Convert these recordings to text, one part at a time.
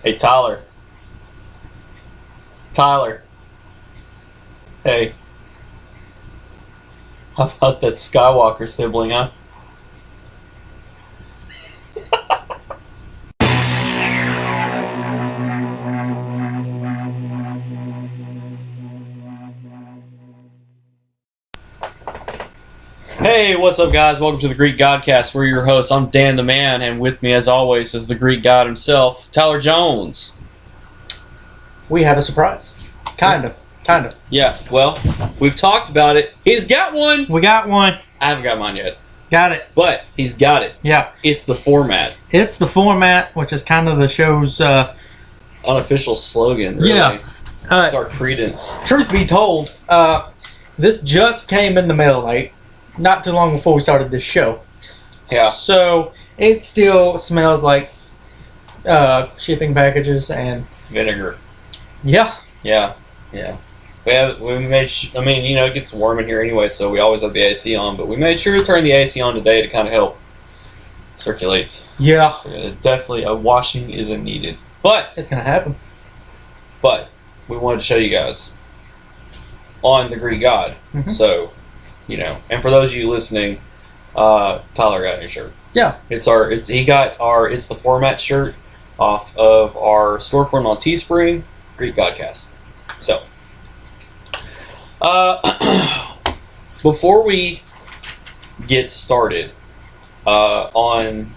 Hey, Tyler. Tyler. Hey. How about that Skywalker sibling, huh? Hey, what's up, guys? Welcome to the Greek Godcast. We're your hosts. I'm Dan the Man, and with me, as always, is the Greek God himself, Tyler Jones. We have a surprise. Kind of. Yeah, well, we've talked about it. He's got one! We got one. I haven't got mine yet. Got it. But he's got it. Yeah. It's the format. It's the format, which is kind of the show's... Unofficial slogan, really. Yeah. It's our credence. Truth be told, this just came in the mail late. Not too long before we started this show. Yeah. So, it still smells like shipping packages and... Vinegar. Yeah. Yeah. We made. It gets warm in here anyway, so we always have the AC on. But we made sure to turn the AC on today to kind of help circulate. Yeah. So definitely, a washing isn't needed. But It's going to happen. we wanted to show you guys on the Greek God. Mm-hmm. So, and for those of you listening, Tyler got a new shirt. Yeah. It's the format shirt off of our storefront on Teespring, Greek Godcast. So, before we get started on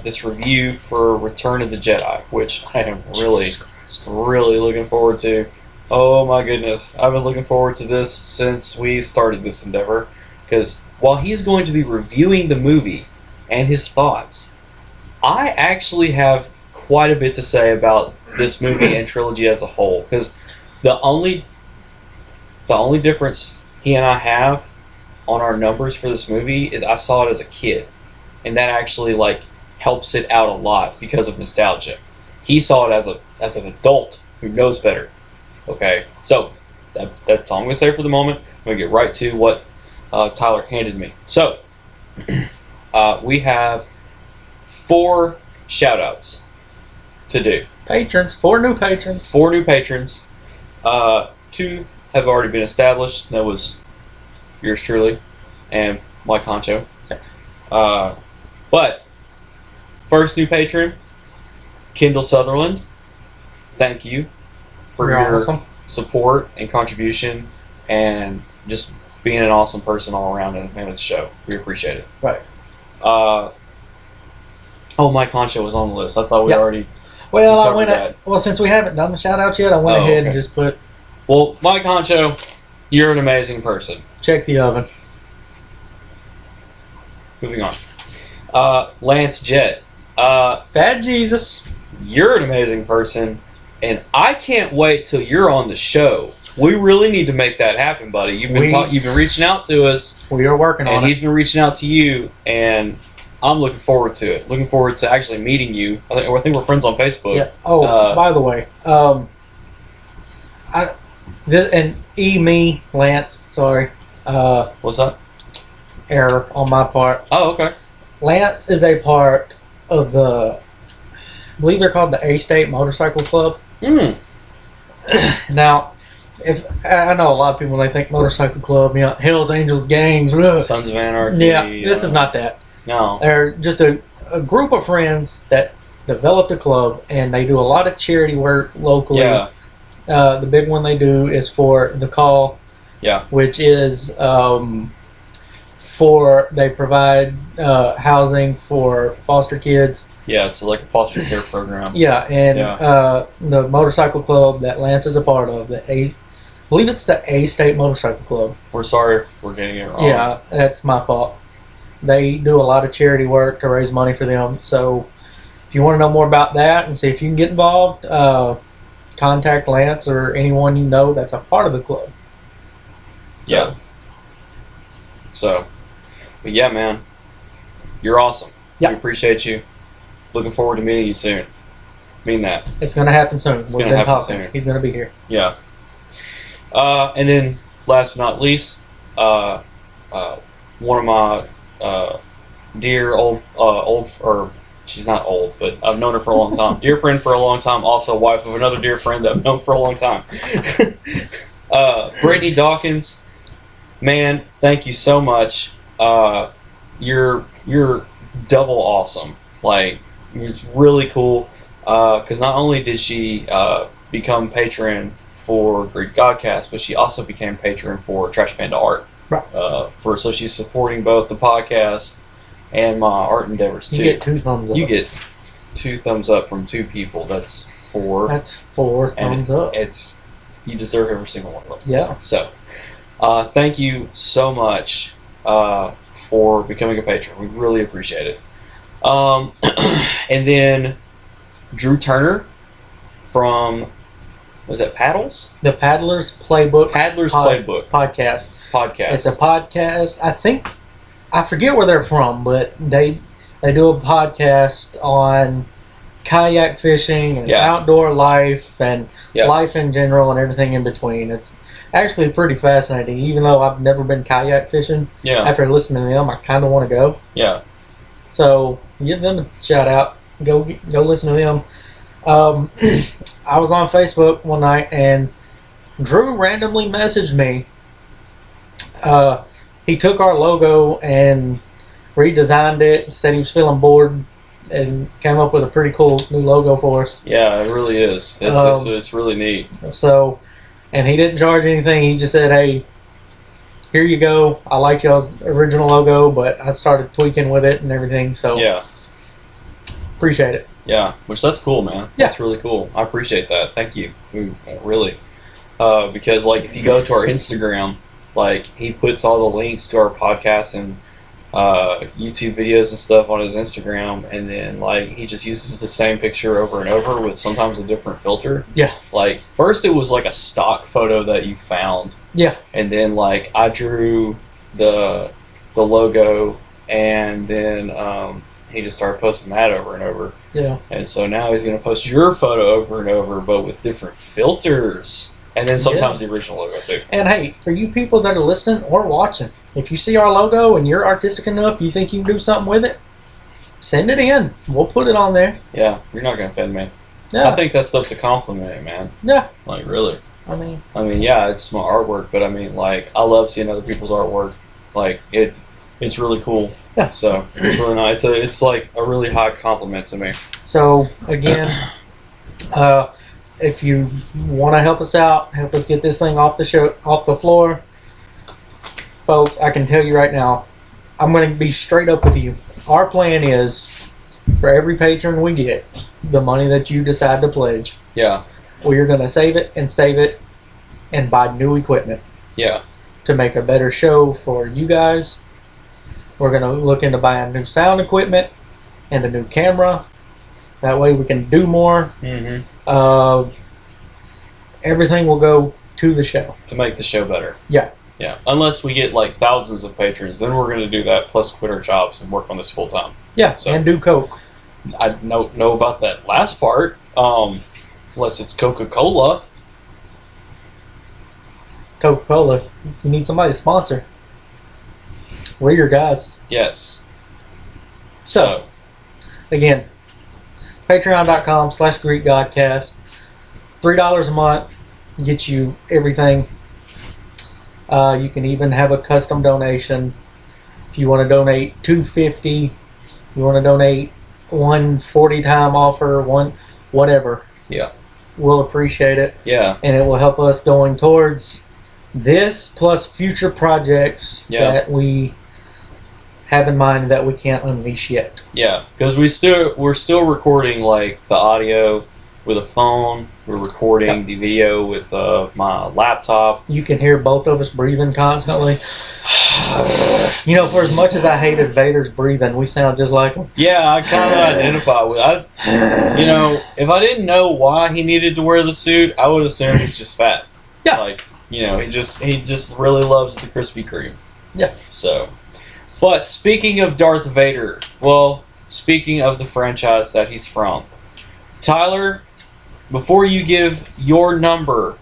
this review for Return of the Jedi, which I am really looking forward to. Oh my goodness, I've been looking forward to this since we started this endeavor, because while he's going to be reviewing the movie and his thoughts, I actually have quite a bit to say about this movie and trilogy as a whole, because the only difference he and I have on our numbers for this movie is I saw it as a kid, and that actually helps it out a lot because of nostalgia. He saw it as an adult who knows better. Okay, so that's all I'm going to say for the moment. I'm going to get right to what Tyler handed me. So, we have 4 shout-outs to do. Patrons. 4 new patrons. 4 new patrons. 2 have already been established. That was yours truly and Mike Honcho. Okay. But, first new patron, Kendall Sutherland. Thank you for your awesome support and contribution and just being an awesome person all around and a fan of the show. We appreciate it. Right. Mike Honcho was on the list. I thought we already Well, since we haven't done the shout-outs yet, I went ahead and just put... Well, Mike Honcho, you're an amazing person. Check the oven. Moving on. Lance Jett. Bad Jesus. You're an amazing person, and I can't wait till you're on the show. We really need to make that happen, buddy. You've been reaching out to us. We are working on it. And he's been reaching out to you, and I'm looking forward to it. Looking forward to actually meeting you. I think we're friends on Facebook. Yeah. Oh, by the way, Lance. Sorry. What's that? Error on my part. Oh, okay. Lance is a part of I believe they're called the A-State Motorcycle Club. Now, if I know a lot of people, they think motorcycle club, Hells Angels gangs, Sons of Anarchy. Yeah, this is not that. No. They're just a group of friends that developed a club, and they do a lot of charity work locally. Yeah. The big one they do is for The Call. Yeah. Which is they provide housing for foster kids. Yeah, it's like a foster care program. Yeah, and the motorcycle club that Lance is a part of, I believe it's the A-State Motorcycle Club. We're sorry if we're getting it wrong. Yeah, that's my fault. They do a lot of charity work to raise money for them. So if you want to know more about that and see if you can get involved, contact Lance or anyone you know that's a part of the club. Yeah. So, but yeah, man, you're awesome. Yeah. We appreciate you. Looking forward to meeting you soon. Mean that. It's going to happen soon. It's going to happen soon. He's going to be here. Yeah. And then, last but not least, one of my dear she's not old, but I've known her for a long time. Dear friend for a long time, also wife of another dear friend that I've known for a long time. Brittany Dawkins, man, thank you so much. You're double awesome. Like, it's really cool. Because not only did she become patron for Greek Godcast, but she also became patron for Trash Panda Art. Right. So she's supporting both the podcast and my art endeavors too. You get 2 thumbs up. You get 2 thumbs up from 2 people. That's 4. That's 4 thumbs up. You deserve every single one of them. Yeah. So, thank you so much for becoming a patron. We really appreciate it. And then Drew Turner from, was that Paddles? The Paddler's Playbook. Playbook Podcast. It's a podcast. I forget where they're from, but they do a podcast on kayak fishing and outdoor life and life in general and everything in between. It's actually pretty fascinating, even though I've never been kayak fishing. Yeah. After listening to them, I kind of want to go. Yeah. So give them a shout out. Go listen to them. I was on Facebook one night and Drew randomly messaged me. He took our logo and redesigned it. He said he was feeling bored and came up with a pretty cool new logo for us. Yeah, it really is. It's really neat. So, and he didn't charge anything. He just said, "Hey, here you go. I like y'all's original logo, but I started tweaking with it and everything." So yeah, appreciate it. Yeah, which that's cool, man. Yeah. That's really cool. I appreciate that. Thank you. Really. Because, like, if you go to our Instagram, like, he puts all the links to our podcast and YouTube videos and stuff on his Instagram, and then, like, he just uses the same picture over and over with sometimes a different filter. Yeah. Like, first it was, like, a stock photo that you found. Yeah. And then, like, I drew the logo, and then he just started posting that over and over. Yeah. And so now he's going to post your photo over and over, but with different filters. And then sometimes the original logo, too. And hey, for you people that are listening or watching, if you see our logo and you're artistic enough, you think you can do something with it, send it in. We'll put it on there. Yeah, you're not going to offend me. Yeah. I think that stuff's a compliment, man. Yeah. Like, really. I mean, yeah, it's my artwork, but I mean, like, I love seeing other people's artwork. Like, it's really cool. Yeah. So, it's really nice. It's like a really high compliment to me. So, again, if you want to help us out, help us get this thing off the floor, folks, I can tell you right now, I'm going to be straight up with you. Our plan is, for every patron we get, the money that you decide to pledge, Yeah. we are going to save it and buy new equipment. Yeah. To make a better show for you guys. We're going to look into buying new sound equipment and a new camera. That way we can do more. Mm-hmm. Everything will go to the show. To make the show better. Yeah. Yeah. Unless we get like thousands of patrons, then we're going to do that plus quit our jobs and work on this full time. Yeah, So- and do Coke. I don't know about that last part. Unless it's Coca-Cola. Coca-Cola. You need somebody to sponsor. We're your guys. Yes. So, again, patreon.com/GreekGodcast. $3 a month gets you everything. You can even have a custom donation. If you want to donate $2.50, you want to donate 140 time offer, whatever. Yeah. We'll appreciate it. Yeah. And it will help us going towards this plus future projects that we have in mind that we can't unleash yet. Yeah. Because we're still recording like the audio with a phone. We're recording the video with my laptop. You can hear both of us breathing constantly. You know, for as much as I hated Vader's breathing, we sound just like him. Yeah, I kind of identify with it. You know, if I didn't know why he needed to wear the suit, I would assume he's just fat. Yeah. Like, you know, he just really loves the Krispy Kreme. Yeah. So, but speaking of Darth Vader, well, speaking of the franchise that he's from, Tyler, before you give your number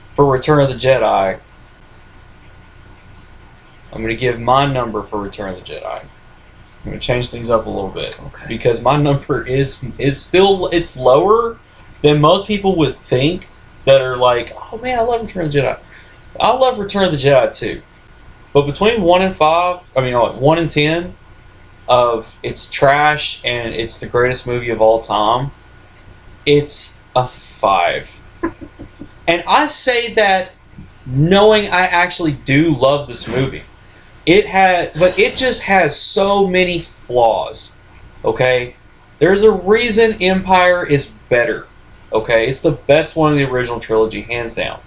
for Return of the Jedi, I'm going to give my number for Return of the Jedi. I'm going to change things up a little bit. Okay. Because my number is still, it's lower than most people would think that are like, oh man, I love Return of the Jedi. I love Return of the Jedi too. But between 1 and 5, I mean, like 1 and 10, of it's trash and it's the greatest movie of all time, it's a 5. And I say that knowing I actually do love this movie. But it just has so many flaws. Okay? There's a reason Empire is better. Okay? It's the best one of the original trilogy, hands down.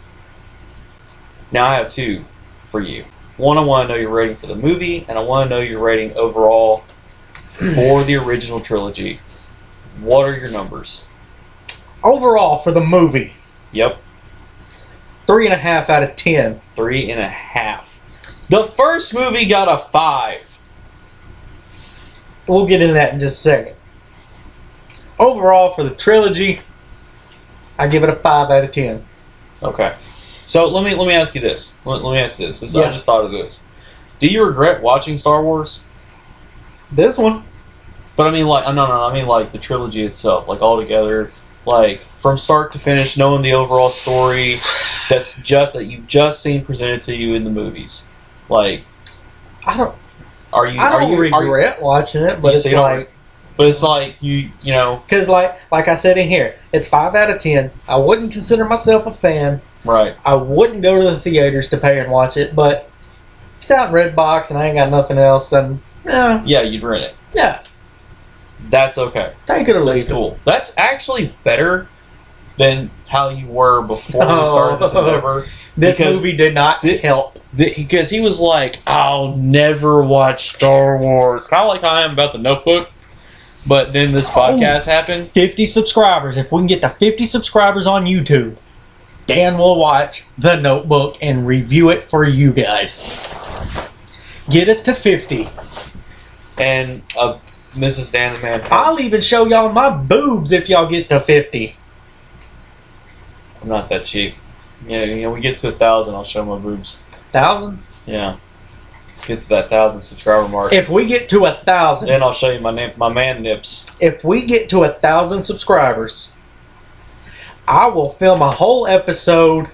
Now I have 2 for you. One, I want to know your rating for the movie, and I want to know your rating overall for the original trilogy. What are your numbers? Overall, for the movie. Yep. 3.5 out of 10. 3.5. The first movie got a 5. We'll get into that in just a second. Overall, for the trilogy, I give it a 5 out of 10. Okay. So let me ask you this. Let me ask this. Yeah. I just thought of this. Do you regret watching Star Wars? This one? But I mean, like, no, I mean, like, the trilogy itself, like, all together, like, from start to finish, knowing the overall story that you've just seen presented to you in the movies. Like, I don't are you regret watching it, but it's like... But it's like, you know... Because, like I said in here, it's 5 out of 10. I wouldn't consider myself a fan. Right. I wouldn't go to the theaters to pay and watch it, but if it's out in Redbox and I ain't got nothing else, then... Yeah, you'd rent it. Yeah. That's okay. Take it or leave That's cool. That's actually better than how you were before we started this endeavor. This movie did not help. Because he was like, I'll never watch Star Wars. Kind of like I am about The Notebook. But then this podcast happened. 50 subscribers. If we can get to 50 subscribers on YouTube, Dan will watch The Notebook and review it for you guys. Get us to 50. And Mrs. Dan the Man. I'll even show y'all my boobs if y'all get to 50. I'm not that cheap. Yeah, we get to 1,000, I'll show my boobs. 1,000? Yeah. Get to that 1,000 subscriber mark. If we get to 1,000, then I'll show you my man nips. If we get to 1,000 subscribers, I will film a whole episode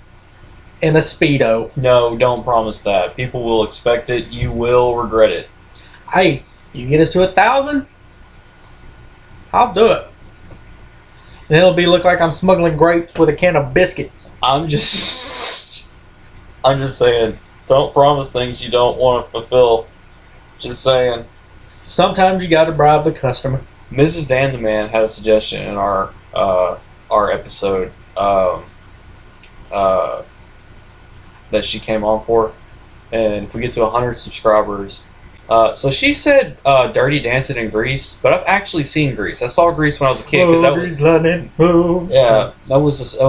in a Speedo. No, don't promise that. People will expect it. You will regret it. Hey, you get us to 1,000, I'll do it. And it'll look like I'm smuggling grapes with a can of biscuits. I'm just saying. Don't promise things you don't want to fulfill. Just saying. Sometimes you got to bribe the customer. Mrs. Dan the Man had a suggestion in our episode that she came on for, and if we get to 100 subscribers, so she said Dirty Dancing in Grease, but I've actually seen Grease. I saw Grease when I was a kid because that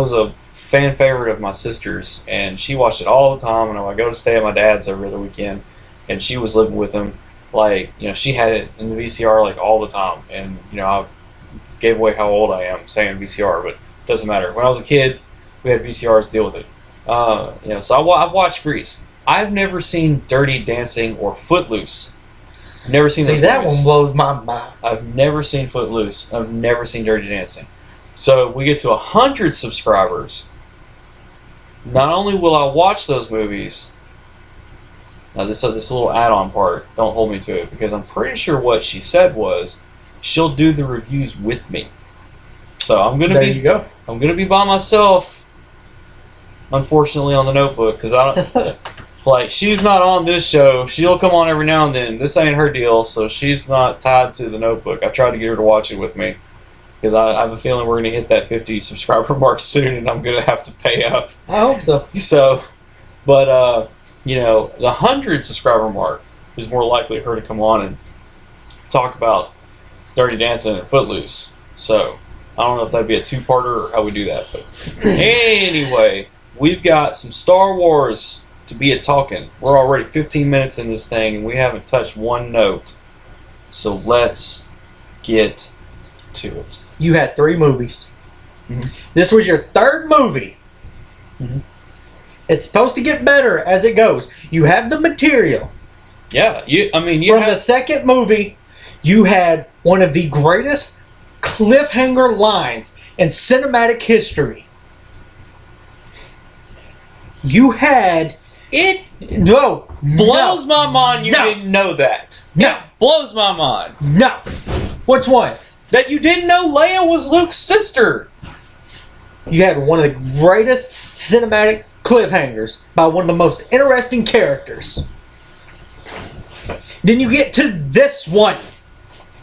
was a fan favorite of my sister's, and she watched it all the time. And I would go to stay at my dad's every other weekend, and she was living with him. Like, she had it in the VCR like all the time, and I gave away how old I am saying VCR, but it doesn't matter. When I was a kid, we had VCRs to deal with it. So I've watched Grease. I've never seen Dirty Dancing or Footloose. I've never seen those that movies. one blows my mind. I've never seen Footloose. I've never seen Dirty Dancing. So if we get to 100 subscribers, not only will I watch those movies, now this little add-on part, don't hold me to it, because I'm pretty sure what she said was she'll do the reviews with me. So I'm gonna I'm gonna be by myself, unfortunately, on The Notebook, because I don't like, she's not on this show. She'll come on every now and then. This ain't her deal, so she's not tied to The Notebook. I tried to get her to watch it with me, because I have a feeling we're going to hit that 50 subscriber mark soon, and I'm going to have to pay up. I hope so. So, but, the 100 subscriber mark is more likely her to come on and talk about Dirty Dancing and Footloose. So, I don't know if that'd be a two-parter or how we do that. But anyway, we've got some Star Wars to be talking. We're already 15 minutes in this thing, and we haven't touched one note. So, let's get to it. You had 3 movies. Mm-hmm. This was your 3rd movie. Mm-hmm. It's supposed to get better as it goes. You have the material. Yeah, From the 2nd movie, You had one of the greatest cliffhanger lines in cinematic history. You had It no blows my mind you No. didn't know that. No. Blows my mind. no. Which one? That you didn't know Leia was Luke's sister. You had one of the greatest cinematic cliffhangers by one of the most interesting characters. Then you get to this one.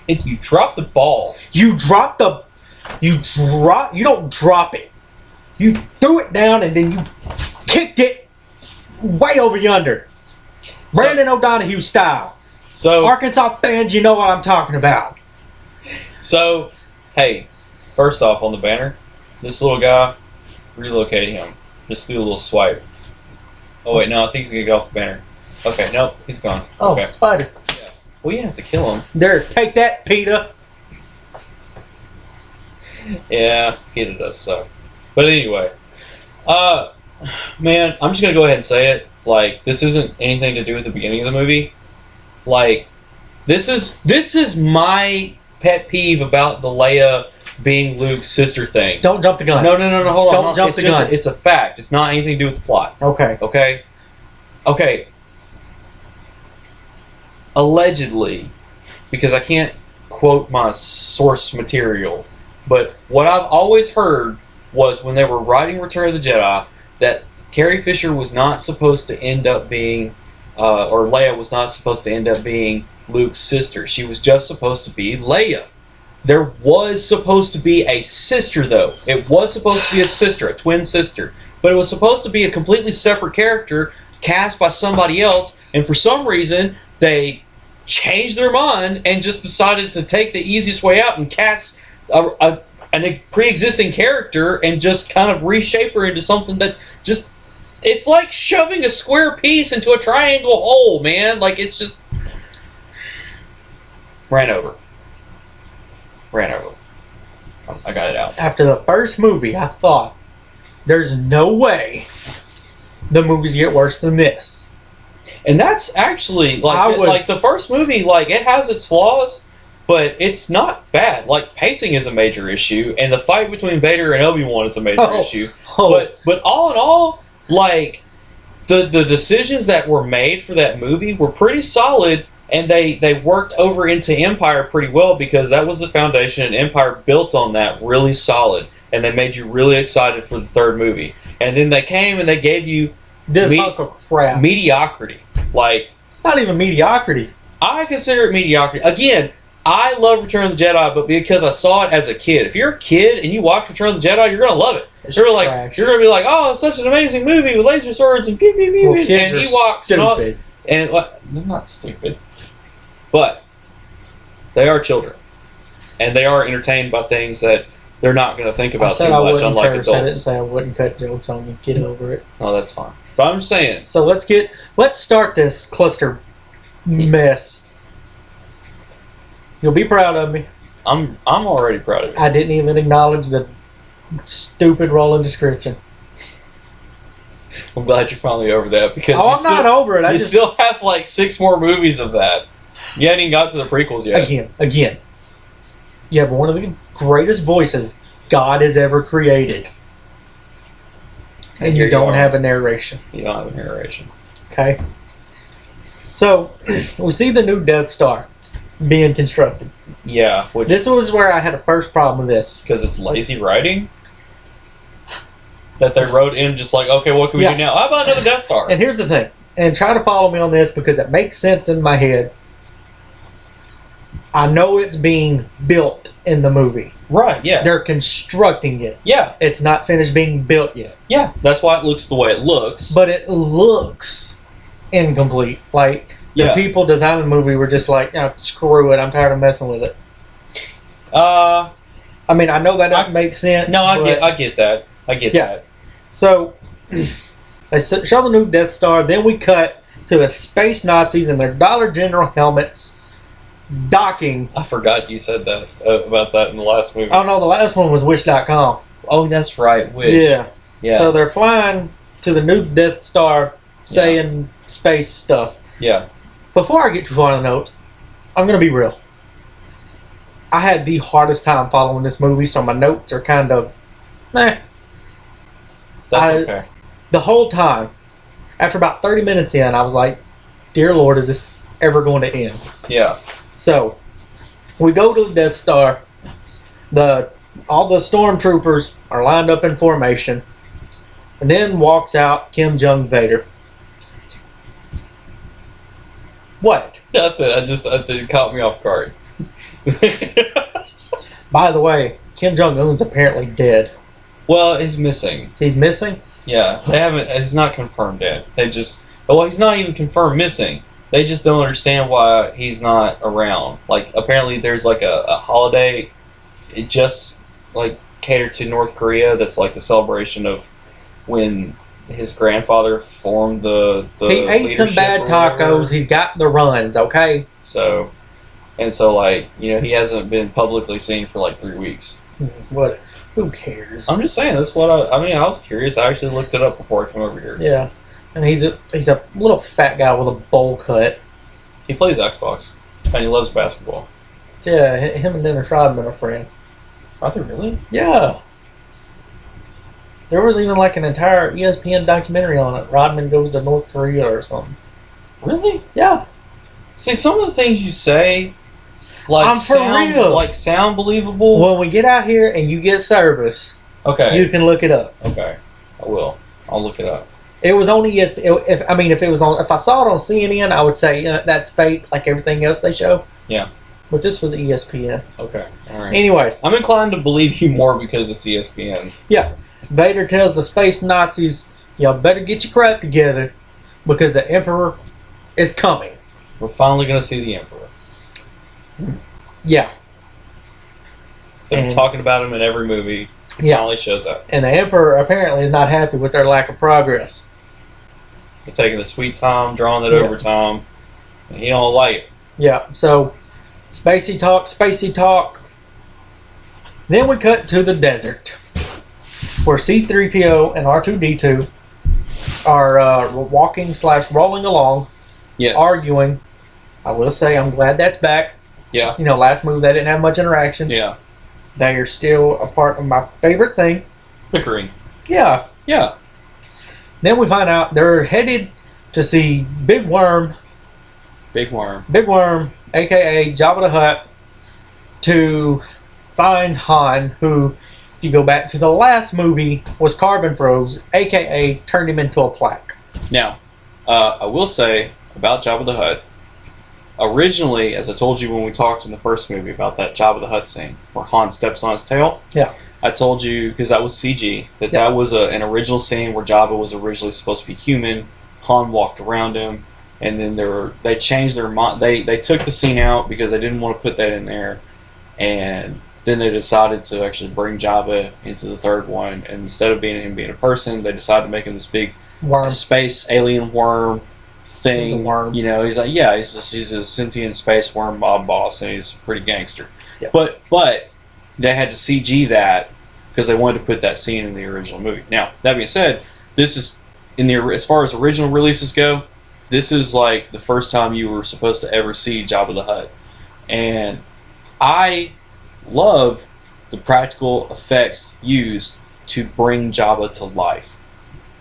And you dropped the ball. You don't drop it. You threw it down and then you kicked it way over yonder. Brandon O'Donohue style. So Arkansas fans, you know what I'm talking about. So, hey, first off on the banner, this little guy, relocate him. Just do a little swipe. Oh wait, no, I think he's gonna get off the banner. Okay, nope, he's gone. Oh, Okay. spider. Well, you have to kill him. There, take that, PETA. Yeah, PETA does suck. But anyway, man, I'm just gonna go ahead and say it. Like, this isn't anything to do with the beginning of the movie. Like, this is my pet peeve about the Leia being Luke's sister thing. Don't jump the gun. No, hold on. Don't jump the gun. It's a fact. It's not anything to do with the plot. Okay. Okay. Allegedly, because I can't quote my source material, but what I've always heard was when they were writing Return of the Jedi that Carrie Fisher was not supposed to end up being, or Leia was not supposed to end up being Luke's sister. She was just supposed to be Leia. There was supposed to be a sister, though. It was supposed to be a sister, a twin sister. But it was supposed to be a completely separate character cast by somebody else, and for some reason, they changed their mind and just decided to take the easiest way out and cast a pre-existing character and just kind of reshape her into something that just... It's like shoving a square piece into a triangle hole, man. Like, it's just... Ran over. I got it out. After the first movie, I thought, there's no way the movies get worse than this. And that's actually, like the first movie, like, it has its flaws, but it's not bad. Like, pacing is a major issue, and the fight between Vader and Obi-Wan is a major issue. But all in all, like, the decisions that were made for that movie were pretty solid, and they worked over into Empire pretty well because that was the foundation, and Empire built on that really solid, and they made you really excited for the third movie. And then they came and they gave you this hunk of crap. Mediocrity. Like, it's not even mediocrity. I consider it mediocrity. Again, I love Return of the Jedi, but because I saw it as a kid. If you're a kid and you watch Return of the Jedi, you're gonna love it. You're gonna be like, oh, it's such an amazing movie with laser swords and pew pew pew, well, and Ewoks stupid. and what? They're not stupid, but they are children, and they are entertained by things that they're not going to think about too much, unlike adults. I didn't say I wouldn't cut jokes on you. Get over it. Oh, that's fine. But I'm just saying. So let's start this cluster mess. You'll be proud of me. I'm already proud of you. I didn't even acknowledge the stupid rolling description. I'm glad you're finally over that because I'm not over it. You still have like 6 more movies of that. You haven't even got to the prequels yet. Again. You have one of the greatest voices God has ever created. And you don't have a narration. You don't have a narration. Okay. So, we see the new Death Star being constructed. Yeah. This was where I had a first problem with this. Because it's lazy writing? That they wrote in just like, okay, what can we do now? How about another Death Star? And here's the thing. And try to follow me on this because it makes sense in my head. I know it's being built in the movie. Right, yeah. They're constructing it. Yeah. It's not finished being built yet. Yeah. That's why it looks the way it looks. But it looks incomplete. Like, the people designing the movie were just like, oh, screw it, I'm tired of messing with it. I mean, I know that doesn't make sense. No, I get that. I get that. So, they show the new Death Star, then we cut to the space Nazis in their Dollar General helmets docking. I forgot you said that about that in the last movie. Oh no, the last one was Wish.com. Oh, that's right, Wish. Yeah. So they're flying to the new Death Star saying space stuff. Yeah. Before I get too far on the note, I'm going to be real. I had the hardest time following this movie, so my notes are kind of, eh. Okay. The whole time, after about 30 minutes in, I was like, dear Lord, is this ever going to end? Yeah. So, we go to the Death Star. All the stormtroopers are lined up in formation. And then walks out Kim Jong Vader. What? Nothing. It caught me off guard. By the way, Kim Jong Un's apparently dead. Well, he's missing. He's missing? Yeah, they haven't. He's not confirmed dead. They just. Well, he's not even confirmed missing. They just don't understand why he's not around. Like, apparently, there's like a holiday, it just like catered to North Korea. That's like the celebration of when his grandfather formed the. He ate some bad tacos. He's got the runs. Okay. So like he hasn't been publicly seen for like 3 weeks. What? Who cares? I'm just saying that's what I mean. I was curious. I actually looked it up before I came over here. Yeah, and he's a little fat guy with a bowl cut. He plays Xbox and he loves basketball. Yeah, him and Dennis Rodman are friends. Are they really? Yeah. There was even like an entire ESPN documentary on it. Rodman goes to North Korea or something. Really? Yeah. See, some of the things you say, like I'm for real. sound believable. When we get out here and you get service, Okay. you can look it up. Okay. I will. I'll look it up. It was on ESPN. If I saw it on CNN, I would say that's fake, like everything else they show. Yeah. But this was ESPN. Okay. All right. Anyways, I'm inclined to believe you more because it's ESPN. yeah. Vader tells the space Nazis, y'all better get your crap together because the Emperor is coming. We're finally going to see the Emperor. Yeah. They've been And- talking about him in every movie. He Yeah. finally shows up. And the Emperor apparently is not happy with their lack of progress. They're taking the sweet time, drawing that Yeah. overtime, and he don't like it. Yeah, so spacey talk. Then we cut to the desert where C-3PO and R2-D2 are walking/rolling along, Yes. arguing. I will say I'm glad that's back. Yeah. Last movie they didn't have much interaction. Yeah. They are still a part of my favorite thing. Bickering. Yeah. Yeah. Then we find out they're headed to see Big Worm, Big worm. aka Jabba the Hutt, to find Han, who, if you go back to the last movie, was carbon froze, aka turned him into a plaque. Now, I will say about Jabba the Hutt. Originally, as I told you when we talked in the first movie about that Jabba the Hutt scene where Han steps on his tail. Yeah. I told you, because that was CG, that Yeah. that was an original scene where Jabba was originally supposed to be human. Han walked around him, and then they changed their mind. They took the scene out because they didn't want to put that in there, and then they decided to actually bring Jabba into the third one. And instead of him being a person, they decided to make him this big Worm. space alien worm thing. He's a worm. He's like, yeah, he's a sentient space worm mob boss, and he's pretty gangster. Yeah. But they had to CG that because they wanted to put that scene in the original movie. Now, that being said, this is as far as original releases go, this is like the first time you were supposed to ever see Jabba the Hutt, and I love the practical effects used to bring Jabba to life.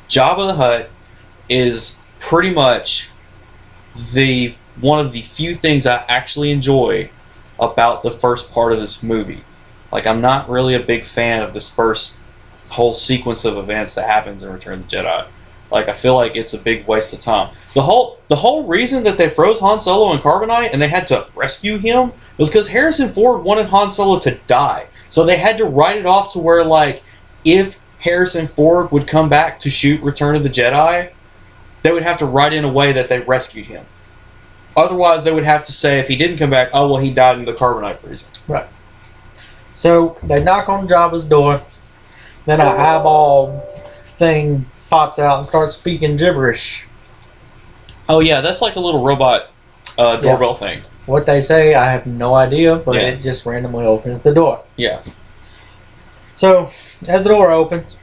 Jabba the Hutt is pretty much one of the few things I actually enjoy about the first part of this movie. Like, I'm not really a big fan of this first whole sequence of events that happens in Return of the Jedi. Like, I feel like it's a big waste of time. The whole reason that they froze Han Solo in carbonite and they had to rescue him was because Harrison Ford wanted Han Solo to die. So they had to write it off to where, like, if Harrison Ford would come back to shoot Return of the Jedi, they would have to write in a way that they rescued him. Otherwise, they would have to say, if he didn't come back, oh, well, he died in the carbonite freezing. Right. So they knock on Jabba's door. Then an eyeball thing pops out and starts speaking gibberish. Oh, yeah, that's like a little robot doorbell thing. What they say, I have no idea, but Yeah. it just randomly opens the door. Yeah. So, as the door opens,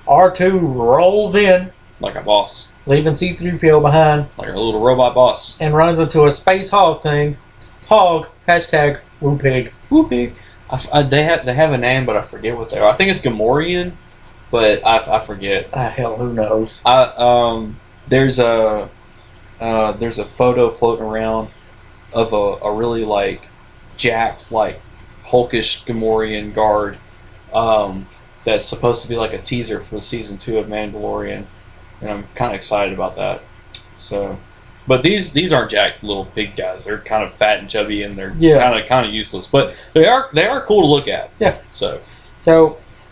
R2 rolls in, Like a boss. leaving C-3PO behind, Like a little robot boss. and runs into a space hog thing Hog. Hashtag woo pig. Woo pig. They have a name, but I forget what they are. I think it's Gamorrean, but I forget. Hell, who knows? There's a photo floating around of a really like jacked, like hulkish Gamorrean guard. That's supposed to be like a teaser for season 2 of Mandalorian, and I'm kind of excited about that. So, but these aren't jacked little pig guys. They're kind of fat and chubby, and they're kind of useless. But they are cool to look at. Yeah. So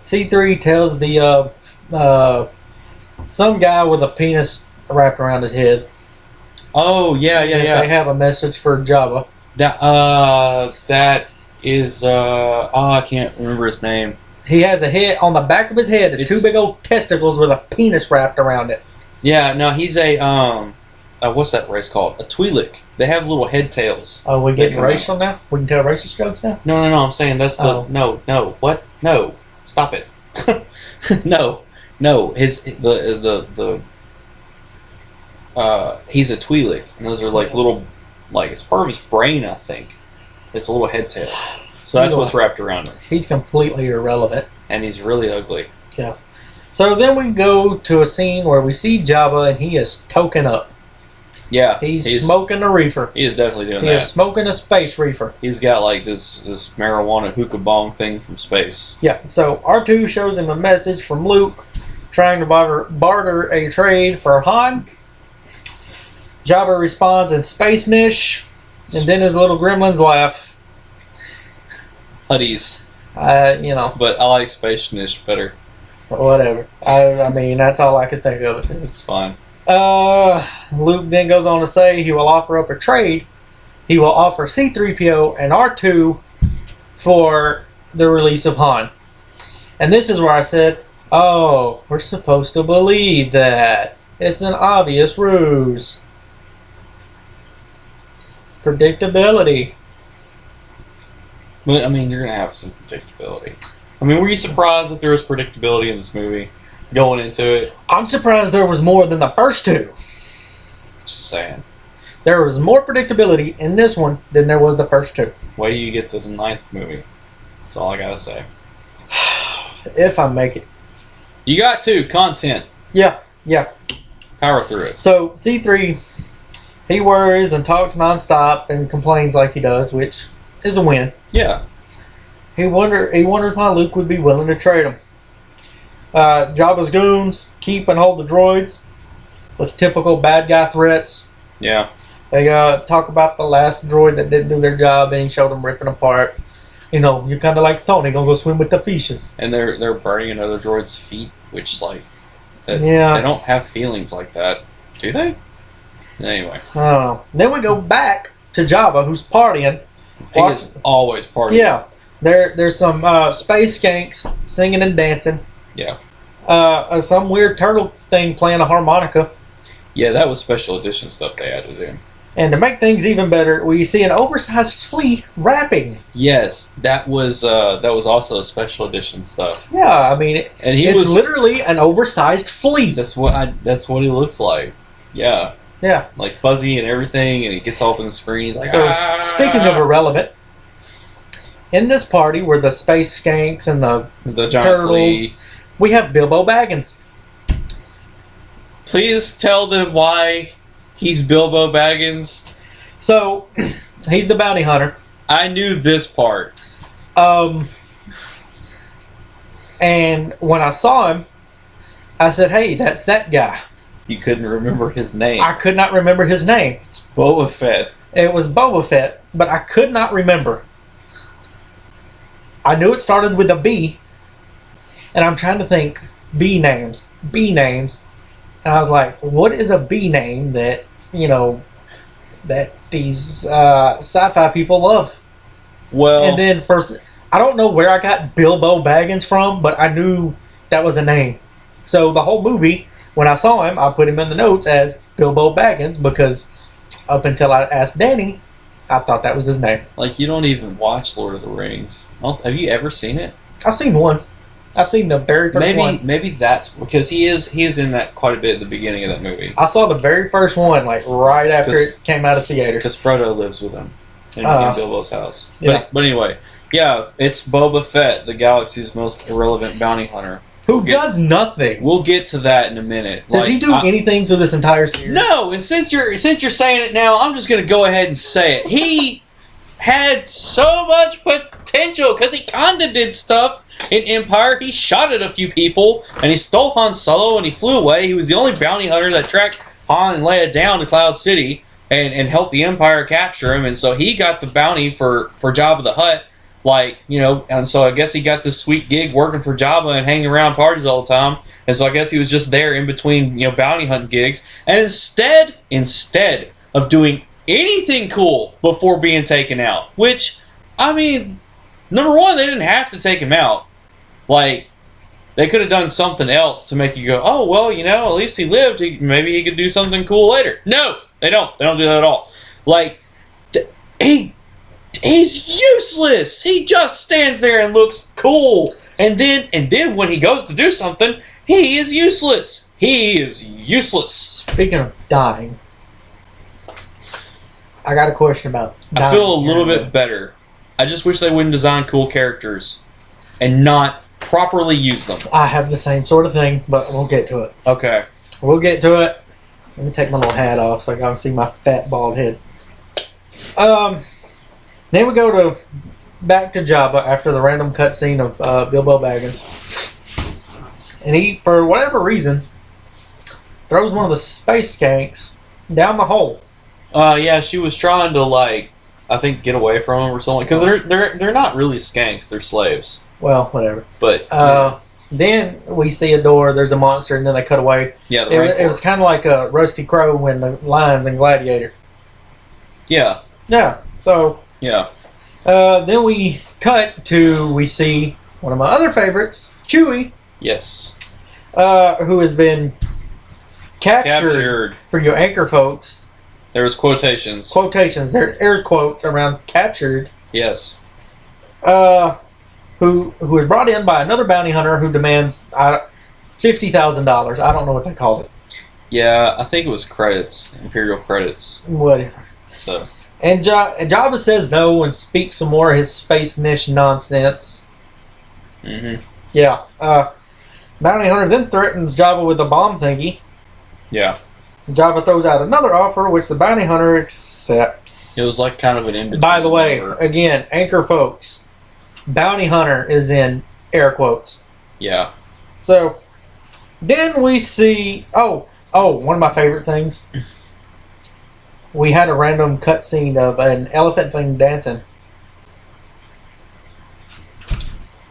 C3 tells the some guy with a penis wrapped around his head. Oh yeah. They have a message for Jabba. That is I can't remember his name. He has a head on the back of his head. It's 2 big old testicles with a penis wrapped around it. Yeah, no, he's a what's that race called? A Twi'lek. They have little head tails. Oh, we're getting racial now? We can tell racist jokes now? No, I'm saying that's the no. What? No. Stop it. No. He's a Twi'lek, and those are like little, like it's part of his brain, I think. It's a little head tail. So that's what's wrapped around him. He's completely irrelevant. And he's really ugly. Yeah. So then we go to a scene where we see Jabba, and he is toking up. Yeah. He's smoking a reefer. He is definitely doing that. He is smoking a space reefer. He's got like this marijuana hookah bong thing from space. Yeah. So R2 shows him a message from Luke trying to barter a trade for Han. Jabba responds in Space Nish, and then his little gremlins laugh. Huddies. But I like Space Nish better. Whatever. I mean, that's all I could think of. It's fine. Luke then goes on to say he will offer up a trade. He will offer C-3PO and R2 for the release of Han. And this is where I said, oh, we're supposed to believe that. It's an obvious ruse. Predictability. But, I mean, you're going to have some predictability. I mean, were you surprised that there was predictability in this movie going into it? I'm surprised there was more than the first 2. Just saying. There was more predictability in this one than there was the first 2. Wait till you get to the 9th movie. That's all I got to say. If I make it. You got to. Content. Yeah. Power through it. So, C3, he worries and talks nonstop and complains like he does, which is a win. Yeah. He wonders why Luke would be willing to trade him. Jabba's goons keep and hold the droids with typical bad guy threats. Yeah. They talk about the last droid that didn't do their job and he showed them ripping apart. You're kind of like Tony, gonna go swim with the fishes. And they're burning another droid's feet, which they don't have feelings like that, do they? Anyway. I don't know. Then we go back to Jabba, who's partying. He is always partying. Yeah. There's some space skanks singing and dancing. Yeah. Some weird turtle thing playing a harmonica. Yeah, that was special edition stuff they added in. And to make things even better, we see an oversized flea rapping. Yes, that was also special edition stuff. Yeah, I mean, it's literally an oversized flea. That's what he looks like. Yeah. Yeah. Like fuzzy and everything, and he gets off on the screen. He's like, so, speaking of irrelevant, in this party where the space skanks and the giant turtles, flea. We have Bilbo Baggins. Please tell them why he's Bilbo Baggins. So, he's the bounty hunter. I knew this part. And when I saw him, I said, hey, that's that guy. You couldn't remember his name. I could not remember his name. It's Boba Fett. It was Boba Fett, but I could not remember. I knew it started with a B, and I'm trying to think B names. And I was like, what is a B name that, that these sci-fi people love? Well, and then first, I don't know where I got Bilbo Baggins from, but I knew that was a name. So the whole movie, when I saw him, I put him in the notes as Bilbo Baggins because up until I asked Danny, I thought that was his name. Like, you don't even watch Lord of the Rings. Have you ever seen it? I've seen one. I've seen the very first one. Maybe that's because he is in that quite a bit at the beginning of that movie. I saw the very first one, like right after it came out of theaters. Because Frodo lives with him. in Bilbo's house. Yeah. But anyway, yeah, it's Boba Fett, the galaxy's most irrelevant bounty hunter. Who does nothing. We'll get to that in a minute. Does he do anything through this entire series? No, and since you're saying it now, I'm just gonna go ahead and say it. He had so much potential because he kinda did stuff in Empire. He shot at a few people, and he stole Han Solo, and he flew away. He was the only bounty hunter that tracked Han and Leia down to Cloud City and helped the Empire capture him, and so he got the bounty for Jabba the Hutt. Like, you know, and so I guess he got this sweet gig working for Jabba and hanging around parties all the time. And so I guess he was just there in between, you know, bounty hunting gigs. And instead of doing anything cool before being taken out, which, I mean, number one, they didn't have to take him out. Like, they could have done something else to make you go, oh, well, you know, at least he lived. Maybe he could do something cool later. No, they don't. They don't do that at all. Like, he's useless. He just stands there and looks cool. And then when he goes to do something, he is useless. He is useless. Speaking of dying, I got a question about dying. I feel a little bit better. I just wish they wouldn't design cool characters and not properly use them. I have the same sort of thing, but we'll get to it. Okay. We'll get to it. Let me take my little hat off so I can see my fat bald head. Then we go back to Jabba after the random cutscene of Bilbo Baggins. And he, for whatever reason, throws one of the space skanks down the hole. Yeah, she was trying to, like, I think get away from him or something. Because they're not really skanks, they're slaves. Well, whatever. But then we see a door, there's a monster, and then they cut away. Yeah, it was kind of like a Rusty Crow in the Lions and Gladiator. Yeah. Yeah, so... Yeah. Then we we see one of my other favorites, Chewie. Yes. Who has been captured. For your anchor folks. There was quotations. Quotations. There's quotes around captured. Yes. Who was brought in by another bounty hunter who demands $50,000. I don't know what they called it. Yeah, I think it was credits, Imperial credits. Whatever. So. And Jabba says no and speaks some more of his space niche nonsense. Mm-hmm. Yeah. Bounty hunter then threatens Jabba with a bomb thingy. Yeah. Jabba throws out another offer, which the bounty hunter accepts. It was like kind of an in-between. By the way, again, anchor folks, bounty hunter is in air quotes. Yeah. So, then we see... Oh, one of my favorite things. We had a random cutscene of an elephant thing dancing.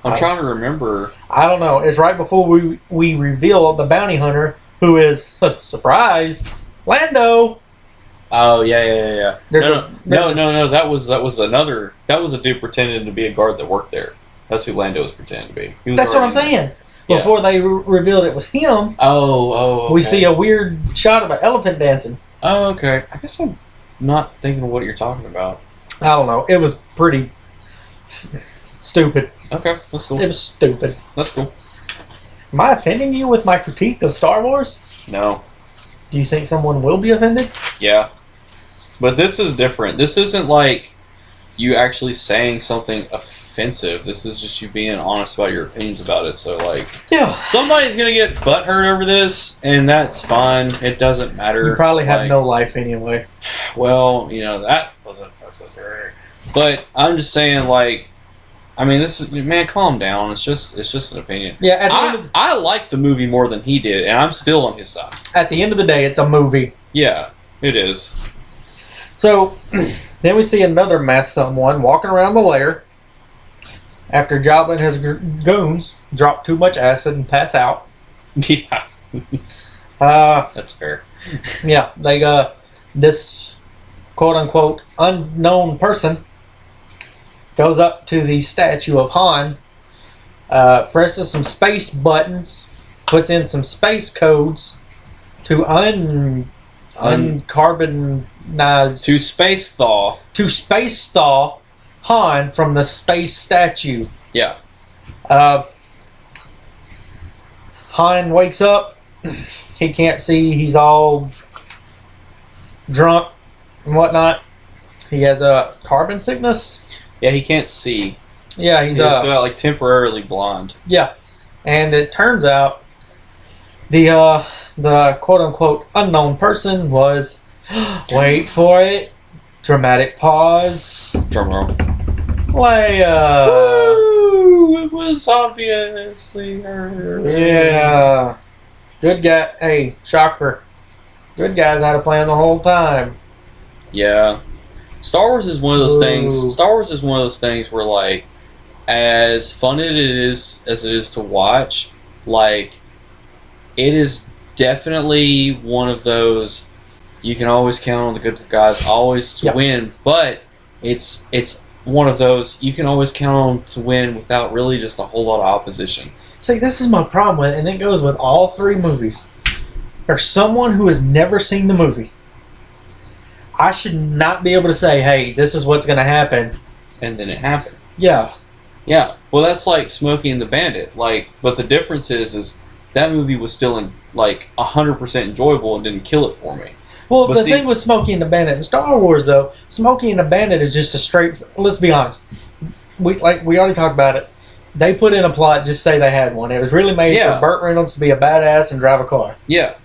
I'm trying to remember. I don't know. It's right before we reveal the bounty hunter, who is, surprise, Lando. Oh yeah. No. That was a dude pretending to be a guard that worked there. That's who Lando was pretending to be. That's what I'm saying. Yeah. Before they revealed it was him. Oh. Okay. We see a weird shot of an elephant dancing. Oh, okay. I guess I'm not thinking of what you're talking about. I don't know. It was pretty stupid. Okay, that's cool. It was stupid. That's cool. Am I offending you with my critique of Star Wars? No. Do you think someone will be offended? Yeah. But this is different. This isn't like you actually saying something offensive. This is just you being honest about your opinions about it. So, like, yeah, somebody's going to get butthurt over this, and that's fine. It doesn't matter. You probably have no life anyway. Well, you know, that wasn't necessary. But I'm just saying, like, I mean, this is, man, calm down. It's just an opinion. Yeah, I like the movie more than he did, and I'm still on his side. At the end of the day, it's a movie. Yeah, it is. So, then we see another masked someone walking around the lair after Jabba and his goons drop too much acid and pass out. Yeah. That's fair. Yeah, this quote-unquote unknown person goes up to the statue of Han, presses some space buttons, puts in some space codes to uncarbonize... To space thaw Han from the space statue. Yeah. Han wakes up. He can't see. He's all drunk and whatnot. he has a carbon sickness. Yeah, he can't see. Yeah, He's like temporarily blind. Yeah, and it turns out the quote unquote unknown person was wait for it, dramatic pause, Drum roll. Leia. Woo! It was obviously her. Yeah, good guy. Hey, shocker. Good guys had a plan the whole time. Yeah. Star Wars is one of those Ooh. things. Star Wars is one of those things where, like, as fun as it is to watch, like, it is definitely one of those you can always count on the good guys always to win, but it's one of those you can always count on to win without really just a whole lot of opposition. See, this is my problem with it, and it goes with all three movies. There's someone who has never seen the movie. I should not be able to say, hey, this is what's going to happen. And then it happened. Yeah. Yeah. Well, that's like Smokey and the Bandit. Like, but the difference is that movie was still 100% enjoyable and didn't kill it for me. Well, but the thing with Smokey and the Bandit in Star Wars, though, Smokey and the Bandit is just a straight. Let's be honest. We already talked about it. They put in a plot just say they had one. It was really made for Burt Reynolds to be a badass and drive a car. Yeah.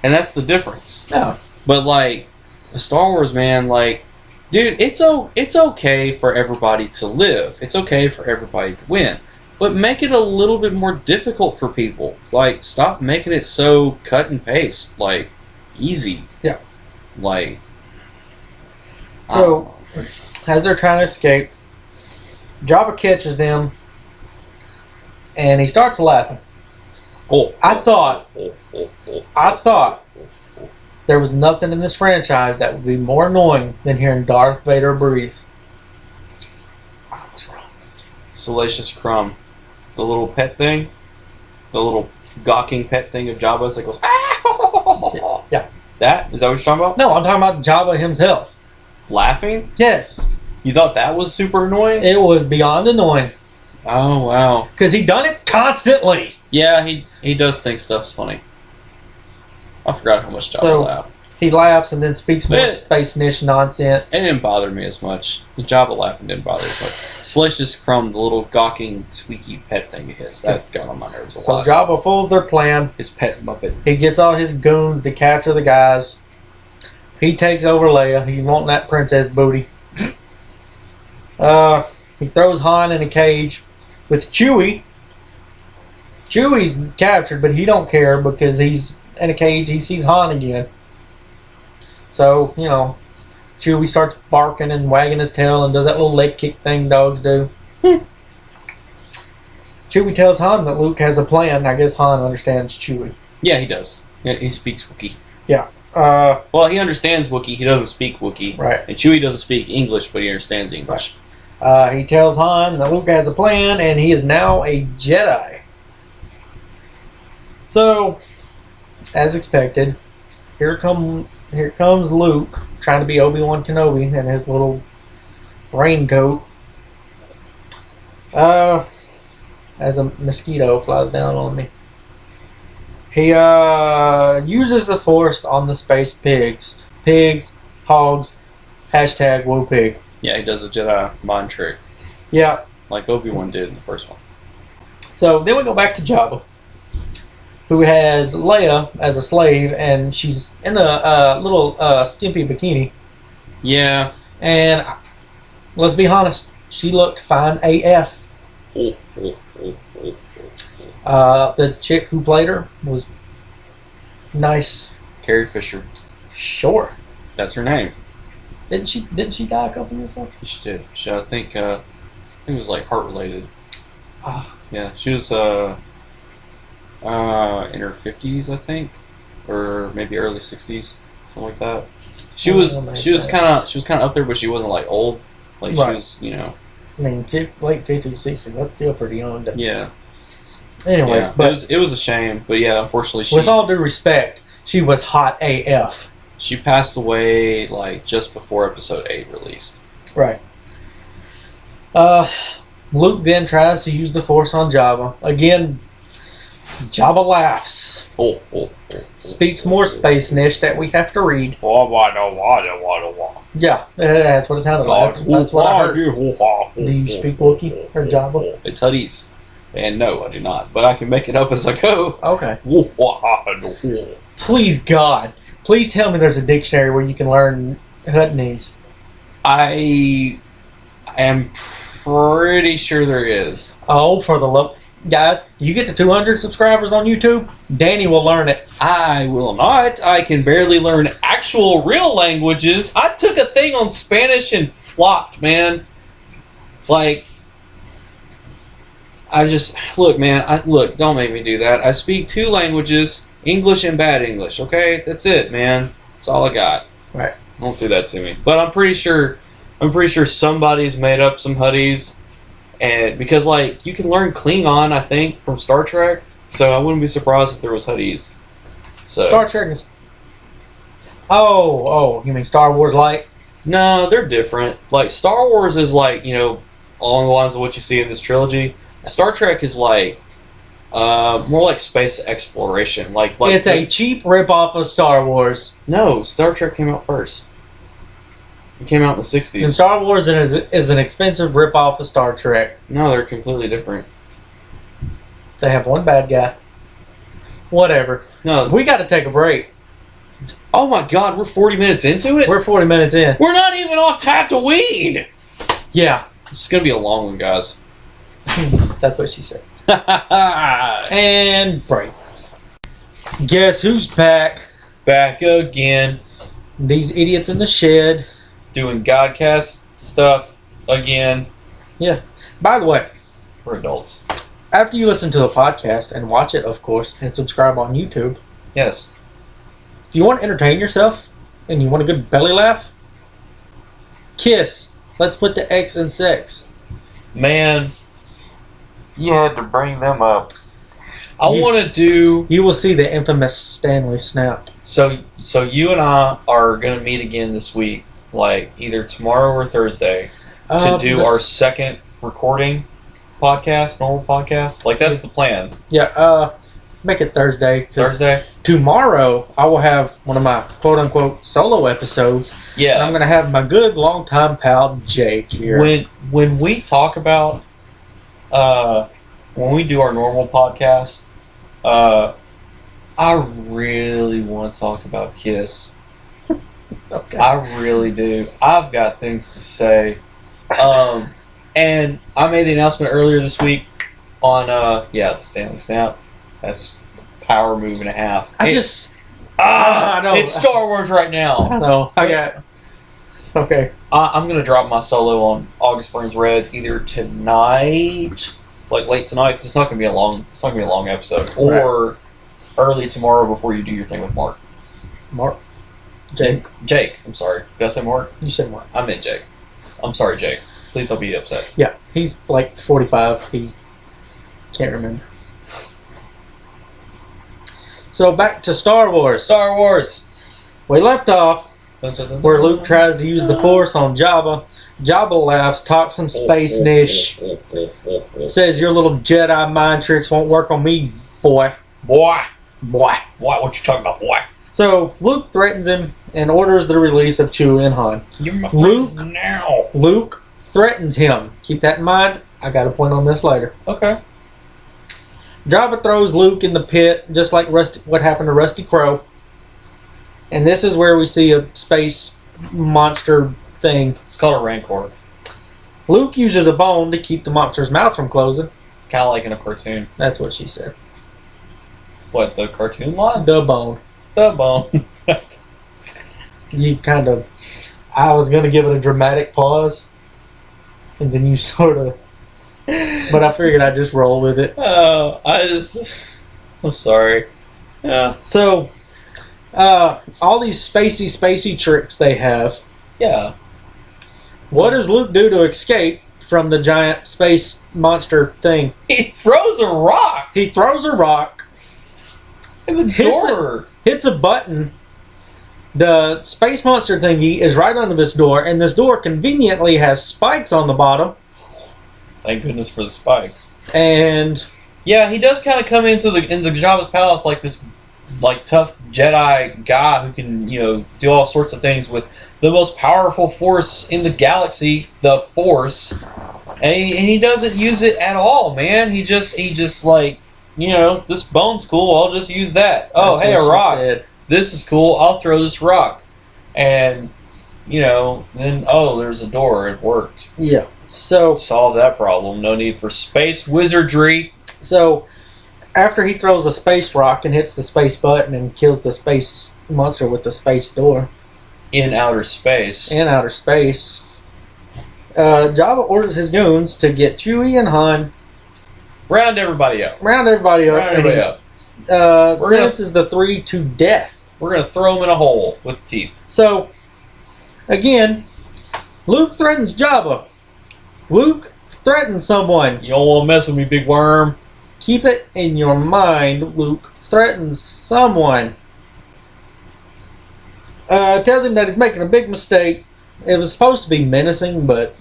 And that's the difference. Yeah. But like Star Wars, man, like, dude, it's okay for everybody to live. It's okay for everybody to win. But make it a little bit more difficult for people. Like, stop making it so cut and paste, like, easy. Yeah. Like, so as they're trying to escape, Jabba catches them, and he starts laughing. I thought there was nothing in this franchise that would be more annoying than hearing Darth Vader breathe. I was wrong. Salacious Crumb, the little pet thing, the little gawking pet thing of Jabba's that goes, ah! Yeah. That? Is that what you're talking about? No, I'm talking about Jabba himself. Laughing? Yes. You thought that was super annoying? It was beyond annoying. Oh, wow. Because he done it constantly. Yeah, he does think stuff's funny. I forgot how much Jabba laughed. He laughs and then speaks more space-nish nonsense. It didn't bother me as much. The Jabba laughing didn't bother as much. Salacious Crumb, the little gawking, squeaky pet thing of his, that got on my nerves a lot. So Jabba fools their plan. His pet muppet. He gets all his goons to capture the guys. He takes over Leia. He's wanting that princess booty. He throws Han in a cage with Chewie. Chewie's captured, but he don't care because he's in a cage. He sees Han again. So, you know, Chewie starts barking and wagging his tail and does that little leg kick thing dogs do. Chewie tells Han that Luke has a plan. I guess Han understands Chewie. Yeah, he does. Yeah, he speaks Wookiee. Yeah. Well, he understands Wookiee. He doesn't speak Wookiee. Right. And Chewie doesn't speak English, but he understands English. Right. He tells Han that Luke has a plan, and he is now a Jedi. So, as expected, here comes Luke trying to be Obi-Wan Kenobi in his little raincoat. As a mosquito flies down on me. He uses the Force on the space pigs. Pigs, hogs, #woo pig. Yeah, he does a Jedi mind trick. Yeah. Like Obi-Wan did in the first one. So then we go back to Jabba, who has Leia as a slave, and she's in a little skimpy bikini. Yeah. And let's be honest, she looked fine AF. The chick who played her was nice. Carrie Fisher. Sure. That's her name. Didn't she die a couple years ago? She did. I think it was like heart related. Ah. Yeah, she was in her 50s, I think, or maybe early 60s, something like that. She was kind of up there, but she wasn't like old. Like right. She was, you know. I mean, late 50s, 60s. That's still pretty young. Yeah. Anyways, yeah, but it was a shame, but yeah, unfortunately, with all due respect, she was hot AF. She passed away like just before Episode 8 released. Right. Luke then tries to use the Force on Jabba. Again, Jabba laughs. Speaks more space niche that we have to read. Yeah, that's what it sounded like. That's what I heard. Do you speak Wookiee or Jabba? It's Huttese. And no, I do not. But I can make it up as I go. Okay. Please, God. Please tell me there's a dictionary where you can learn Huttonese. I am pretty sure there is. Oh, for the love... Guys, you get to 200 subscribers on YouTube, Danny will learn it. I will not. I can barely learn actual real languages. I took a thing on Spanish and flopped, man. Like, I just... Look, man. Look, don't make me do that. I speak 2 languages, English and bad English, okay? That's it, man. That's all I got. Right. Don't do that to me. But I'm pretty sure somebody's made up some Hutties. And because, like, you can learn Klingon, I think, from Star Trek. So I wouldn't be surprised if there was Hutties. So Star Trek is... Oh, you mean Star Wars Light? No, they're different. Like, Star Wars is like, you know, along the lines of what you see in this trilogy. Star Trek is like, more like space exploration. Like it's a cheap ripoff of Star Wars. No, Star Trek came out first. It came out in the 60s. And Star Wars is an expensive ripoff of Star Trek. No, they're completely different. They have one bad guy. Whatever. No, we got to take a break. Oh my God, we're 40 minutes into it? We're 40 minutes in. We're not even off Tatooine! Yeah. This is going to be a long one, guys. That's what she said. And break. Guess who's back? Back again. These idiots in the shed. Doing Godcast stuff again. Yeah. By the way, we're adults. After you listen to the podcast and watch it, of course, and subscribe on YouTube. Yes. If you want to entertain yourself and you want a good belly laugh, Kiss. Let's put the X in sex. Man, you had to bring them up. I want to do... You will see the infamous Stanley snap. So you and I are going to meet again this week, like either tomorrow or Thursday, to do our second recording podcast, normal podcast. Like, that's the plan. Yeah, make it Thursday. Thursday? Tomorrow, I will have one of my quote-unquote solo episodes. Yeah. And I'm going to have my good long-time pal, Jake, here. When we talk about... when we do our normal podcast, I really want to talk about Kiss. Okay. I really do. I've got things to say. And I made the announcement earlier this week on, the Stanley Snap. That's power move and a half. I know. It's Star Wars right now. I know. Okay. I'm going to drop my solo on August Burns Red either tonight, like late tonight, because it's not going to be a long episode, or early tomorrow before you do your thing with Mark. Jake. I'm sorry. Did I say Mark? You said Mark. I meant Jake. I'm sorry, Jake. Please don't be upset. Yeah, he's like 45. He can't remember. So back to Star Wars. Star Wars. We left off where Luke tries to use the Force on Jabba. Jabba laughs, talks some space niche. Says your little Jedi mind tricks won't work on me, boy. Boy, what you talking about, boy? So Luke threatens him and orders the release of Chewie and Han. Give me my friends now. Luke threatens him. Keep that in mind. I got a point on this later. Okay. Jabba throws Luke in the pit, just like what happened to Rusty Crow. And this is where we see a space monster thing. It's called a Rancor. Luke uses a bone to keep the monster's mouth from closing. Kind of like in a cartoon. That's what she said. What, the cartoon line? The bone. The bone. You kind of... I was going to give it a dramatic pause. And then you sort of... But I figured I'd just roll with it. I'm sorry. Yeah. So, all these spacey tricks they have. Yeah. What does Luke do to escape from the giant space monster thing? He throws a rock. He throws a rock. And the door hits a button. The space monster thingy is right under this door, and this door conveniently has spikes on the bottom. Thank goodness for the spikes. And Yeah, he does kind of come into Jabba's palace like this, like tough Jedi guy who can do all sorts of things with the most powerful force in the galaxy, the Force, and he doesn't use it at all, man. He just like this bone's cool. I'll just use that. Oh, That's hey, what a she rock. said. This is cool. I'll throw this rock, and then there's a door. It worked. Yeah. So Solve that problem. No need for space wizardry. So, after he throws a space rock and hits the space button and kills the space monster with the space door In outer space. in outer space, Jabba orders his goons to get Chewie and Han, Round everybody up. round everybody up, Round everybody up. sentences the three to death. We're going to throw them in a hole with teeth. So, again, Luke threatens Jabba. Luke threatens someone. You don't want to mess with me, big worm. Keep it in your mind, Luke threatens someone. Tells him that he's making a big mistake. It was supposed to be menacing, but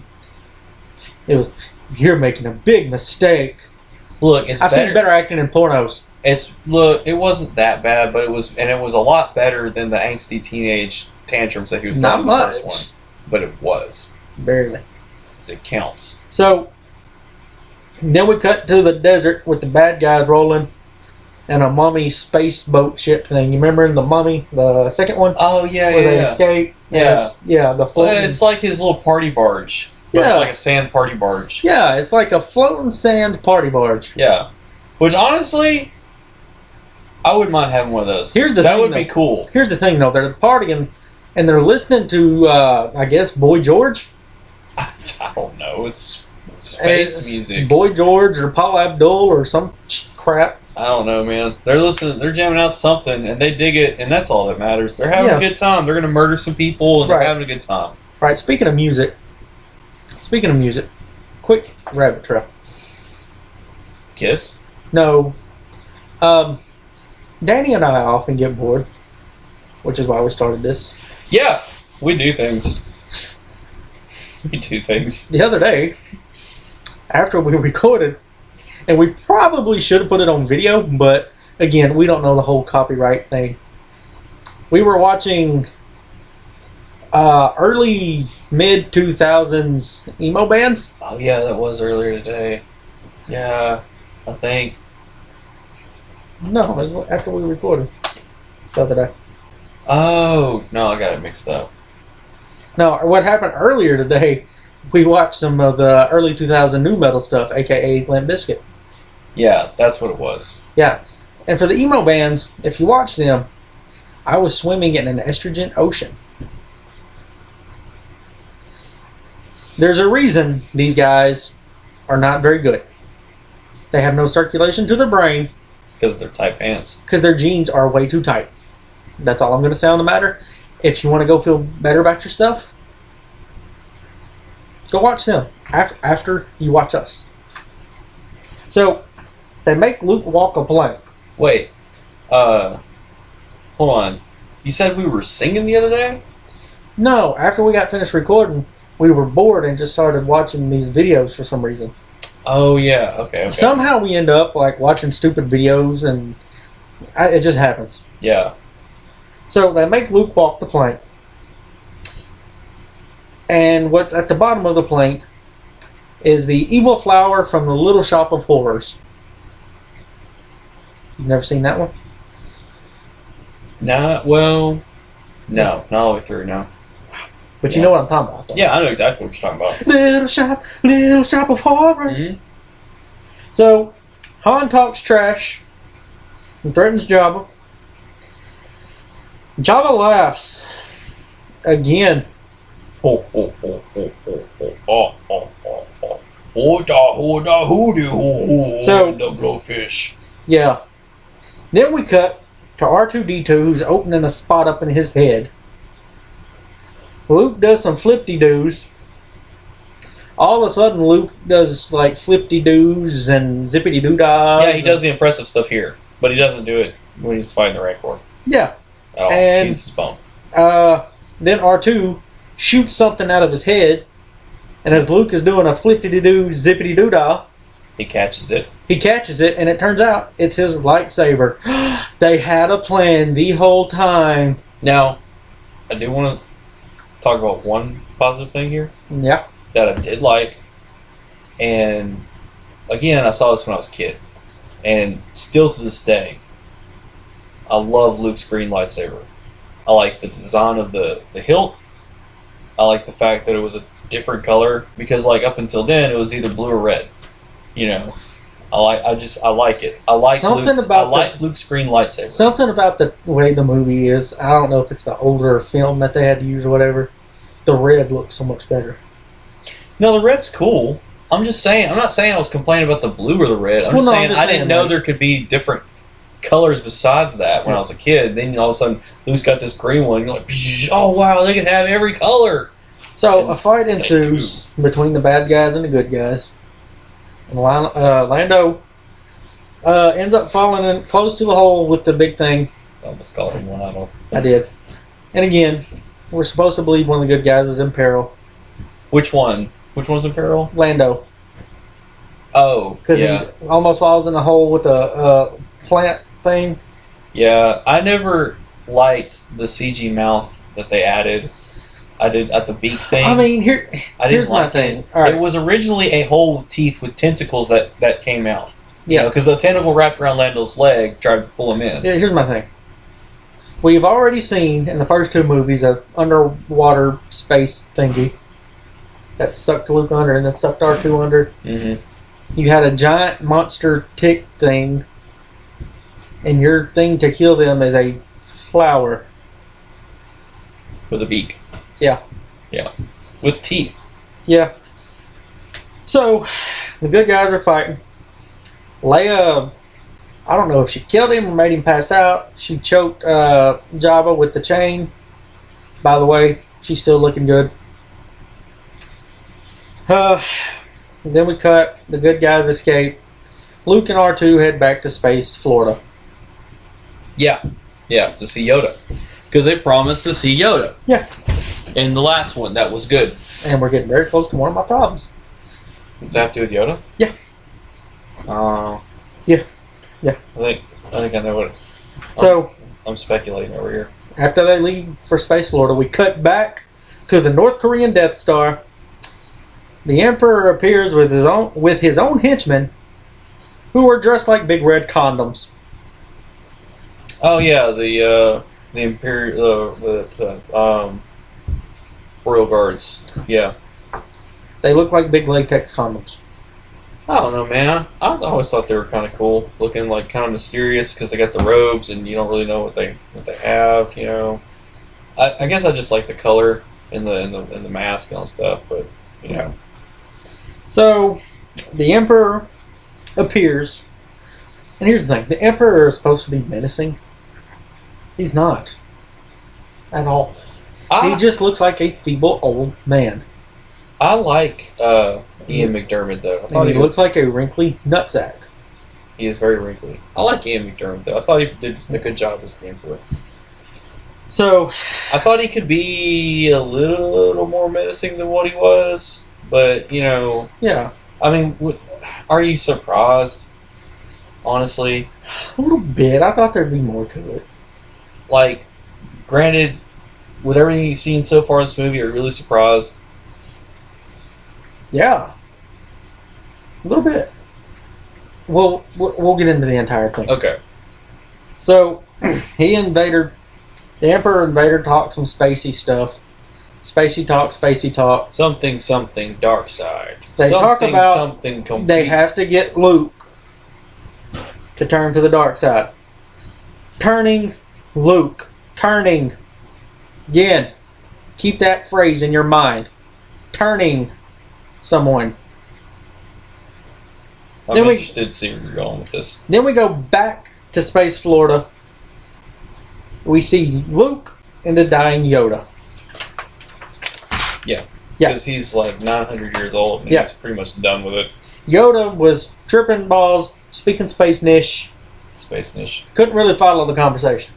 it was, you're making a big mistake. Look, I've seen better acting in pornos. It wasn't that bad, but it was a lot better than the angsty teenage tantrums that he was throwing in the first one. But it was. Barely. It counts. So, then we cut to the desert with the bad guys rolling and a mummy space boat ship thing. You remember in the Mummy, the second one? Oh, yeah, Where they escape? Yeah. The floating. It's like his little party barge. But it's Yeah. like a sand party barge. Yeah, it's like a floating sand party barge. Yeah. Which, honestly, I wouldn't mind having one of those. Here's the that thing, would be though. cool. Here's the thing, though. They're partying and they're listening to, I guess, Boy George? I don't know. It's space music. Boy George or Paul Abdul or some crap. I don't know, man. They're listening. They're jamming out something, and they dig it, and that's all that matters. They're having a good time. They're going to murder some people, and they're having a good time. Right. Speaking of music, quick rabbit trail. Kiss? No. Danny and I often get bored, which is why we started this. Yeah, we do things. We do things. The other day, after we recorded, and we probably should have put it on video, but again, we don't know the whole copyright thing. We were watching early mid 2000s emo bands. Oh yeah, that was earlier today. Yeah, I think. No, it was after we recorded the other day. Oh no, I got it mixed up. No, what happened earlier today? We watched some of the early 2000 new metal stuff, aka Limp Bizkit. Yeah, that's what it was. Yeah, and for the emo bands, if you watch them, I was swimming in an estrogen ocean. There's a reason these guys are not very good. They have no circulation to their brain Because they're tight pants. because their jeans are way too tight. That's all I'm going to say on the matter. If you want to go feel better about yourself, go watch them after you watch us. So, they make Luke walk a plank. Wait, hold on. You said we were singing the other day? No, after we got finished recording, we were bored and just started watching these videos for some reason. Oh yeah, okay. Somehow we end up like watching stupid videos, and it just happens. Yeah. So they make Luke walk the plank, and what's at the bottom of the plank is the evil flower from the Little Shop of Horrors. You've never seen that one? No, not all the way through, no. But you know what I'm talking about, though. Yeah, I know exactly what you're talking about. Little Shop of Horrors. Mm-hmm. So, Han talks trash and threatens Jabba. Jabba laughs again. Oh, oh, oh, oh, oh, oh, oh, oh, oh, oh. Hoda, hoodoo, So- the blowfish. Yeah. Then we cut to R2-D2, who's opening a spot up in his head. Luke does some flip-de-doos. All of a sudden, Luke does like flip-de-doos and zippity-doo-dahs. Yeah, he does the impressive stuff here, but he doesn't do it when he's fighting the Rancor Yeah. at all. And- He's spunk. Then R2 shoots something out of his head, and as Luke is doing a flippity-doo, zippity-doo-dah, He catches it. He catches it, and it turns out it's his lightsaber. They had a plan the whole time. Now, I do want to talk about one positive thing here. Yeah. That I did like. And, again, I saw this when I was a kid. And still to this day, I love Luke's green lightsaber. I like the design of the hilt. I like the fact that it was a different color. Because, like, up until then, it was either blue or red. You know, I like it. I like Luke's green lightsaber. Something about the way the movie is. I don't know if it's the older film that they had to use or whatever. The red looks so much better. No, the red's cool. I'm just saying. I'm not saying I was complaining about the blue or the red. I'm just saying I didn't know there could be different colors besides that when I was a kid. Then all of a sudden, Luke's got this green one. You're like, oh wow, they can have every color. So a fight ensues between the bad guys and the good guys. And Lando ends up falling in close to the hole with the big thing. I almost called him Lando. I did. And again, we're supposed to believe one of the good guys is in peril. Which one? Which one's in peril? Lando. Oh, because he almost falls in the hole with a plant thing. Yeah, I never liked the CG mouth that they added. I did at the beak thing. I mean, here's my thing. All right. It was originally a hole with teeth with tentacles that came out. Yeah, because the tentacle wrapped around Lando's leg tried to pull him in. Yeah, here's my thing. We've already seen in the first two movies an underwater space thingy that sucked Luke under and then sucked R2 under. Mm-hmm. You had a giant monster tick thing, and your thing to kill them is a flower with a beak. Yeah. Yeah. With teeth. Yeah. So, the good guys are fighting. Leia, I don't know if she killed him or made him pass out. She choked Jabba with the chain. By the way, she's still looking good. Then we cut. The good guys escape. Luke and R2 head back to space, Florida. Yeah. Yeah, to see Yoda. Because they promised to see Yoda. Yeah. In the last one, that was good. And we're getting very close to one of my problems. Does that have to do with Yoda? Yeah. Yeah. Yeah. I think I know what. So I'm speculating over here. After they leave for space, Florida, we cut back to the North Korean Death Star. The Emperor appears with his own henchmen, who are dressed like big red condoms. Oh yeah, the Imperial Royal Guards. Yeah. They look like big latex condoms. I don't know, man. I always thought they were kind of cool, looking like kind of mysterious because they got the robes and you don't really know what they have. You know, I guess I just like the color in the mask and all stuff, but you know. So the Emperor appears, and here's the thing: the Emperor is supposed to be menacing. He's not at all. He just looks like a feeble old man. I like Ian McDermott, though. I thought he looks like a wrinkly nutsack. He is very wrinkly. I like Ian McDermott, though. I thought he did a good job as the Emperor. So, I thought he could be a little more menacing than what he was, but, you know... Yeah. I mean, are you surprised, honestly? A little bit. I thought there'd be more to it. Like, granted, with everything you've seen so far in this movie, are you really surprised? Yeah. A little bit. We'll get into the entire thing. Okay. So, the Emperor and Vader talk some spacey stuff. Spacey talk. Something, dark side. They talk about something complete. They have to get Luke to turn to the dark side. Turning Luke. Turning. Again, keep that phrase in your mind. Turning someone. I'm interested to see where you're going with this. Then we go back to Space Florida. We see Luke and the dying Yoda. Yeah. Because he's like 900 years old and he's pretty much done with it. Yoda was tripping balls, speaking space niche. Couldn't really follow the conversation.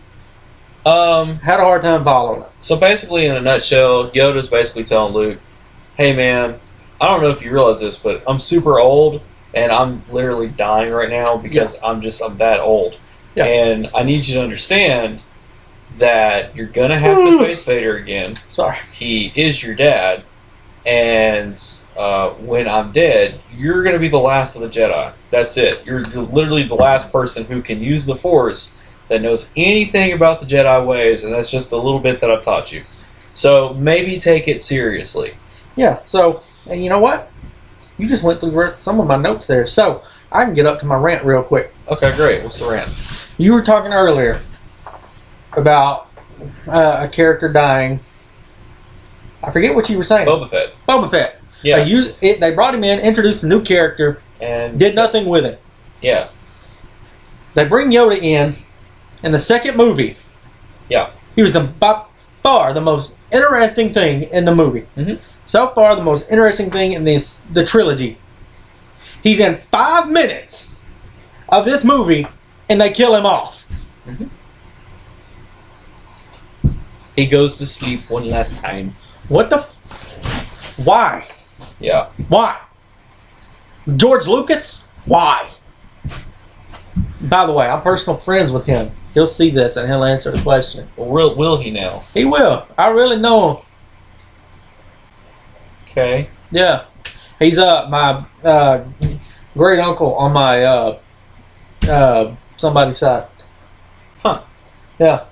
Had a hard time following it. So basically, in a nutshell, Yoda's basically telling Luke, hey man, I don't know if you realize this, but I'm super old and I'm literally dying right now because I'm that old. Yeah. And I need you to understand that you're gonna have to face Vader again. Sorry. He is your dad, and when I'm dead, you're gonna be the last of the Jedi. That's it. You're literally the last person who can use the Force that knows anything about the Jedi ways, and that's just a little bit that I've taught you. So maybe take it seriously. Yeah, so, and you know what? You just went through some of my notes there. So, I can get up to my rant real quick. Okay, great. What's the rant? You were talking earlier about a character dying. I forget what you were saying. Boba Fett. Boba Fett. Yeah. They brought him in, introduced a new character, And did nothing with it. yeah. They bring Yoda in the second movie. Yeah. He was by far the most interesting thing in the movie. Mm-hmm. So far, the most interesting thing in the trilogy. He's in 5 minutes of this movie, and they kill him off. Mm-hmm. He goes to sleep one last time. What the? Why? Yeah. Why? George Lucas? Why? By the way, I'm personal friends with him. He'll see this and he'll answer the question. Well, will he now? He will. I really know him. Okay. Yeah. He's my great uncle on my somebody's side. Huh. Yeah.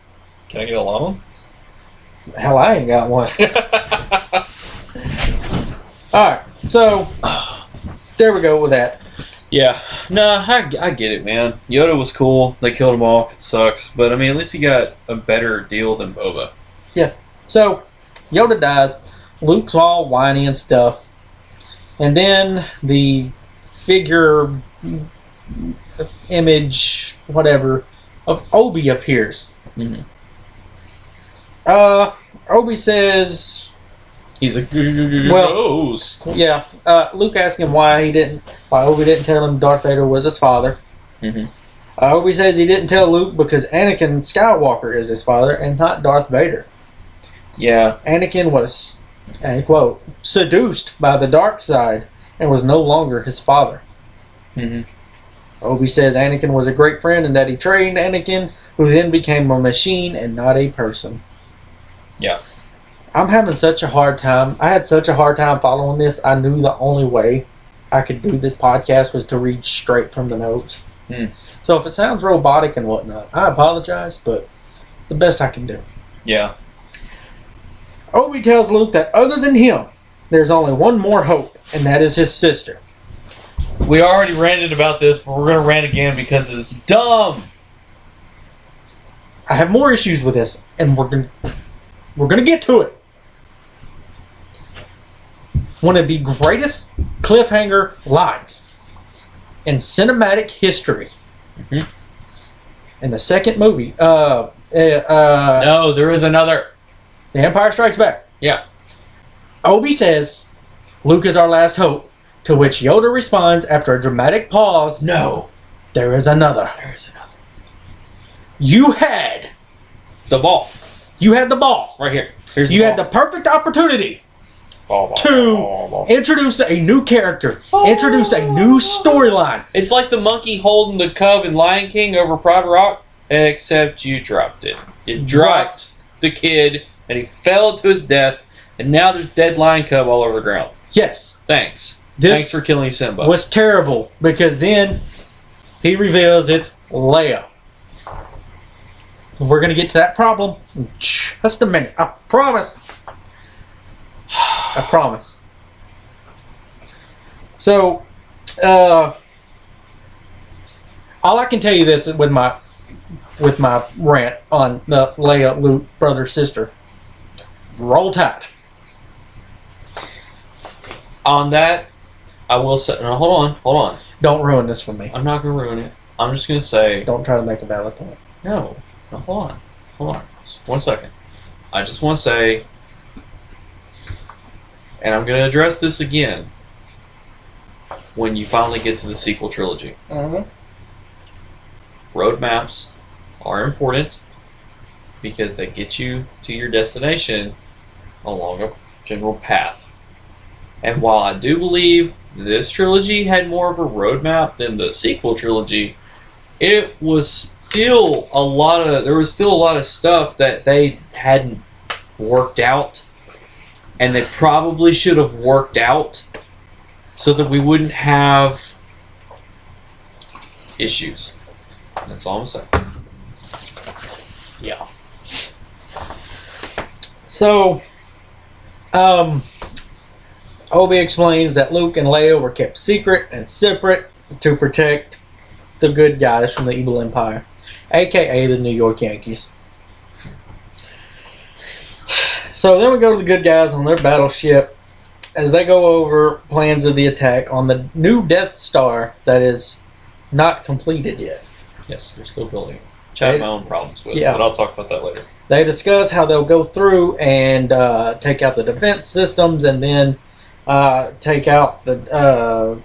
Can I get a loan? Hell, I ain't got one. Alright, so there we go with that. Yeah. Nah, I get it, man. Yoda was cool. They killed him off. It sucks. But, I mean, at least he got a better deal than Boba. Yeah. So, Yoda dies. Luke's all whiny and stuff. And then the figure, image, whatever, of Obi appears. Mm-hmm. Obi says... He's a ghost. Yeah. Luke asked him why Obi didn't tell him Darth Vader was his father. Mm-hmm. Obi says he didn't tell Luke because Anakin Skywalker is his father and not Darth Vader. Yeah. Anakin was, and quote, seduced by the dark side and was no longer his father. Mm-hmm. Obi says Anakin was a great friend and that he trained Anakin, who then became a machine and not a person. Yeah. I'm having such a hard time. I had such a hard time following this. I knew the only way I could do this podcast was to read straight from the notes. So if it sounds robotic and whatnot, I apologize, but it's the best I can do. Yeah. Obi tells Luke that other than him, there's only one more hope, and that is his sister. We already ranted about this, but we're going to rant again because it's dumb. I have more issues with this, and we're gonna get to it. One of the greatest cliffhanger lines in cinematic history. Mm-hmm. In the second movie, No, there is another. The Empire Strikes Back. Yeah. Obi says, "Luke is our last hope," to which Yoda responds after a dramatic pause, No. "There is another." There is another. You had The ball. You had the ball. Right here. Here's the You ball. had the perfect opportunity Ball. to introduce a new character, introduce a new storyline. It's like the monkey holding the cub in Lion King over Private Rock, except you dropped it. It dropped the kid, and he fell to his death, and now there's dead lion cub all over the ground. Yes. Thanks. This Thanks for killing Simba. was terrible because then he reveals it's Leia. We're going to get to that problem in just a minute. I promise. I promise. So, all I can tell you this with my rant on the Leia, Luke, brother, sister. Roll Tide. On that, I will say... No, hold on. Don't ruin this for me. I'm not going to ruin it. I'm just going to say... Don't try to make a valid point. No, hold on. Just 1 second. I just want to say... And I'm going to address this again when you finally get to the sequel trilogy. Mm-hmm. Roadmaps are important because they get you to your destination along a general path. And while I do believe this trilogy had more of a roadmap than the sequel trilogy, it was still there was still a lot of stuff that they hadn't worked out, and they probably should have worked out so that we wouldn't have issues. That's all I'm saying. Yeah. So, Obi explains that Luke and Leia were kept secret and separate to protect the good guys from the evil empire, aka the New York Yankees. So then we go to the good guys on their battleship as they go over plans of the attack on the new Death Star that is not completed yet. Yes, they're still building it. Which I have my own problems with, yeah. But I'll talk about that later. They discuss how they'll go through and take out the defense systems, and then take out the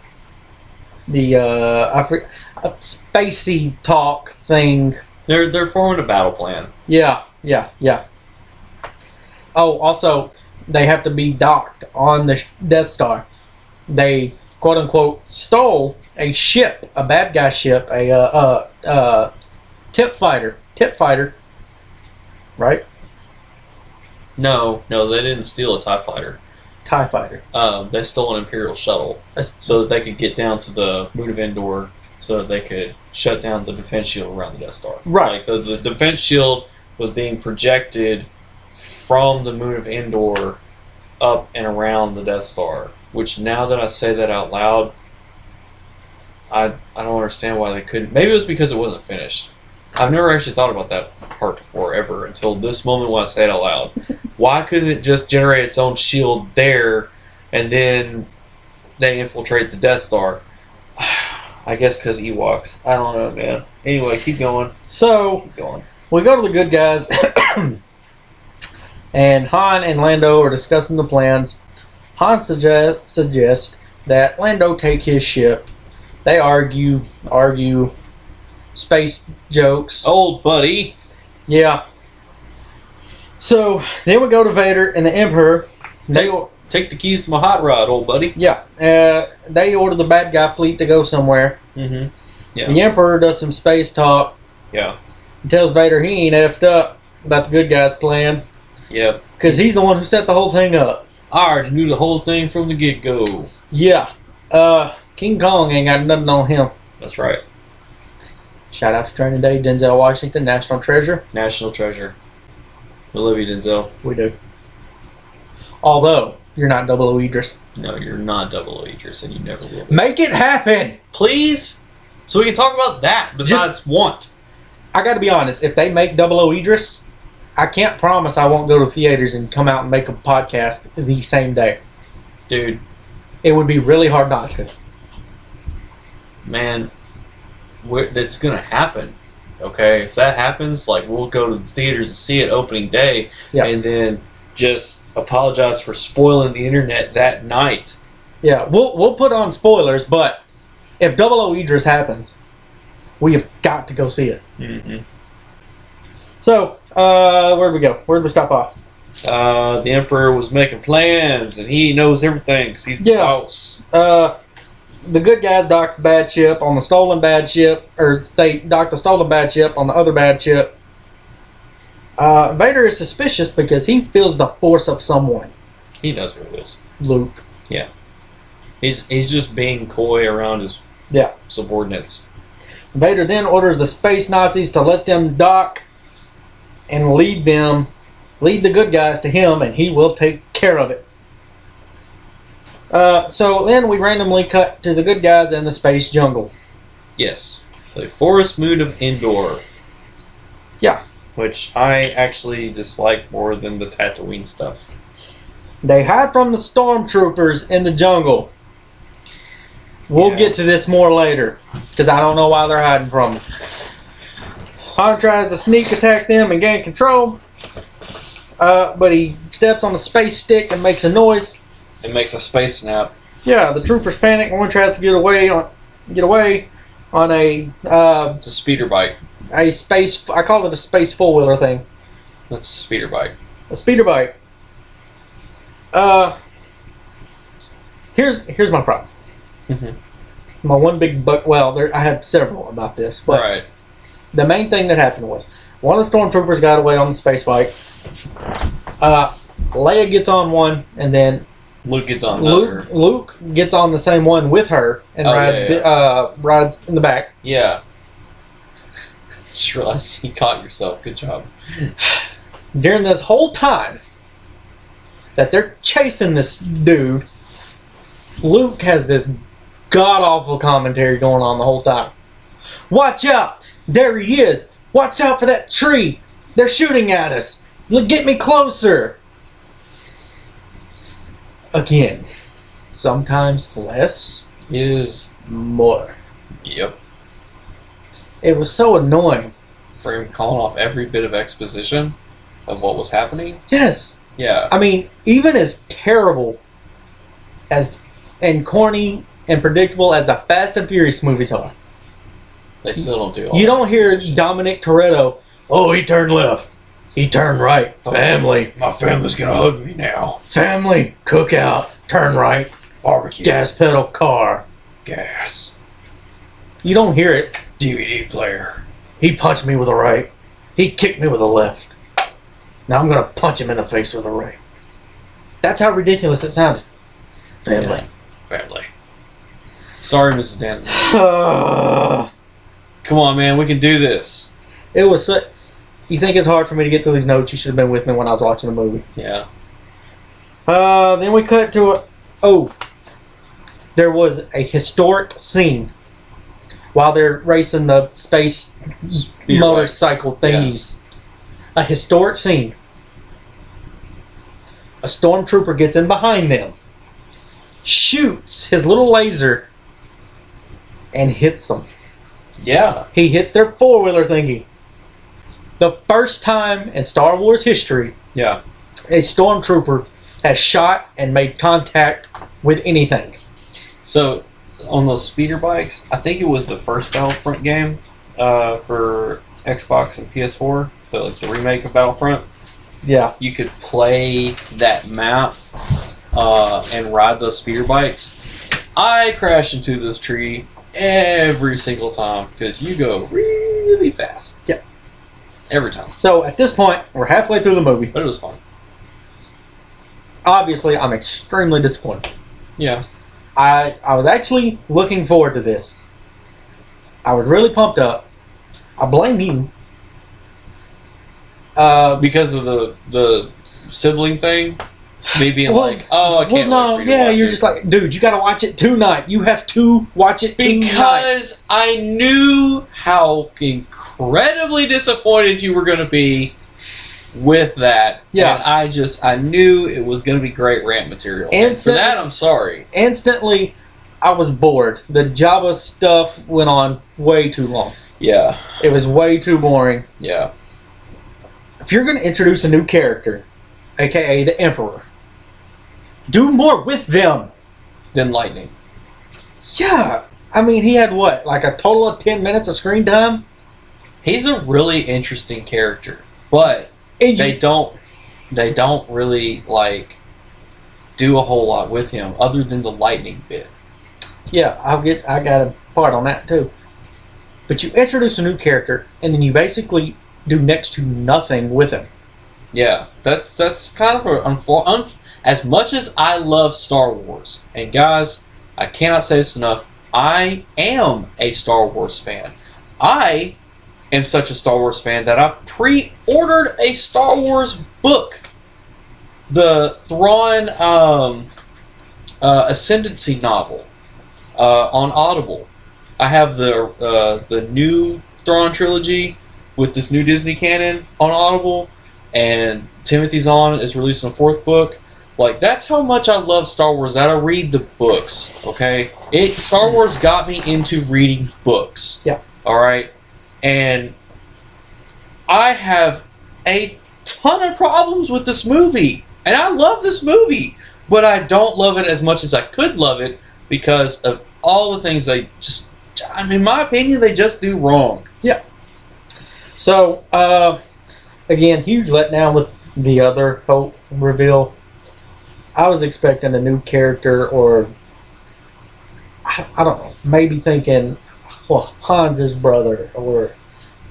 spacey talk thing. They're forming a battle plan. Yeah. Oh, also, they have to be docked on the Death Star. They quote unquote stole a ship, a bad guy ship, a tip fighter, right? No, they didn't steal a TIE fighter. TIE fighter. They stole an Imperial shuttle so that they could get down to the moon of Endor so that they could shut down the defense shield around the Death Star. Right. Like the defense shield was being projected from the moon of Endor up and around the Death Star, which now that I say that out loud, I don't understand why they couldn't. Maybe it was because it wasn't finished. I've never actually thought about that part before, ever, until this moment when I say it out loud. Why couldn't it just generate its own shield there, and then they infiltrate the Death Star? I guess because Ewoks. I don't know, man. Anyway, keep going. So, Keep going. we go to the good guys, and Han and Lando are discussing the plans. Han suggests that Lando take his ship. They argue, space jokes. Old buddy. Yeah. So then we go to Vader and the Emperor. Take the keys to my hot rod, old buddy. Yeah. They order the bad guy fleet to go somewhere. Mm-hmm. Yeah. The Emperor does some space talk. Yeah. He tells Vader he ain't effed up about the good guy's plan. Yep. Because he's the one who set the whole thing up. I already knew the whole thing from the get-go. Yeah. King Kong ain't got nothing on him. That's right. Shout out to Training Day, Denzel Washington, National Treasure. National treasure. We love you, Denzel. We do. Although, you're not Double O Idris. No, you're not Double O Idris, and you never will be. Make it happen! Please? So we can talk about that, besides want. I gotta be honest, if they make Double O Idris, I can't promise I won't go to theaters and come out and make a podcast the same day. Dude. It would be really hard not to. Man, that's gonna happen. Okay? If that happens, like, we'll go to the theaters and see it opening day, and then just apologize for spoiling the internet that night. Yeah, we'll put on spoilers, but if Double O Idris happens, we have got to go see it. Mm-hmm. So, where'd we go? Where'd we stop off? The Emperor was making plans, and he knows everything because he's the boss. The good guys docked the bad ship on the stolen bad ship, or they docked the stolen bad ship on the other bad ship. Vader is suspicious because he feels the force of someone. He knows who it is. Luke. Yeah. He's just being coy around his subordinates. Vader then orders the space Nazis to let them dock and lead the good guys to him, and he will take care of it. So then we randomly cut to the good guys in the space jungle. Yes. The forest moon of Endor. Yeah. Which I actually dislike more than the Tatooine stuff. They hide from the stormtroopers in the jungle. We'll get to this more later, because I don't know why they're hiding from them. Han tries to sneak attack them and gain control, but he steps on the space stick and makes a noise. It makes a space snap. Yeah, the troopers panic. One tries to get away on a it's a speeder bike. A space. I call it a space four-wheeler thing. That's a speeder bike. A speeder bike. Here's my problem. My one big I have several about this, but Right. the main thing that happened was one of the stormtroopers got away on the space bike. Leia gets on one, and then Luke gets on another. Luke gets on the same one with her and rides in the back. Yeah. Just realized you caught yourself. Good job. During this whole time that they're chasing this dude, Luke has this god-awful commentary going on the whole time. Watch out! There he is! Watch out for that tree! They're shooting at us! Get me closer! Again, sometimes less Is more. Yep. It was so annoying. For him calling off every bit of exposition of what was happening. Yes. Yeah. I mean, even as terrible as and corny and predictable as the Fast and Furious movies are, They still don't do all you that don't hear exposition. Dominic Toretto, oh, he turned left. He turned right. Family. My family's gonna hug me now. Family. Cookout. Turn right. Barbecue. Gas pedal car. Gas. You don't hear it. DVD player. He punched me with a right. He kicked me with a left. Now I'm going to punch him in the face with a right. That's how ridiculous it sounded. Family. Yeah. Family. Sorry, Mrs. Dan. Uh, Come on, man. We can do this. it was so... You think it's hard for me to get through these notes? You should have been with me when I was watching the movie. Yeah. Then we cut to a... Oh. There was a historic scene while they're racing the space Speeder motorcycle bikes. thingies. A historic scene. A stormtrooper gets in behind them, shoots his little laser, and hits them. Yeah. He hits their four-wheeler thingy. The first time in Star Wars history Yeah. a stormtrooper has shot and made contact with anything. So, on those speeder bikes, I think it was the first Battlefront game for Xbox and PS4, the remake of Battlefront. Yeah. You could play that map and ride those speeder bikes. I crash into this tree every single time because you go really fast. Yep. Every time. So at this point, we're halfway through the movie. But it was fun. Obviously, I'm extremely disappointed. Yeah. I was actually looking forward to this. I was really pumped up. I blame you. Because of the sibling thing, me being Well, like, oh, I can't wait for you to watch you're it. just like, dude, you gotta watch it tonight. You have to watch it tonight. Because I knew how incredibly disappointed you were going to be with that. Yeah. And I knew it was going to be great rant material. And for that, I'm sorry. Instantly, I was bored. The Jabba stuff went on way too long. Yeah. It was way too boring. Yeah. If you're going to introduce a new character, aka the Emperor, do more with them. Then lightning. Yeah. I mean, he had what? Like a total of 10 minutes of screen time? He's a really interesting character. But And they don't really, like, do a whole lot with him other than the lightning bit. Yeah, I got a part on that too. But you introduce a new character, and then you basically do next to nothing with him. Yeah, that's kind of as much as I love Star Wars, and guys, I cannot say this enough, I am a Star Wars fan. I am such a Star Wars fan that I pre-ordered a Star Wars book. The Thrawn Ascendancy novel on Audible. I have the new Thrawn trilogy with this new Disney canon on Audible, and Timothy Zahn is releasing a fourth book. Like, that's how much I love Star Wars, that I read the books, okay? Star Wars got me into reading books. Yeah. Alright? And I have a ton of problems with this movie. And I love this movie, but I don't love it as much as I could love it because of all the things they just, in my opinion, they just do wrong. Yeah. So, again, huge letdown with the other Hope reveal. I was expecting a new character, or I don't know, maybe thinking, well, Han's his brother, or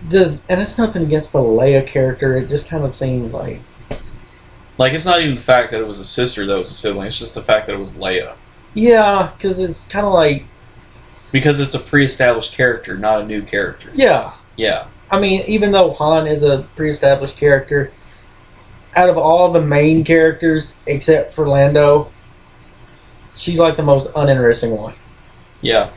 and it's nothing against the Leia character. It just kind of seemed like It's not even the fact that it was a sister that was a sibling. It's just the fact that it was Leia. yeah, because it's kind of like Because it's a pre-established character, not a new character. yeah. Yeah. I mean, even though Han is a pre-established character, out of all the main characters except for Lando, she's like the most uninteresting one. Yeah.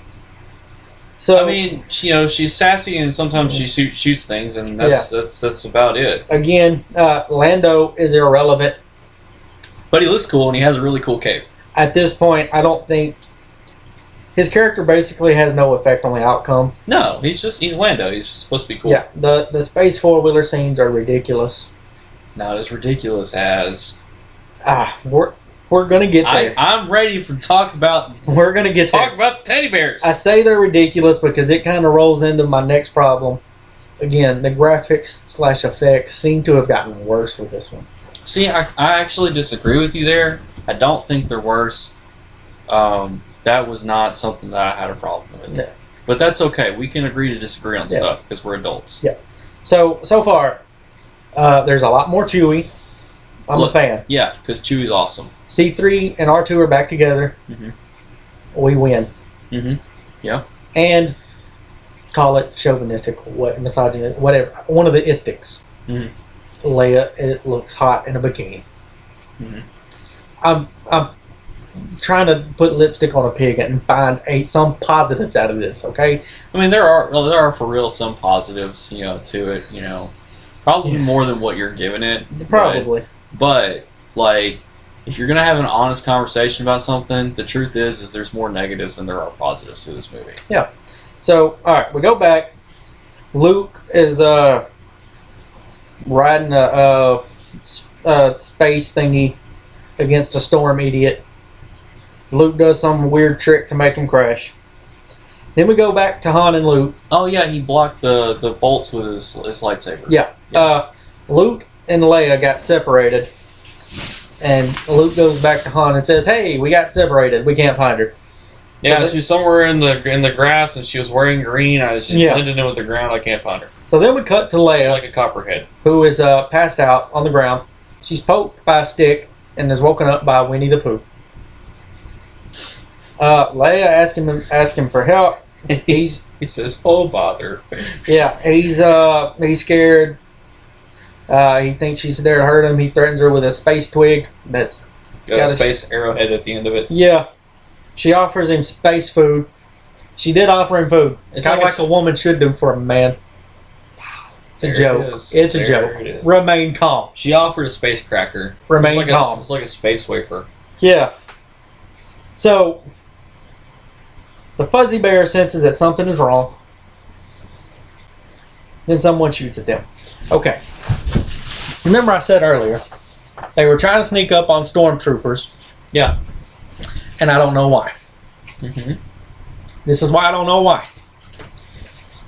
So I mean, she's sassy and sometimes she shoots things, and that's about it. again, Lando is irrelevant. But he looks cool and he has a really cool cape. At this point, I don't think his character basically has no effect on the outcome. No, he's Lando. He's just supposed to be cool. Yeah, the space four-wheeler scenes are ridiculous. Not as ridiculous as We're gonna get there. I'm ready for talk about We're gonna get talk there. about the teddy bears. I say they're ridiculous because it kind of rolls into my next problem. Again, the graphics/effects seem to have gotten worse with this one. See, I actually disagree with you there. I don't think they're worse. That was not something that I had a problem with. Yeah. But that's okay. We can agree to disagree on Yeah. stuff because we're adults. Yeah. So far, there's a lot more Chewie. I'm a fan. Yeah, because Chewie's awesome. C3 and R2 are back together. Mm-hmm. We win. Mm-hmm. Yeah. And call it chauvinistic, misogynistic, whatever. One of the istics. Mm-hmm. Leia, it looks hot in a bikini. Mm-hmm. I'm trying to put lipstick on a pig and find some positives out of this. Okay. I mean, there are for real some positives, to it. Probably more than what you're giving it. Probably. But if you're gonna have an honest conversation about something, the truth is there's more negatives than there are positives to this movie. Yeah. So all right, we go back. Luke is riding a space thingy against a storm idiot. Luke does some weird trick to make him crash. Then we go back to Han and Luke. Oh yeah, he blocked the bolts with his lightsaber. Yeah. Luke and Leia got separated. And Luke goes back to Han and says, "Hey, we got separated. We can't find her." Yeah, she was somewhere in the grass, and she was wearing green. I was just blending in with the ground. I can't find her. So then we cut to Leia, she's like a copperhead, who is passed out on the ground. She's poked by a stick and is woken up by Winnie the Pooh. Leia asks him for help. He says, "Oh bother." Yeah, he's scared. He thinks she's there to hurt him. He threatens her with a space twig that's got a space arrowhead at the end of it. Yeah. She offers him space food. She did offer him food. It's kind of like a woman should do for a man. It's a joke. It's a joke. Remain calm. She offered a space cracker. Remain calm. It's like a space wafer. Yeah. So, the fuzzy bear senses that something is wrong. Then someone shoots at them. Okay. Remember I said earlier, they were trying to sneak up on stormtroopers. Yeah. And I don't know why. Mm-hmm. This is why I don't know why.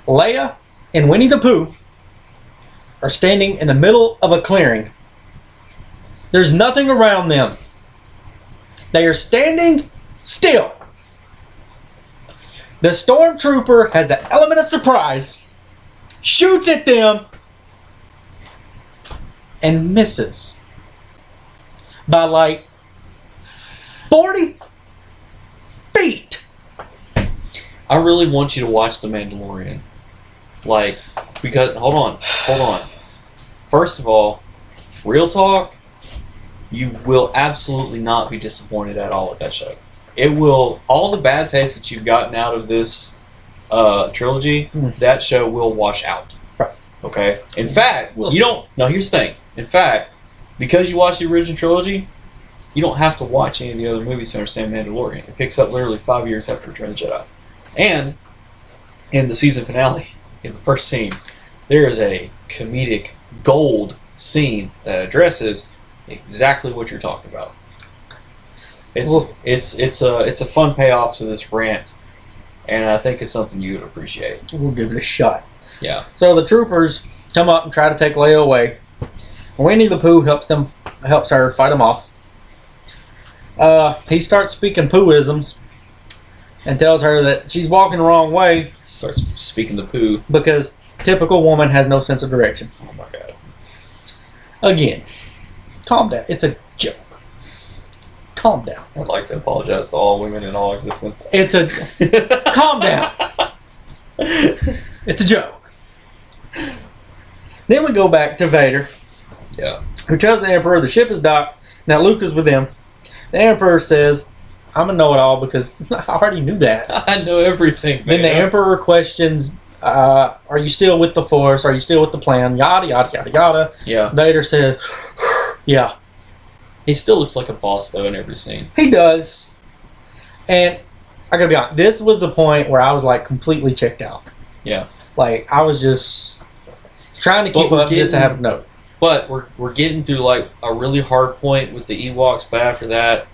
Leia and Winnie the Pooh are standing in the middle of a clearing. There's nothing around them. They are standing still. The stormtrooper has the element of surprise, shoots at them, and misses by like 40 feet. I really want you to watch The Mandalorian. Because, hold on. First of all, real talk, you will absolutely not be disappointed at all with that show. It will, all the bad taste that you've gotten out of this trilogy, that show will wash out. Right. Okay? In fact, here's the thing. In fact, because you watched the original trilogy, you don't have to watch any of the other movies to understand Mandalorian. It picks up literally 5 years after Return of the Jedi. And in the season finale, in the first scene, there is a comedic gold scene that addresses exactly what you're talking about. It's a fun payoff to this rant, and I think it's something you would appreciate. We'll give it a shot. Yeah. So the troopers come up and try to take Leia away. Winnie the Pooh helps her fight them off. He starts speaking Poohisms. and tells her that she's walking the wrong way Starts speaking the poo. because typical woman has no sense of direction. Oh my god. Again, calm down. It's a joke. Calm down. I'd like to apologize to all women in all existence. It's a calm down. It's a joke. Then we go back to Vader, Yeah. who tells the Emperor the ship is docked. Now Luke is with them. The Emperor says, I'm a know-it-all because I already knew that. I know everything, Then the Emperor questions, are you still with the Force? Are you still with the plan? Yada, yada, yada, yada. Yeah. Vader says, yeah. He still looks like a boss, though, in every scene. He does. And I gotta be honest, this was the point where I was like completely checked out. Yeah. Like, I was just trying to keep But we're up just to getting- have a note. But we're getting through, like, a really hard point with the Ewoks, but after that,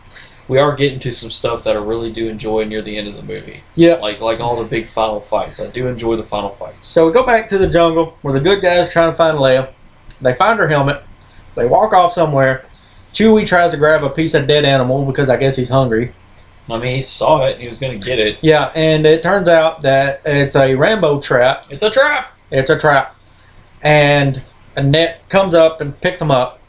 we are getting to some stuff that I really do enjoy near the end of the movie. Yeah. Like all the big final fights. I do enjoy the final fights. So we go back to the jungle where the good guys are trying to find Leia. They find her helmet. They walk off somewhere. Chewie tries to grab a piece of dead animal because I guess he's hungry. I mean, he saw it and he was going to get it. Yeah, and it turns out that it's a Rambo trap. It's a trap! It's a trap. And a net comes up and picks them up.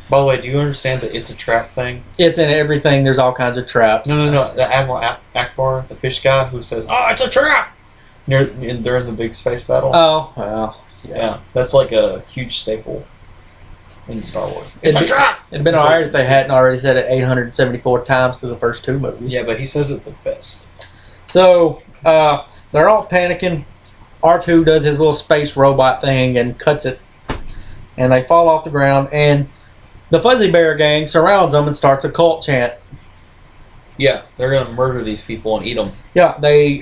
By the way, do you understand that it's a trap thing? It's in everything. There's all kinds of traps. No. The Admiral Akbar, the fish guy, who says, "Oh, it's a trap!" During the big space battle. Oh, well. Yeah, that's like a huge staple in Star Wars. It's a trap! It'd been It's alright like- if they hadn't already said it 874 times through the first two movies. Yeah, but he says it the best. So, they're all panicking. R2 does his little space robot thing and cuts it. And they fall off the ground. And the Fuzzy Bear gang surrounds them and starts a cult chant. Yeah, they're gonna murder these people and eat them. Yeah, they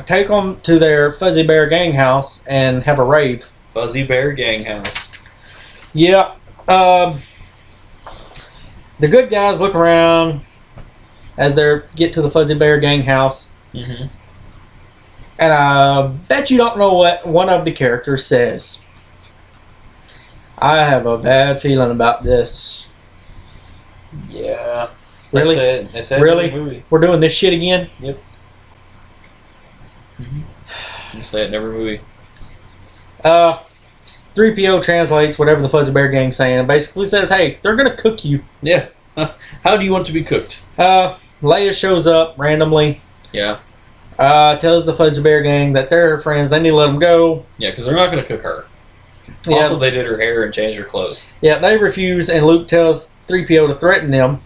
take them to their Fuzzy Bear gang house and have a rave. Fuzzy Bear Gang House. Yeah. The good guys look around as they get to the Fuzzy Bear gang house. Mm-hmm. And I bet you don't know what one of the characters says. I have a bad feeling about this. Yeah. Really? They said Really? it in the movie. We're doing this shit again? You say it in every movie. 3PO translates whatever the Fuzzy Bear gang's saying and basically says, hey, they're going to cook you. Yeah. How do you want to be cooked? Leia shows up randomly. Yeah. Tells the Fuzzy Bear gang that they're her friends. They need to let them go. Yeah, because they're not going to cook her. Yeah. Also, they did her hair and changed her clothes. Yeah, they refuse, and Luke tells 3PO to threaten them.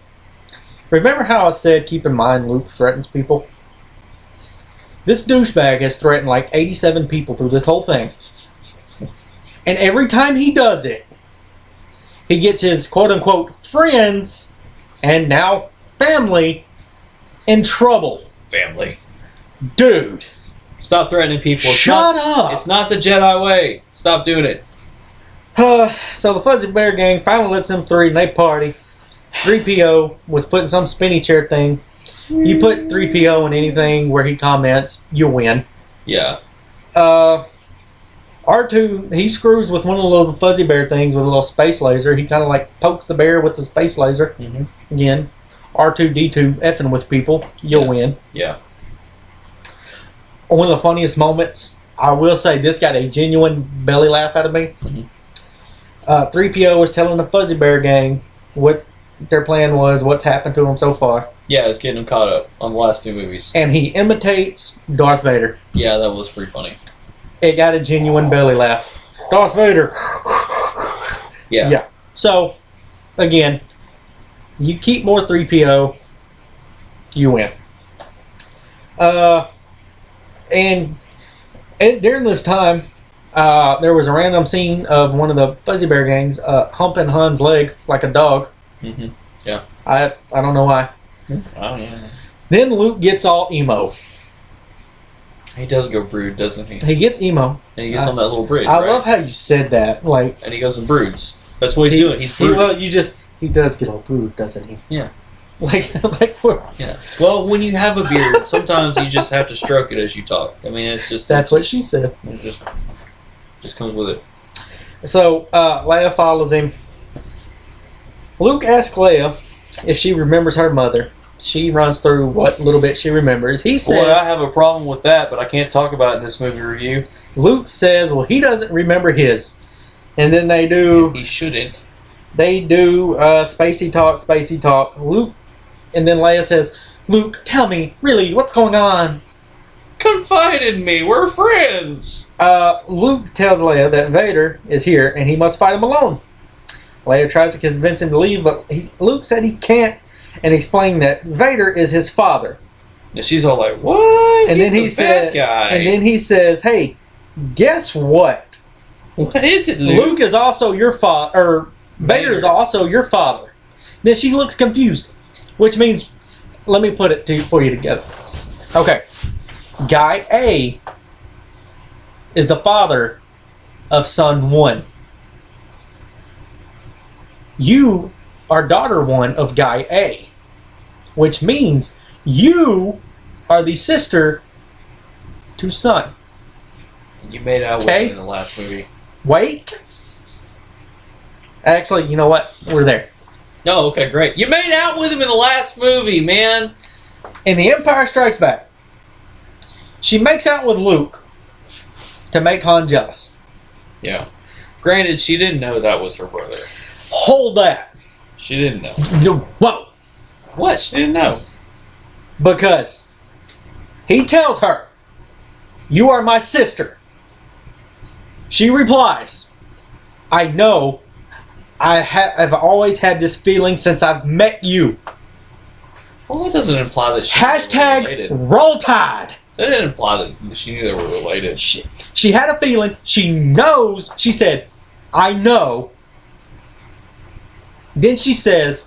Remember how I said keep in mind Luke threatens people? This douchebag has threatened like 87 people through this whole thing. And every time he does it, he gets his quote-unquote friends, and now family, in trouble. Family. Dude. Stop threatening people. Shut up. It's not the Jedi way. Stop doing it. So the Fuzzy Bear gang finally lets them three, and they party. 3PO was putting some spinny chair thing. You put 3PO in anything where he comments, you win. Yeah. R2, he screws with one of those Fuzzy Bear things with a little space laser. He kind of like pokes the bear with the space laser. Mm-hmm. Again, R2-D2 effing with people, you'll win. Yeah. One of the funniest moments, I will say this got a genuine belly laugh out of me. Mm-hmm. 3PO was telling the Fuzzy Bear gang what their plan was, what's happened to them so far. Yeah, it's getting them caught up on the last two movies. And he imitates Darth Vader. Yeah, that was pretty funny. It got a genuine belly laugh. Darth Vader. Yeah. Yeah. So, again, you keep more 3PO, you win. And during this time, there was a random scene of one of the Fuzzy Bear gangs humping Han's leg like a dog. Mm-hmm. Yeah. I don't know why. Oh, yeah. Then Luke gets all emo. He does go brood, doesn't he? He gets emo. And he gets on that little bridge, I right? love how you said that. Like, And he goes and broods. That's what he's doing. He's brooding. he does get all brood, doesn't he? Yeah. Like, Yeah. Well, when you have a beard, sometimes you just have to stroke it as you talk. I mean, it's just... that's what she said. It just comes with it. So, Leia follows him. Luke asks Leia if she remembers her mother. she runs through what little bit she remembers. He says, Boy, I have a problem with that, but I can't talk about it in this movie review. Luke says, well, he doesn't remember his. And then they do... He shouldn't. They do spacey talk. Luke, and then Leia says, Luke, tell me, really, what's going on? Confide in me. We're friends. Luke tells Leia that Vader is here and he must fight him alone. Leia tries to convince him to leave, but Luke said he can't, and explained that Vader is his father. And she's all like, "What?" And He's then he the said, bad guy. and then he says, "Hey, guess what? What is it, Luke? Luke is also your father, or Vader is also your father." Then she looks confused, which means, let me put it for you together. Okay, Guy A is the father of son 1. You are daughter 1 of Guy A, which means you are the sister to son. You made out with him in the last movie. Wait. Actually, you know what? We're there. Oh, okay, great. You made out with him in the last movie, man. In The Empire Strikes Back, she makes out with Luke to make Han jealous. Yeah. Granted, she didn't know that was her brother. Hold that. She didn't know. Whoa. What? She didn't know. Because he tells her, "You are my sister." She replies, "I know. I've always had this feeling since I've met you." Well, that doesn't imply that she were related. Roll Tide. That didn't imply that she knew they were related. She had a feeling. She knows. She said, "I know." Then she says,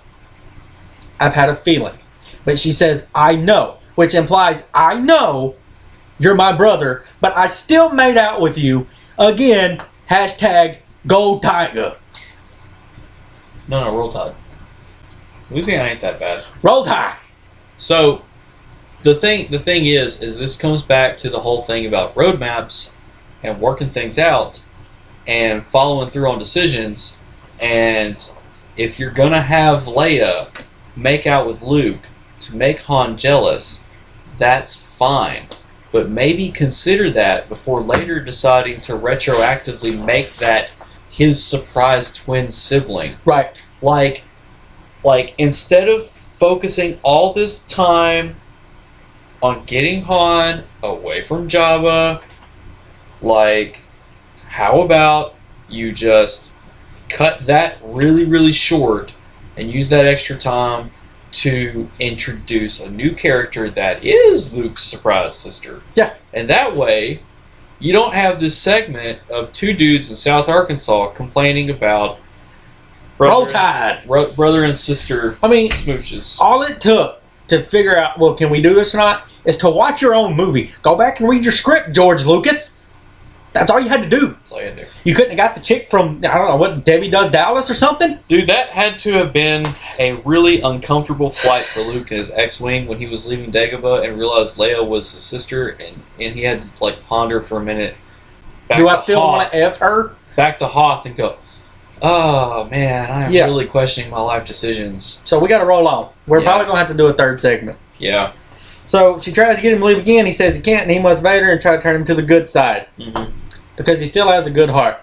"I've had a feeling." But she says, "I know," which implies, I know you're my brother, but I still made out with you. Again, hashtag Go Tiger. No, Roll Tide. Louisiana ain't that bad. Roll Tide. So, the thing is this comes back to the whole thing about roadmaps and working things out and following through on decisions. And if you're gonna have Leia make out with Luke to make Han jealous, that's fine. But maybe consider that before later deciding to retroactively make that his surprise twin sibling. Right. Like instead of focusing all this time on getting Han away from Jabba, like, how about you just cut that really, really short and use that extra time to introduce a new character that is Luke's surprise sister. Yeah. And that way, you don't have this segment of two dudes in South Arkansas complaining about Roll Tide. brother and sister smooches. All it took to figure out, well, can we do this or not, is to watch your own movie. Go back and read your script, George Lucas. That's all you had to do. That's all you had to do. You couldn't have got the chick from, I don't know, what, Debbie Does Dallas or something? Dude, that had to have been a really uncomfortable flight for Luke and his X-Wing when he was leaving Dagobah and realized Leia was his sister, and he had to, like, ponder for a minute. Do I still want to F her? Back to Hoth and go, oh, man, I am really questioning my life decisions. So we got to roll on. We're probably going to have to do a third segment. Yeah. So she tries to get him to leave again. He says he can't, and he must Vader and try to turn him to the good side. Mm-hmm. Because he still has a good heart.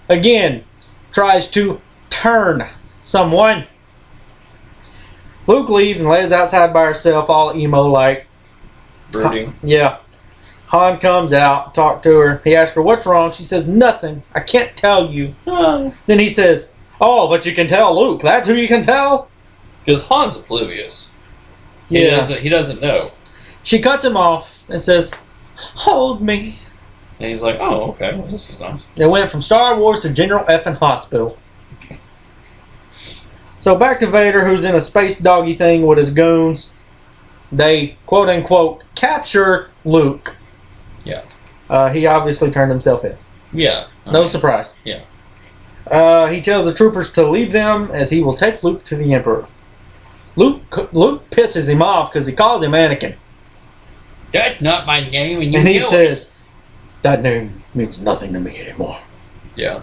Again, tries to turn someone. Luke leaves and Leia's outside by herself, all emo-like. Brooding. Yeah. Han comes out, talk to her. He asks her, what's wrong? She says, nothing. I can't tell you. Oh. Then he says, oh, but you can tell Luke. That's who you can tell? Because Han's oblivious. Yeah. He doesn't know. She cuts him off and says, hold me. And he's like, oh, okay, well, this is nice. It went from Star Wars to General Effin' Hospital. So back to Vader, who's in a space doggy thing with his goons. They, quote-unquote, capture Luke. Yeah. He obviously turned himself in. Yeah. No surprise. Yeah. He tells the troopers to leave them as he will take Luke to the Emperor. Luke pisses him off because he calls him Anakin. That's not my name, and he says, that name means nothing to me anymore. Yeah.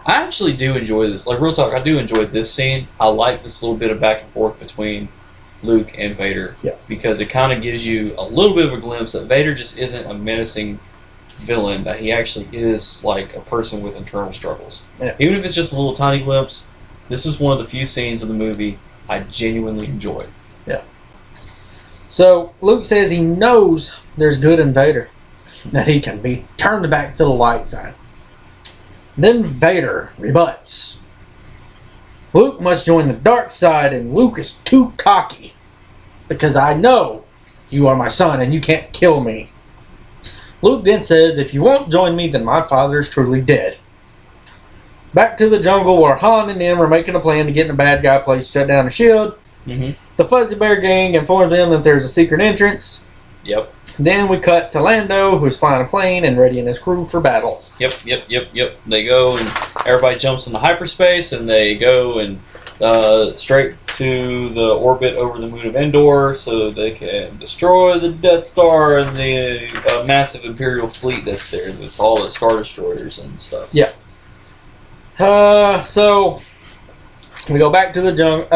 I actually do enjoy this. Like, real talk, I do enjoy this scene. I like this little bit of back and forth between Luke and Vader. Yeah. Because it kind of gives you a little bit of a glimpse that Vader just isn't a menacing villain, that he actually is like a person with internal struggles. Yeah. Even if it's just a little tiny glimpse, this is one of the few scenes of the movie I genuinely enjoy. Yeah. So Luke says he knows there's good in Vader, that he can be turned back to the light side. Then Vader rebuts. Luke must join the dark side, and Luke is too cocky. Because I know you are my son and you can't kill me. Luke then says, if you won't join me, then my father is truly dead. Back to the jungle where Han and them are making a plan to get in a bad guy place to shut down the shield. Mm-hmm. The Fuzzy Bear gang informs them that there's a secret entrance. Yep. Then we cut to Lando, who's flying a plane and readying his crew for battle. Yep. They go and everybody jumps into hyperspace and they go and straight to the orbit over the moon of Endor so they can destroy the Death Star and the massive Imperial fleet that's there with all the Star Destroyers and stuff. Yeah. So we go back to the jungle.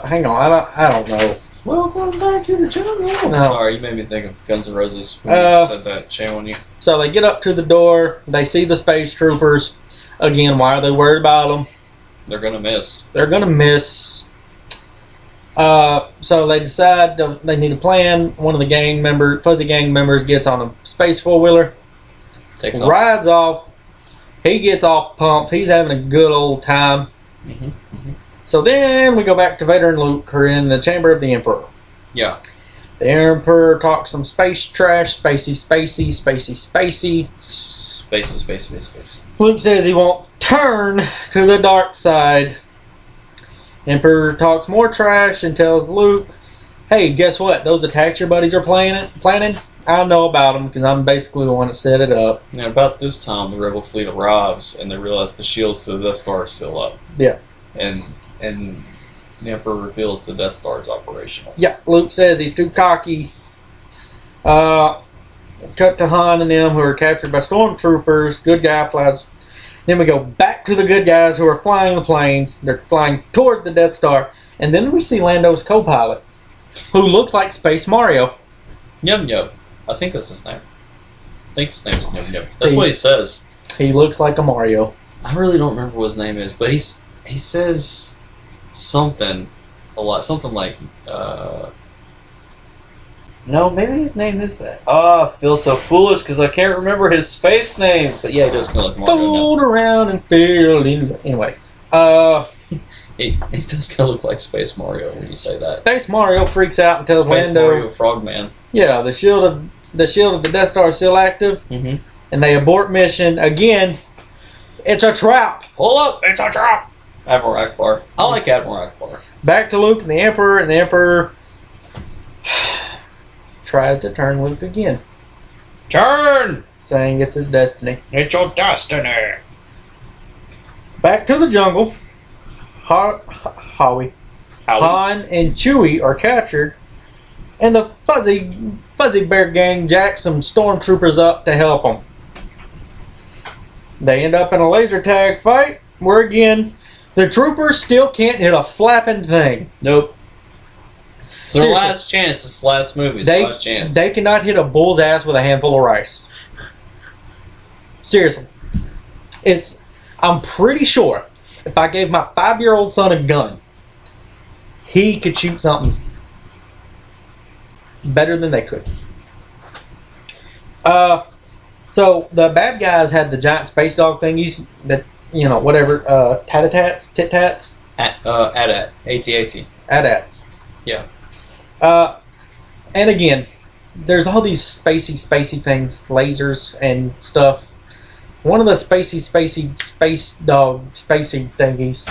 Hang on, I don't know. Welcome back to the jungle. No. Sorry, you made me think of Guns N' Roses when you said that. Shame on you. So they get up to the door. They see the space troopers. Again, why are they worried about them? They're gonna miss. They're gonna miss. So they decide they need a plan. One of the Fuzzy gang members, gets on a space four-wheeler, Takes off. rides off. He gets all pumped. He's having a good old time. Mm-hmm. So then we go back to Vader and Luke, who are in the chamber of the Emperor. Yeah. The Emperor talks some space trash. Spacey. Space. Luke says he won't turn to the dark side. Emperor talks more trash and tells Luke, hey, guess what? Those attacks your buddies are planning? I know about them because I'm basically the one that set it up. And about this time, the Rebel fleet arrives and they realize the shields to the Death Star are still up. Yeah. And the Emperor reveals the Death Star is operational. Yeah, Luke says he's too cocky. Cut to Han and them, who are captured by stormtroopers. Good guy flies. Then we go back to the good guys who are flying the planes. They're flying towards the Death Star. And then we see Lando's co-pilot, who looks like Space Mario. Yum Yum. I think that's his name. I think his name's Yum Yum. That's what he says. He looks like a Mario. I really don't remember what his name is, but he says something a lot. Something like, no, maybe his name is that. I feel so foolish because I can't remember his space name. But yeah, he does kind of look Mario. Fooled around and filled in. Anyway. He does kind of look like Space Mario when you say that. Space Mario freaks out and tells Space Lando, Mario Frogman. yeah, the shield of the Death Star is still active, Mm-hmm. and they abort mission again. It's a trap. Pull up! It's a trap! Admiral Akbar. I like Admiral Akbar. Back to Luke and the Emperor tries to turn Luke again, Turn! saying it's his destiny. It's your destiny! Back to the jungle. Han and Chewie are captured, and the Fuzzy Bear gang jacks some stormtroopers up to help them. They end up in a laser tag fight where, again, the troopers still can't hit a flapping thing. Nope. It's their Seriously. last chance. This last movie. It's their last chance. They cannot hit a bull's ass with a handful of rice. Seriously. I'm pretty sure if I gave my 5-year-old son a gun, he could shoot something better than they could. So the bad guys had the giant space dog thingies that, whatever, tit tats? AT-AT. AT-ATs. Yeah. And again, there's all these spacey things, lasers and stuff. One of the space dog thingies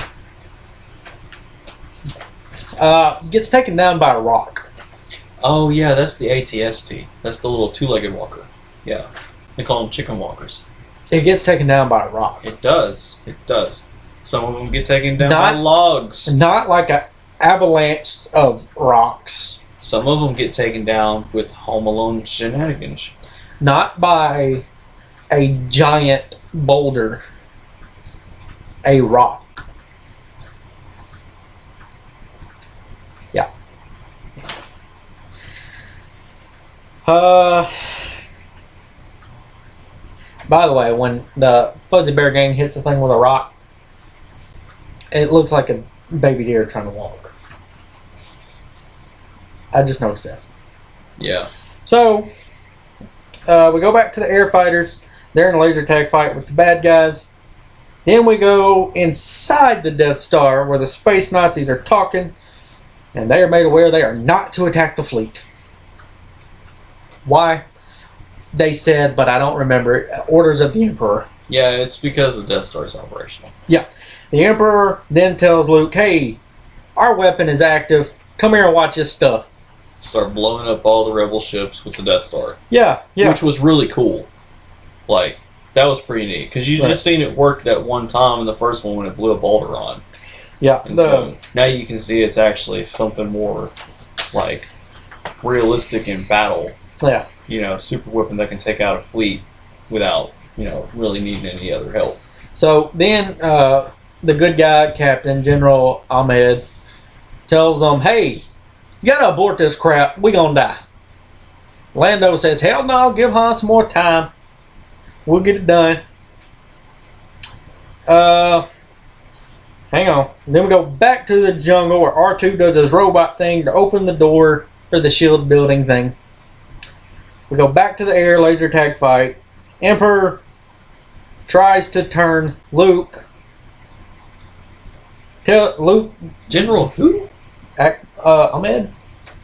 gets taken down by a rock. Oh, yeah, that's the ATST. That's the little two-legged walker. Yeah. They call them chicken walkers. It gets taken down by a rock. It does. Some of them get taken down by logs. Not like an avalanche of rocks. Some of them get taken down with Home Alone shenanigans. Not by a giant boulder. A rock. Yeah. Uh, by the way, when the Fuzzy Bear Gang hits the thing with a rock, it looks like a baby deer trying to walk. I just noticed that. Yeah. So, we go back to the air fighters. They're in a laser tag fight with the bad guys. Then we go inside the Death Star where the space Nazis are talking, and they are made aware they are not to attack the fleet. Why? They said, but I don't remember. Orders of the Emperor. Yeah, it's because the Death Star is operational. Yeah. The Emperor then tells Luke, hey, our weapon is active. Come here and watch this stuff. Start blowing up all the rebel ships with the Death Star. Yeah, yeah. Which was really cool. Like, that was pretty neat. Because you just seen it work that one time in the first one when it blew up Alderaan. Yeah. And so now you can see it's actually something more, like, realistic in battle. Yeah. You know, super weapon that can take out a fleet without, you know, really needing any other help. So then the good guy, Captain General Ahmed, tells them, hey, you gotta abort this crap. We gonna die. Lando says, hell no, give Han some more time. We'll get it done. Hang on. Then we go back to the jungle where R2 does his robot thing to open the door for the shield building thing. We go back to the air laser tag fight. Emperor tries to turn Luke. Tell Luke. General who? Ahmed?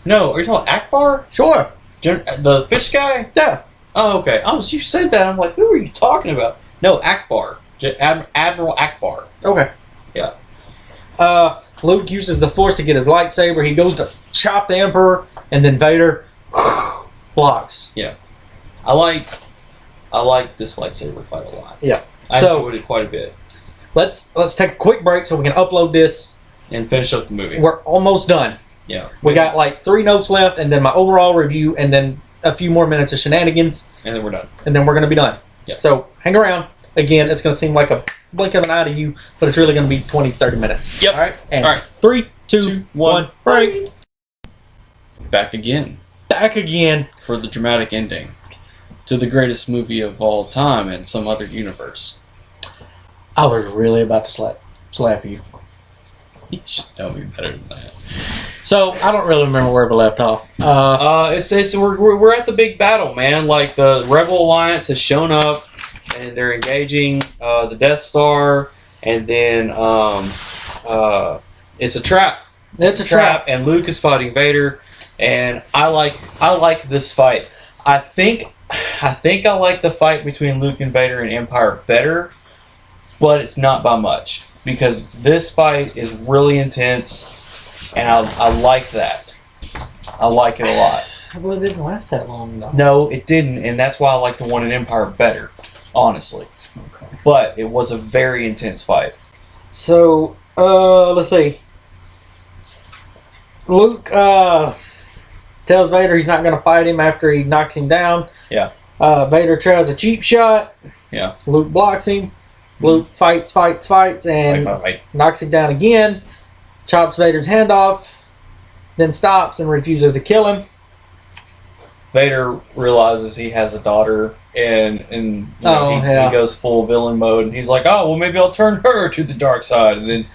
No, are you talking Akbar? Sure. The fish guy? Yeah. Oh, okay. You said that. I'm like, who are you talking about? No, Akbar. Admiral Akbar. Okay. Yeah. Luke uses the Force to get his lightsaber. He goes to chop the Emperor, and then Vader blocks. Yeah. I liked this lightsaber fight a lot. Yeah. I enjoyed it quite a bit. Let's take a quick break so we can upload this and finish up the movie. We're almost done. Yeah. We got like 3 notes left, and then my overall review, and then a few more minutes of shenanigans. And then we're done. And then we're going to be done. Yeah. So hang around. Again, it's going to seem like a blink of an eye to you, but it's really going to be 20, 30 minutes. Yep. All right? And all right. 3, 2, 1, break. Back again. Back again. For the dramatic ending to the greatest movie of all time in some other universe. I was really about to slap you. You should know me better than that. So I don't really remember where we left off. We're at the big battle, man. Like the Rebel Alliance has shown up, and they're engaging the Death Star, and then it's a trap. It's a trap, and Luke is fighting Vader, and I like this fight. I think I like the fight between Luke and Vader in Empire better, but it's not by much because this fight is really intense, and I like that. I like it a lot. I believe it didn't last that long, though. No, it didn't, and that's why I like the one in Empire better, honestly. Okay. But it was a very intense fight. So, let's see. Luke tells Vader he's not going to fight him after he knocks him down. Yeah. Vader tries a cheap shot. Yeah. Luke blocks him. Luke fights, and knocks him down again. Chops Vader's hand off. Then stops and refuses to kill him. Vader realizes he has a daughter, and he goes full villain mode, and he's like, oh, well, maybe I'll turn her to the dark side. And then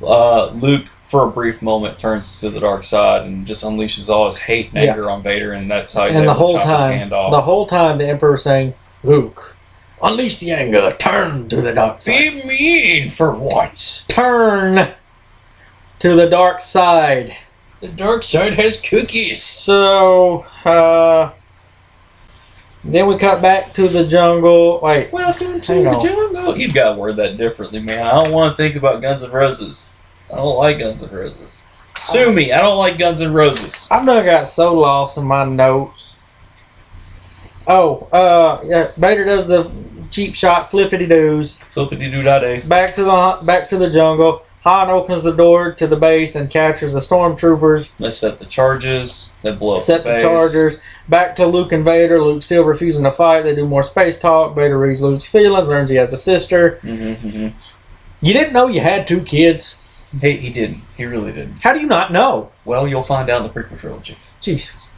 Luke, for a brief moment, turns to the dark side and just unleashes all his hate and anger on Vader, and that's how he's able to chop his hand off. The whole time, the Emperor's saying, Luke, unleash the anger, turn to the dark side. Be mean for once. Turn to the dark side. The dark side has cookies. So, then we cut back to the jungle. Wait. Welcome to the jungle. You've got to word that differently, man. I don't want to think about Guns N' Roses. I don't like Guns N' Roses. Sue me. I don't like Guns N' Roses. I've done got so lost in my notes. Yeah. Vader does the cheap shot, flippity-doos. Flippity-doo-da-day. Back to the jungle. Han opens the door to the base and captures the stormtroopers. They set the charges. They blow up Set the the base. chargers. Back to Luke and Vader. Luke still refusing to fight. They do more space talk. Vader reads Luke's feelings. Learns he has a sister. You didn't know you had 2 kids? He didn't. He really didn't. How do you not know? Well, you'll find out in the prequel trilogy. Jesus.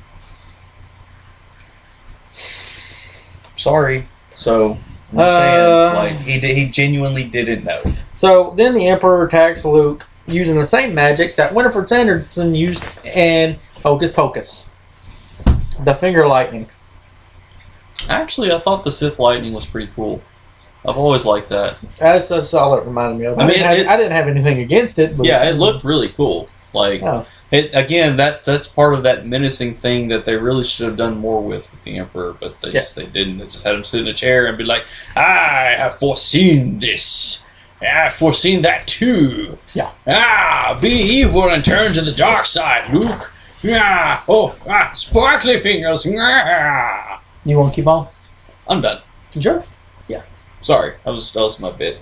Sorry. So I'm just saying, like he genuinely didn't know. So then the Emperor attacks Luke using the same magic that Winifred Sanderson used in Hocus Pocus. The finger lightning. Actually, I thought the Sith lightning was pretty cool. I've always liked that. That's all it reminded me of. I didn't have anything against it. But yeah, it looked really cool. Like, it again, that's part of that menacing thing that they really should have done more with the Emperor, but they didn't. They just had him sit in a chair and be like, "I have foreseen this. I've foreseen that too. Yeah. Be evil and turn to the dark side, Luke. Sparkly fingers. You want to keep on? I'm done. You sure? Yeah. Sorry, that was my bit.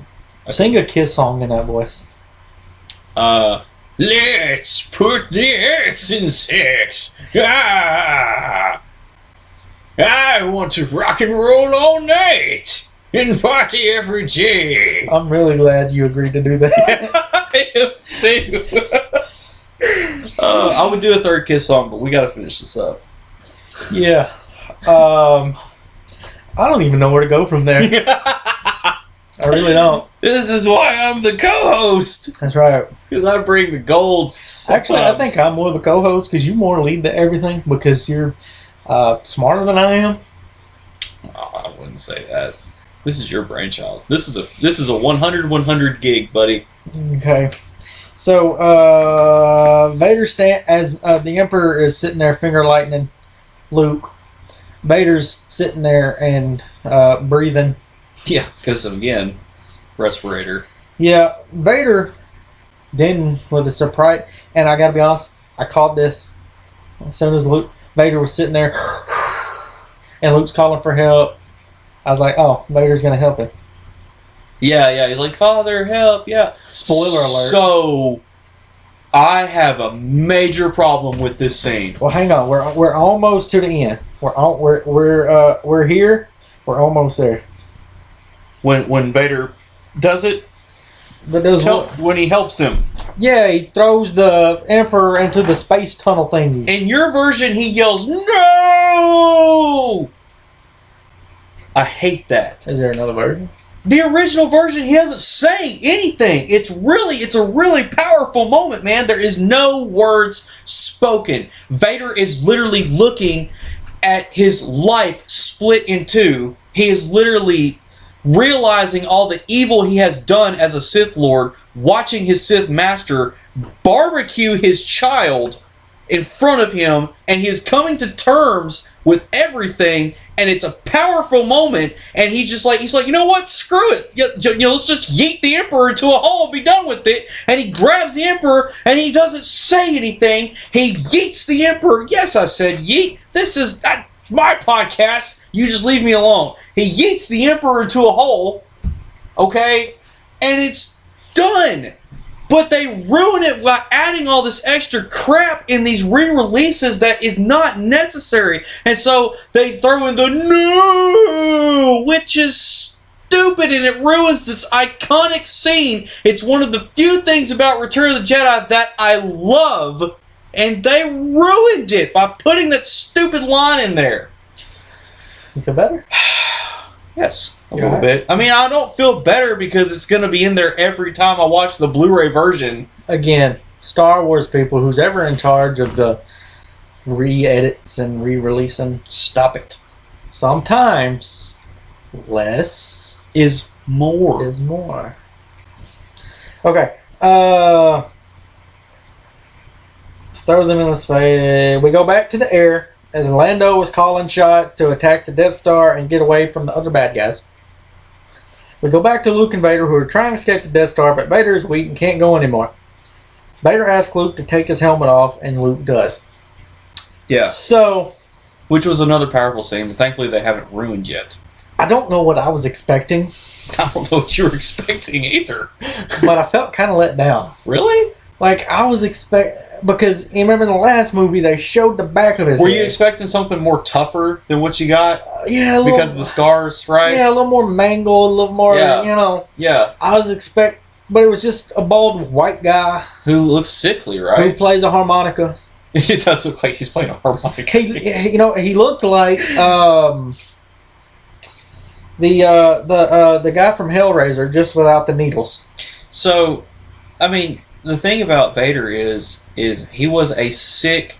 Sing a Kiss song in that voice. Let's put the X in sex. I want to rock and roll all night and party every day. I'm really glad you agreed to do that. I am too. I would do a third Kiss song, but we got to finish this up. Yeah. I don't even know where to go from there. I really don't. This is why I'm the co-host. That's right. Because I bring the gold. Sometimes. Actually, I think I'm more the co-host because you more lead to everything because you're smarter than I am. I wouldn't say that. This is your brainchild. This is a 100 gig, buddy. Okay. So Vader as the Emperor is sitting there finger lightning Luke. Vader's sitting there and breathing. Yeah, because again, respirator. Yeah, Vader then with a surprise, and I gotta be honest, I called this as soon as Vader was sitting there, and Luke's calling for help. I was like, oh, Vader's gonna help him. Yeah, he's like, Father, help, yeah. Spoiler alert. So, I have a major problem with this scene. Well, hang on, we're almost to the end. We're here. We're almost there. When Vader does it, but when he helps him. Yeah, he throws the Emperor into the space tunnel thingy. In your version, he yells, "No!" I hate that. Is there another version? The original version, he doesn't say anything. It's a really powerful moment, man. There is no words spoken. Vader is literally looking at his life split in two. He is literally realizing all the evil he has done as a Sith Lord, watching his Sith Master barbecue his child in front of him, and he is coming to terms with everything, and it's a powerful moment, and he's like, you know what, screw it, let's just yeet the Emperor into a hole and be done with it, and he grabs the Emperor, and he doesn't say anything, he yeets the Emperor, yes, I said yeet, this is my podcast, you just leave me alone. He yeets the Emperor into a hole, okay, and it's done. But they ruin it by adding all this extra crap in these re-releases that is not necessary. And so they throw in the no, which is stupid, and it ruins this iconic scene. It's one of the few things about Return of the Jedi that I love, and they ruined it by putting that stupid line in there. You feel better? Yes, a little bit. I mean, I don't feel better because it's going to be in there every time I watch the Blu-ray version. Again, Star Wars people, who's ever in charge of the re-edits and re-releasing, stop it. Sometimes less is more. Okay. Throws him in the space. We go back to the air as Lando was calling shots to attack the Death Star and get away from the other bad guys. We go back to Luke and Vader, who are trying to escape the Death Star, but Vader is weak and can't go anymore. Vader asks Luke to take his helmet off, and Luke does. Yeah. So, which was another powerful scene, but thankfully they haven't ruined yet. I don't know what I was expecting. I don't know what you were expecting either. But I felt kind of let down. Really? Like, I was because you remember in the last movie they showed the back of his head. Were you expecting something more tougher than what you got? Yeah, because of the scars, right? Yeah, a little more mangled, a little more, Yeah. I was but it was just a bald white guy. Who looks sickly, right? Who plays a harmonica. It does look like he's playing a harmonica. He looked like, The guy from Hellraiser, just without the needles. So, I mean, the thing about Vader is he was a sick,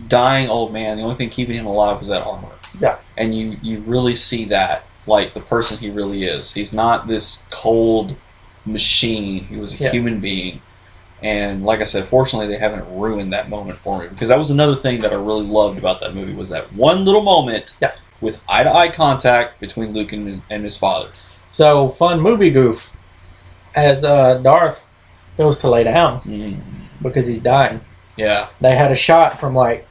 dying old man. The only thing keeping him alive was that armor. Yeah. And you really see that, like, the person he really is. He's not this cold machine. He was a human being. And like I said, fortunately, they haven't ruined that moment for me. Because that was another thing that I really loved about that movie, was that one little moment with eye-to-eye contact between Luke and his father. So, fun movie goof. As Darth goes to lay down because he's dying. Yeah. They had a shot from, like,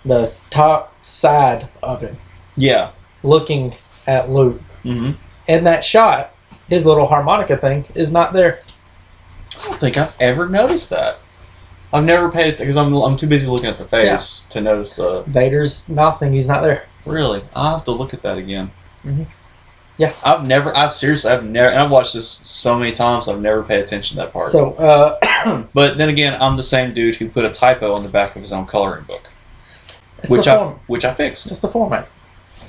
the top side of him. Yeah. Looking at Luke. Mm-hmm. In that shot, his little harmonica thing is not there. I don't think I've ever noticed that. I've never paid it because I'm too busy looking at the face to notice the Vader's mouth thing. He's not there. Really, I'll have to look at that again. Mm-hmm. Yeah, I've never. And I've watched this so many times. I've never paid attention to that part. So, but then again, I'm the same dude who put a typo on the back of his own coloring book, which I fixed. It's the format.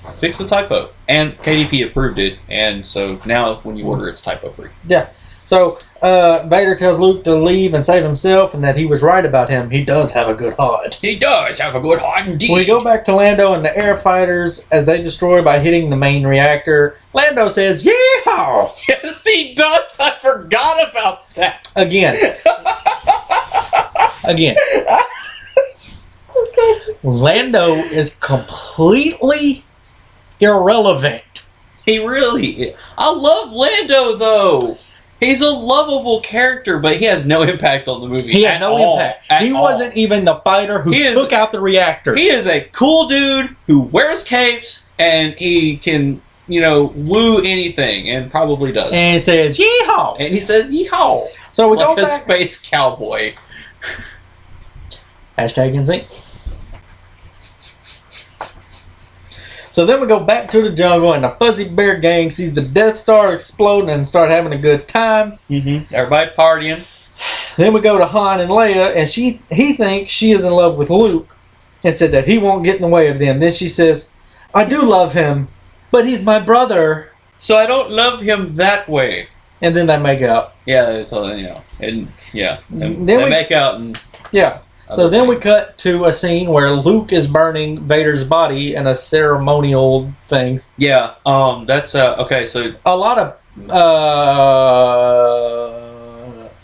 I fixed the typo, and KDP approved it, and so now when you order, it's typo free. Yeah. So Vader tells Luke to leave and save himself, and that he was right about him. He does have a good heart. He does have a good heart indeed. We go back to Lando and the air fighters as they destroy by hitting the main reactor. Lando says, "Yeehaw!" Yes, he does. I forgot about that. Again. Lando is completely irrelevant. He really is. I love Lando, though. He's a lovable character, but he has no impact on the movie. He has no impact. He wasn't even the fighter who took out the reactor. He is a cool dude who wears capes, and he can, woo anything, and probably does. And he says, "Yeehaw!" And he says, "Yeehaw!" So we like go a back. space cowboy. Hashtag insane. So then we go back to the jungle, and the Fuzzy Bear gang sees the Death Star exploding and start having a good time. Mm-hmm. Everybody partying. Then we go to Han and Leia, and he thinks she is in love with Luke, and said that he won't get in the way of them. Then she says, "I do love him, but he's my brother, so I don't love him that way." And then they make out. Yeah, so and Then they we make out and So then we cut to a scene where Luke is burning Vader's body in a ceremonial thing. Yeah, that's okay. So a lot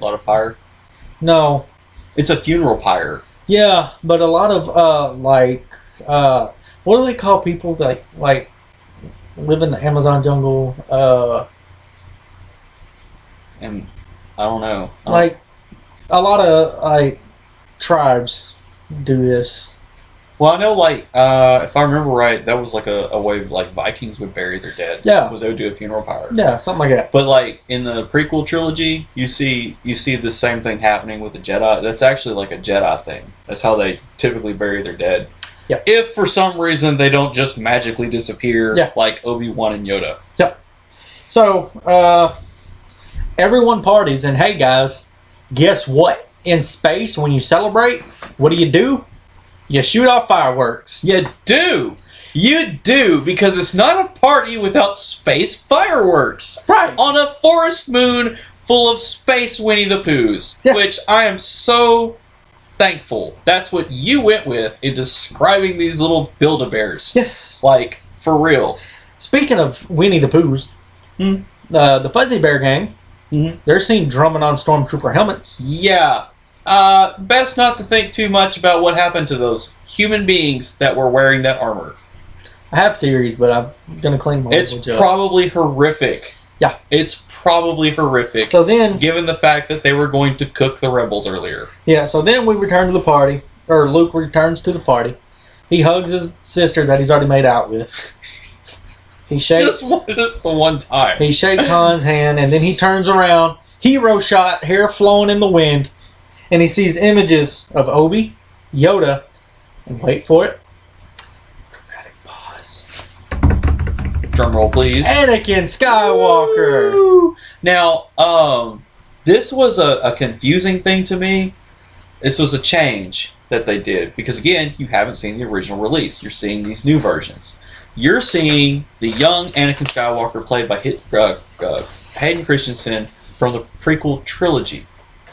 of fire. No, it's a funeral pyre. Yeah, but a lot of what do they call people that like live in the Amazon jungle? And I don't know. Like a lot of tribes do this. Well, I know, if I remember right, that was like a way Vikings would bury their dead. Yeah, was they would do a funeral pyre. Yeah, something like that. But in the prequel trilogy, you see the same thing happening with the Jedi. That's actually like a Jedi thing. That's how they typically bury their dead. Yeah. If for some reason they don't just magically disappear, like Obi-Wan and Yoda. Yep. So everyone parties, and hey guys, guess what? In space, when you celebrate, what do? You shoot off fireworks. You do, because it's not a party without space fireworks. Right. On a forest moon full of space Winnie the Poohs, which I am so thankful. That's what you went with in describing these little Build-A-Bears. Yes. For real. Speaking of Winnie the Poohs, the Fuzzy Bear gang, they're seen drumming on Stormtrooper helmets. Yeah. Best not to think too much about what happened to those human beings that were wearing that armor. I have theories, but I'm going to claim my It's probably horrific. Yeah. It's probably horrific. So then, given the fact that they were going to cook the rebels earlier. Yeah, so then we return to the party, or Luke returns to the party. He hugs his sister that he's already made out with. He shakes... Just the one time. He shakes Han's hand, and then he turns around, hero shot, hair flowing in the wind, and he sees images of Obi, Yoda, and wait for it, dramatic pause. Drum roll, please. Anakin Skywalker. Woo! Now, this was a confusing thing to me. This was a change that they did because, again, you haven't seen the original release. You're seeing these new versions. You're seeing the young Anakin Skywalker played by Hayden Christensen from the prequel trilogy.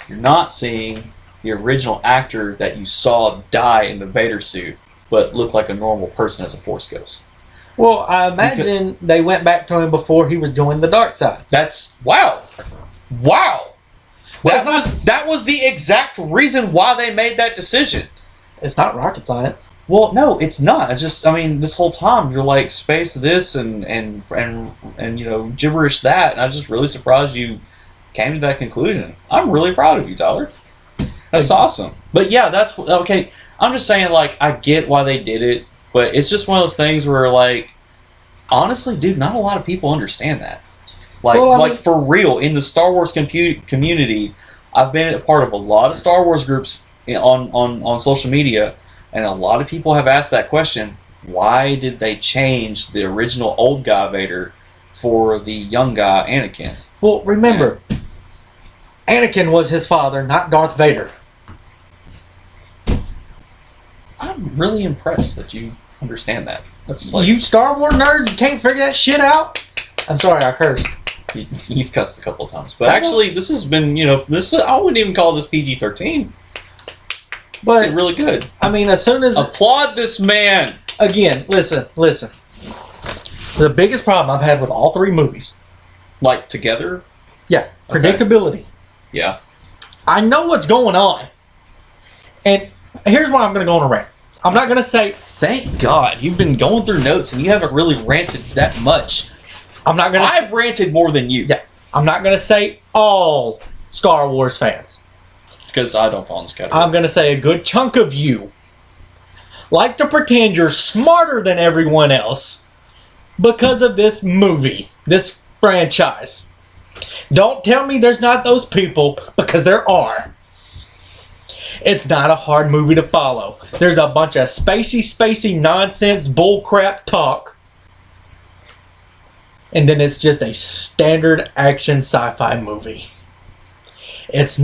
You're not seeing the original actor that you saw die in the Vader suit, but look like a normal person as a Force ghost. Well, I imagine they went back to him before he was doing the dark side. That's wow. That was the exact reason why they made that decision. It's not rocket science. Well, no, it's not. It's just, I mean, this whole time you're like space this and you know, gibberish that, and I'm just really surprised you came to that conclusion. I'm really proud of you, Tyler. That's awesome. But yeah, that's okay. I'm just saying, like, I get why they did it, but it's just one of those things where, like, honestly, dude, not a lot of people understand that. Like, Well, I mean, for real, in the Star Wars community, I've been a part of a lot of Star Wars groups on social media, and a lot of people have asked that question: why did they change the original old guy Vader for the young guy Anakin? Well, remember, Anakin was his father, not Darth Vader. I'm really impressed that you understand that. That's like, You Star Wars nerds can't figure that shit out? I'm sorry, I cursed. you've cussed a couple of times, but actually, this has been, you know, I wouldn't even call this PG-13. But It's really good. I mean, as soon as Applaud this man. again, listen. The biggest problem I've had with all three movies, Like together. yeah, Okay. predictability. Yeah. I know what's going on, and here's why I'm going to go on a rant. I'm not going to say Thank God you've been going through notes and you haven't really ranted that much. I'm not going to. I've ranted more than you. Yeah, I'm not going to say all Star Wars fans. Because I don't fall in this category. I'm going to say a good chunk of you like to pretend you're smarter than everyone else because of this movie, this franchise. Don't tell me there's not those people, because there are. It's not a hard movie to follow. There's a bunch of spacey nonsense bullcrap talk. And then it's just a standard action sci-fi movie. It's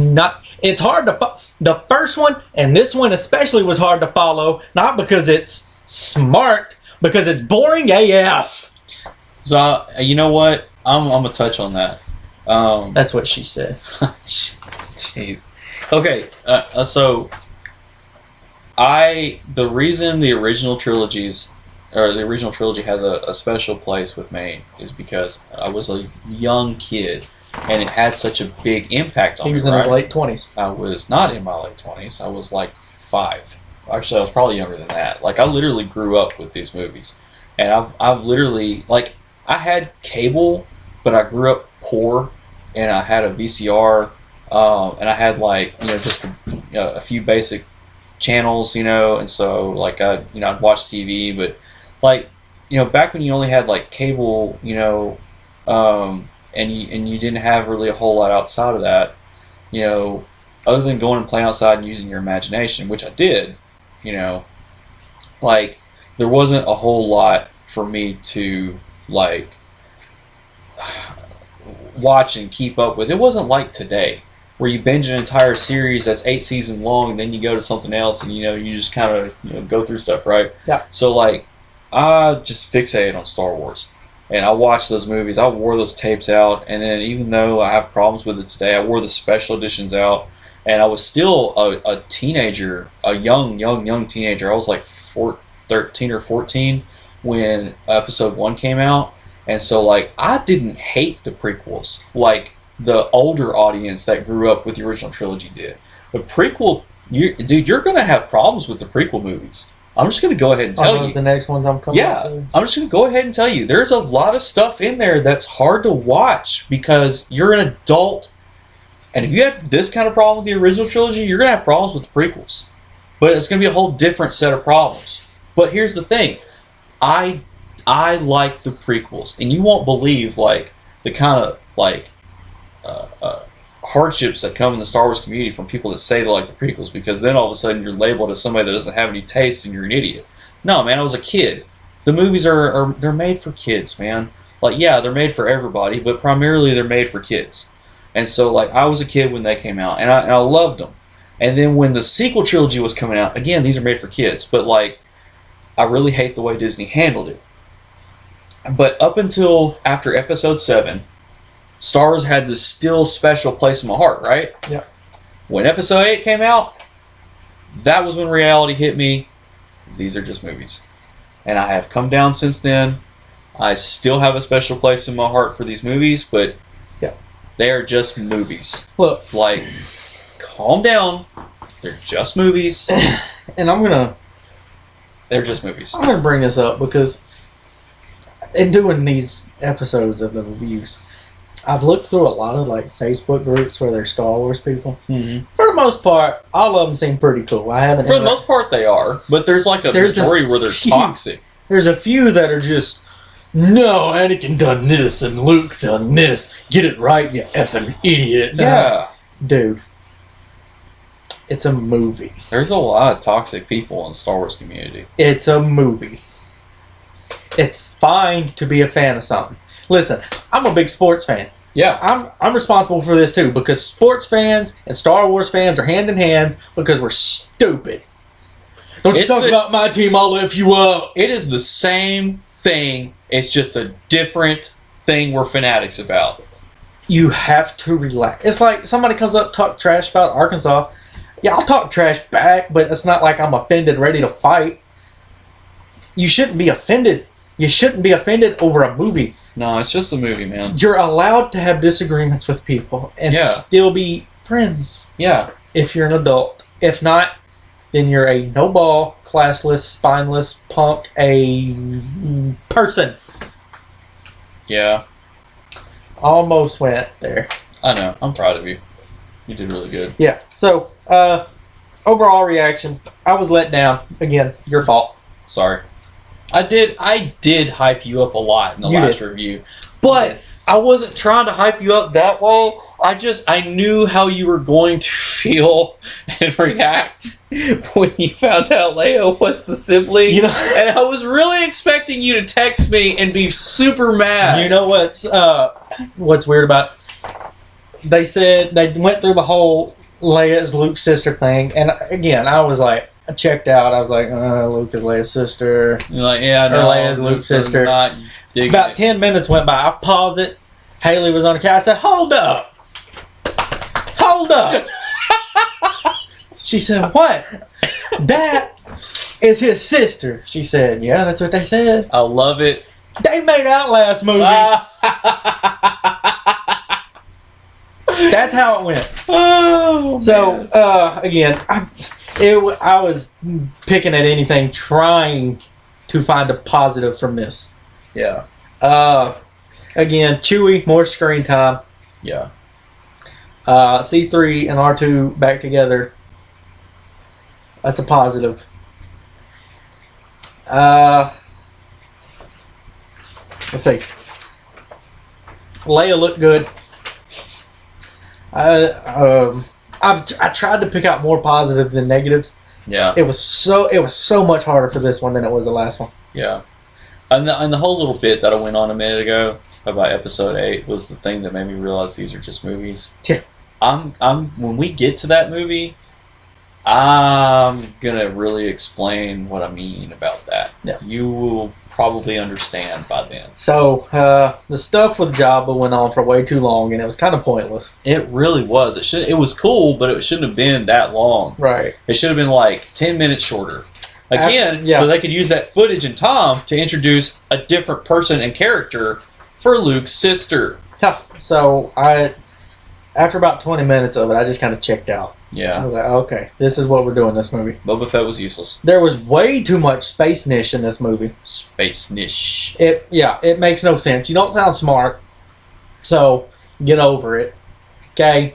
hard to the first one, and this one especially, was hard to follow, not because it's smart, because it's boring AF. So, you know what? I'm going to touch on that. That's what she said. Jeez. Okay, so the reason the original trilogy has a special place with me is because I was a young kid and it had such a big impact on me. He was in his late 20s. I was not in my late 20s. I was like 5. Actually, I was probably younger than that. Like, I literally grew up with these movies, and I've literally, like, I had cable, but I grew up poor, and I had a VCR. And I had, like, you know, just a few basic channels, you know, and so, like, I'd watch TV, but, like, you know, back when you only had, like, cable, you know, and you didn't have really a whole lot outside of that, you know, other than going and playing outside and using your imagination, which I did, you know, like, there wasn't a whole lot for me to, like, watch and keep up with. It wasn't like today, where you binge an entire series that's 8 seasons long, and then you go to something else, and, you know, you just kind of, you know, go through stuff, right? Yeah. So, like, I just fixated on Star Wars, and I watched those movies. I wore those tapes out, and then even though I have problems with it today, I wore the special editions out, and I was still a teenager, a young teenager. I was like 13 or 14 when Episode 1 came out, and so, like, I didn't hate the prequels like the older audience that grew up with the original trilogy did. The prequel, you're going to have problems with the prequel movies. I'm just going to go ahead and tell you. The next ones I'm coming up to. I'm just going to go ahead and tell you. There's a lot of stuff in there that's hard to watch because you're an adult. And if you have this kind of problem with the original trilogy, you're going to have problems with the prequels. But it's going to be a whole different set of problems. But here's the thing. I like the prequels. And you won't believe, like, the kind of, like, hardships that come in the Star Wars community from people that say they like the prequels, because then all of a sudden you're labeled as somebody that doesn't have any taste and you're an idiot. No, man, I was a kid. The movies they're made for kids, man. Like, yeah, they're made for everybody, but primarily they're made for kids. And so, like, I was a kid when they came out, and I loved them. And then when the sequel trilogy was coming out, again, these are made for kids, but, like, I really hate the way Disney handled it. But up until after episode 7, Star Wars had this still special place in my heart, right? Yeah. When episode 8 came out, that was when reality hit me. These are just movies. And I have come down since then. I still have a special place in my heart for these movies, but they are just movies. Look. Like, calm down. They're just movies. And They're just movies. I'm gonna bring this up because in doing these episodes of the reviews, I've looked through a lot of like Facebook groups where they're Star Wars people. Mm-hmm. For the most part, all of them seem pretty cool. I haven't. For the most part, they are, but there's like a majority where they're toxic. There's a few that are just, no, Anakin done this and Luke done this. Get it right, you effing idiot. Yeah, dude, it's a movie. There's a lot of toxic people in the Star Wars community. It's a movie. It's fine to be a fan of something. Listen, I'm a big sports fan. Yeah. I'm responsible for this too, because sports fans and Star Wars fans are hand in hand because we're stupid. Don't you talk about my team, I'll lift you up. It is the same thing. It's just a different thing we're fanatics about. You have to relax. It's like somebody comes up talk trash about Arkansas. Yeah, I'll talk trash back, but it's not like I'm offended, ready to fight. You shouldn't be offended. You shouldn't be offended over a movie. No, it's just a movie, man. You're allowed to have disagreements with people and still be friends. Yeah. If you're an adult. If not, then you're a no-ball, classless, spineless punk, a person. Yeah. Almost went there. I know. I'm proud of you. You did really good. Yeah. So, overall reaction, I was let down. Again, your fault. Sorry. I did hype you up a lot in the last review. But I wasn't trying to hype you up that way. I knew how you were going to feel and react when you found out Leia was the sibling. You know, and I was really expecting you to text me and be super mad. You know what's weird about it? They said they went through the whole Leia is Luke's sister thing, and again, I was like, I checked out. I was like, Luke is Leia's sister. You're like, yeah, no, Leia is Luke's sister. About 10 minutes went by. I paused it. Haley was on the couch. I said, hold up. Hold up. She said, what? That is his sister. She said, yeah, that's what they said. I love it. They made out last movie. That's how it went. Oh, so, again, I was picking at anything, trying to find a positive from this. Yeah. Again, Chewie, more screen time. Yeah. C3 and R2 back together. That's a positive. Let's see. Leia looked good. I tried to pick out more positive than negatives. Yeah. It was so much harder for this one than it was the last one. Yeah. And the whole little bit that I went on a minute ago about episode 8 was the thing that made me realize these are just movies. Yeah. When we get to that movie, I'm gonna really explain what I mean about that. Yeah. You will probably understand by then. So the stuff with Jabba went on for way too long, and it was kind of pointless. It really was. It was cool, but it shouldn't have been that long. Right. It should have been like 10 minutes shorter. Again, so they could use that footage in Tom to introduce a different person and character for Luke's sister. Yeah. So after about 20 minutes of it, I just kind of checked out. Yeah. I was like, okay, this is what we're doing in this movie. Boba Fett was useless. There was way too much space niche in this movie. Space niche. It makes no sense. You don't sound smart, so get over it. Okay?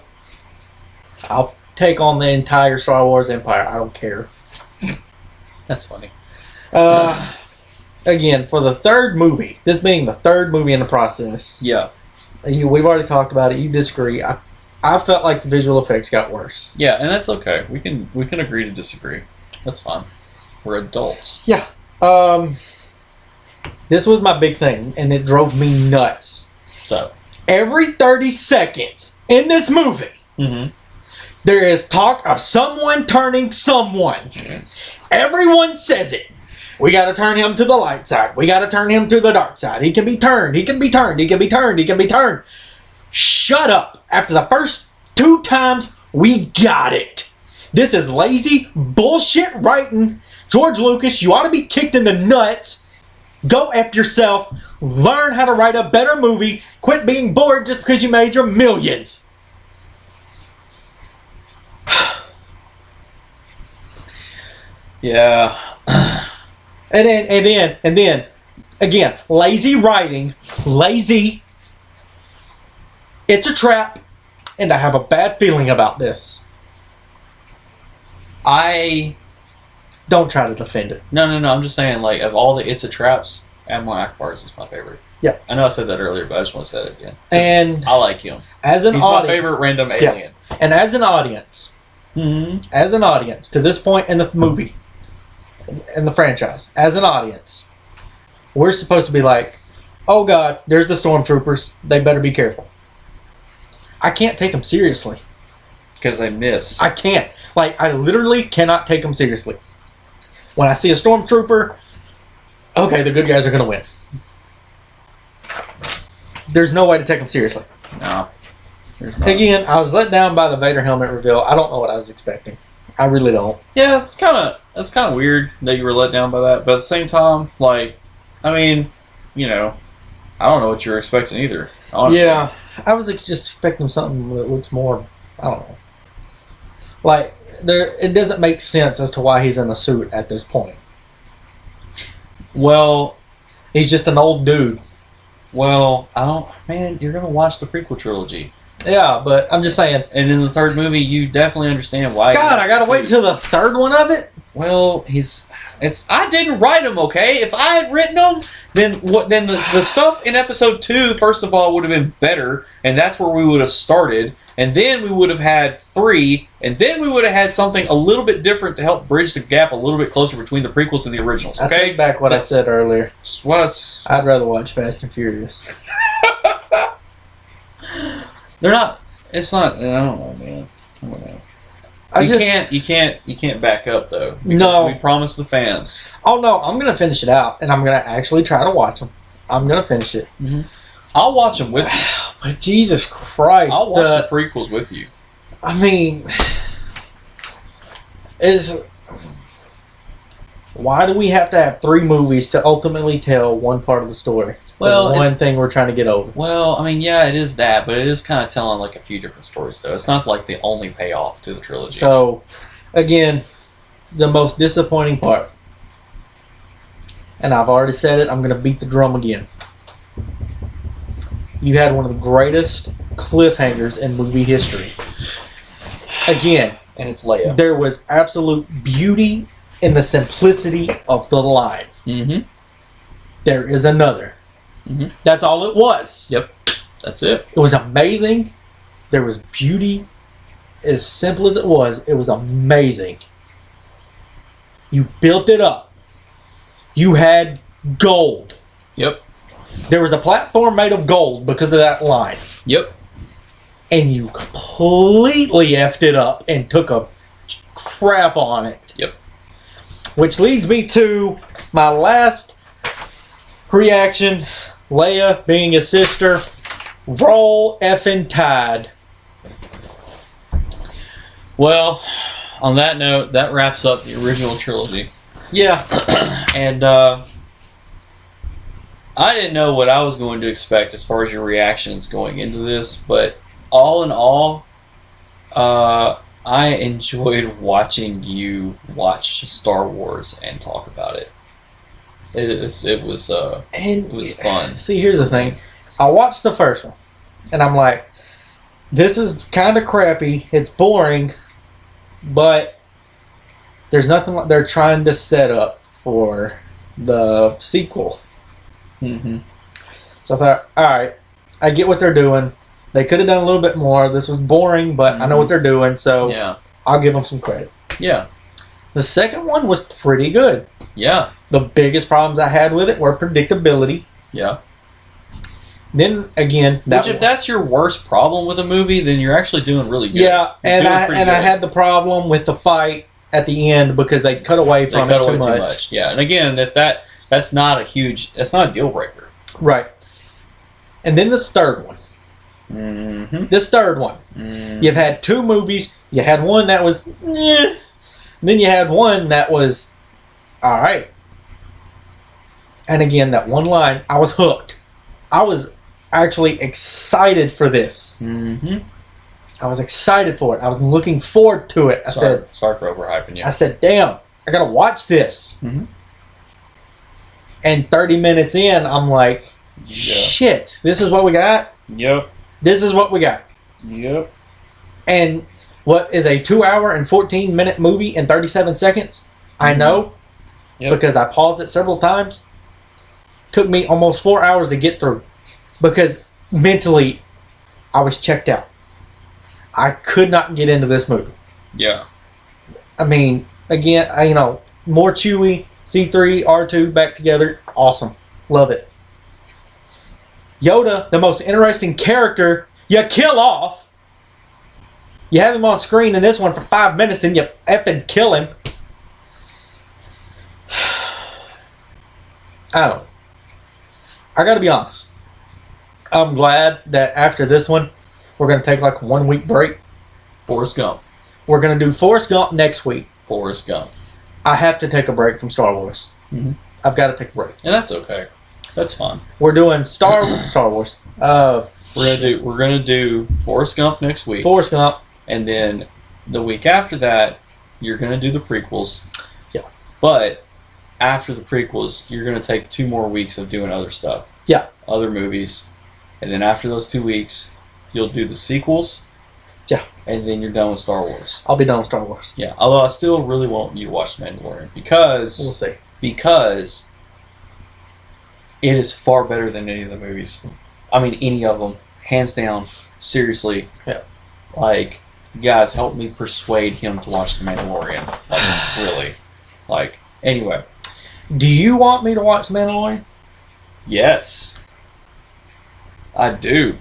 I'll take on the entire Star Wars empire. I don't care. That's funny. Again, for the third movie, this being the third movie in the process. Yeah. We've already talked about it. You disagree. I felt like the visual effects got worse. Yeah, and that's okay. We can agree to disagree. That's fine. We're adults. Yeah. This was my big thing, and it drove me nuts. So every 30 seconds in this movie, there is talk of someone turning someone. Everyone says it. We got to turn him to the light side. We got to turn him to the dark side. He can be turned. He can be turned. He can be turned. He can be turned. Shut up. After the first 2 times, we got it. This is lazy bullshit writing. George Lucas, you ought to be kicked in the nuts. Go F yourself. Learn how to write a better movie. Quit being bored just because you made your millions. Yeah. And then, again, lazy writing, lazy. It's a trap, and I have a bad feeling about this. Don't try to defend it. No. I'm just saying, like, of all the It's a Traps, Admiral Akbar's is my favorite. Yeah. I know I said that earlier, but I just want to say it again. And I like him. He's my favorite random alien. Yeah. And as an audience, to this point in the movie, in the franchise, as an audience, we're supposed to be like, oh God, there's the stormtroopers. They better be careful. I can't take them seriously. Because they miss. I can't. Like, I literally cannot take them seriously. When I see a stormtrooper, okay, the good guys are going to win. There's no way to take them seriously. No. There's not. Again, I was let down by the Vader helmet reveal. I don't know what I was expecting. I really don't. Yeah, it's kind of weird that you were let down by that. But at the same time, like, I mean, you know, I don't know what you were expecting either. Honestly. Yeah, I was just expecting something that looks more, I don't know. Like, it doesn't make sense as to why he's in the suit at this point. Well, he's just an old dude. Well, man, you're going to watch the prequel trilogy. Yeah, but I'm just saying. And in the third movie, you definitely understand why. God, I gotta wait till the third one of it? Well, I didn't write them, okay? If I had written them, then the stuff in episode 2, first of all, would have been better, and that's where we would have started, and then we would have had 3, and then we would have had something a little bit different to help bridge the gap a little bit closer between the prequels and the originals, okay? I take back what I said earlier. I'd rather watch Fast and Furious. They're not. It's not. I don't know, man. I don't know. You can't back up though. No, we promised the fans. Oh no, I'm gonna finish it out, and I'm gonna actually try to watch them. I'm gonna finish it. Mm-hmm. I'll watch them with you. But Jesus Christ, I'll watch the prequels with you. I mean, why do we have to have 3 movies to ultimately tell one part of the story? Well, one thing we're trying to get over. Well, I mean, yeah, it is that, but it is kind of telling like a few different stories, though. It's not like the only payoff to the trilogy. So, again, the most disappointing part, and I've already said it, I'm going to beat the drum again. You had one of the greatest cliffhangers in movie history. Again, and it's Leia. There was absolute beauty in the simplicity of the line. Mm-hmm. There is another. Mm-hmm. That's all it was. Yep. That's it. It was amazing. There was beauty. As simple as it was amazing. You built it up. You had gold. Yep. There was a platform made of gold because of that line. Yep. And you completely effed it up and took a crap on it. Yep. Which leads me to my last reaction. Leia being his sister. Roll effing Tide. Well, on that note, that wraps up the original trilogy. Yeah. And I didn't know what I was going to expect as far as your reactions going into this, but all in all, I enjoyed watching you watch Star Wars and talk about it. It was fun. See, here's the thing. I watched the first one, and I'm like, this is kind of crappy. It's boring, but there's nothing like they're trying to set up for the sequel. Mm-hmm. So I thought, all right, I get what they're doing. They could have done a little bit more. This was boring, but I know what they're doing, so yeah. I'll give them some credit. Yeah. The second one was pretty good. Yeah. The biggest problems I had with it were predictability. Yeah. Then again, if that's your worst problem with a movie, then you're actually doing really good. Yeah, and I had the problem with the fight at the end because they cut away from it too much. Yeah, and again, if that's not a deal breaker. Right. And then this third one. Mm-hmm. This third one. Mm-hmm. You've had two movies. You had one that was, eh. Then you had one that was, all right. And again, that one line, I was hooked. I was actually excited for this. Mm-hmm. I was excited for it. I was looking forward to it. Sorry for overhyping you. I said, damn, I gotta watch this. Mm-hmm. And 30 minutes in, I'm like, shit, this is what we got? Yep. This is what we got. Yep. And what is a 2 hour and 14-minute movie in 37 seconds? I know. Yep. Because I paused it several times. Took me almost 4 hours to get through. Because mentally, I was checked out. I could not get into this movie. Yeah. I mean, again, more Chewie, C3, R2 back together. Awesome. Love it. Yoda, the most interesting character, you kill off. You have him on screen in this one for 5 minutes, then you effing kill him. I don't know. I gotta be honest. I'm glad that after this one, we're gonna take like a 1 week break. Forrest Gump. We're gonna do Forrest Gump next week. Forrest Gump. I have to take a break from Star Wars. Mm-hmm. I've got to take a break. And that's okay. That's fine. We're doing Star Wars. We're gonna do Forrest Gump next week. Forrest Gump. And then the week after that, you're gonna do the prequels. Yeah. But after the prequels, you're gonna take 2 more weeks of doing other stuff. Yeah. Other movies. And then after those 2 weeks, you'll do the sequels. Yeah. And then you're done with Star Wars. I'll be done with Star Wars. Yeah. Although I still really want you to watch The Mandalorian because We'll see. Because it is far better than any of the movies. I mean, any of them, hands down. Seriously. Yeah. Like, guys, help me persuade him to watch The Mandalorian. Like, really. Like, anyway. Do you want me to watch Mandalorian? Yes. I do.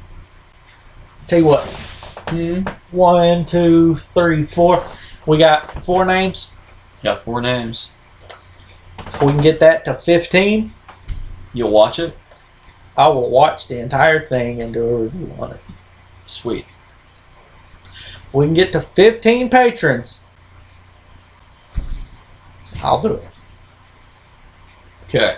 Tell you what. 1, 2, 3, 4. We got 4 names. Got 4 names. If we can get that to 15, You'll watch it? I will watch the entire thing and do a review on it. Sweet. If we can get to 15 patrons, I'll do it. Okay.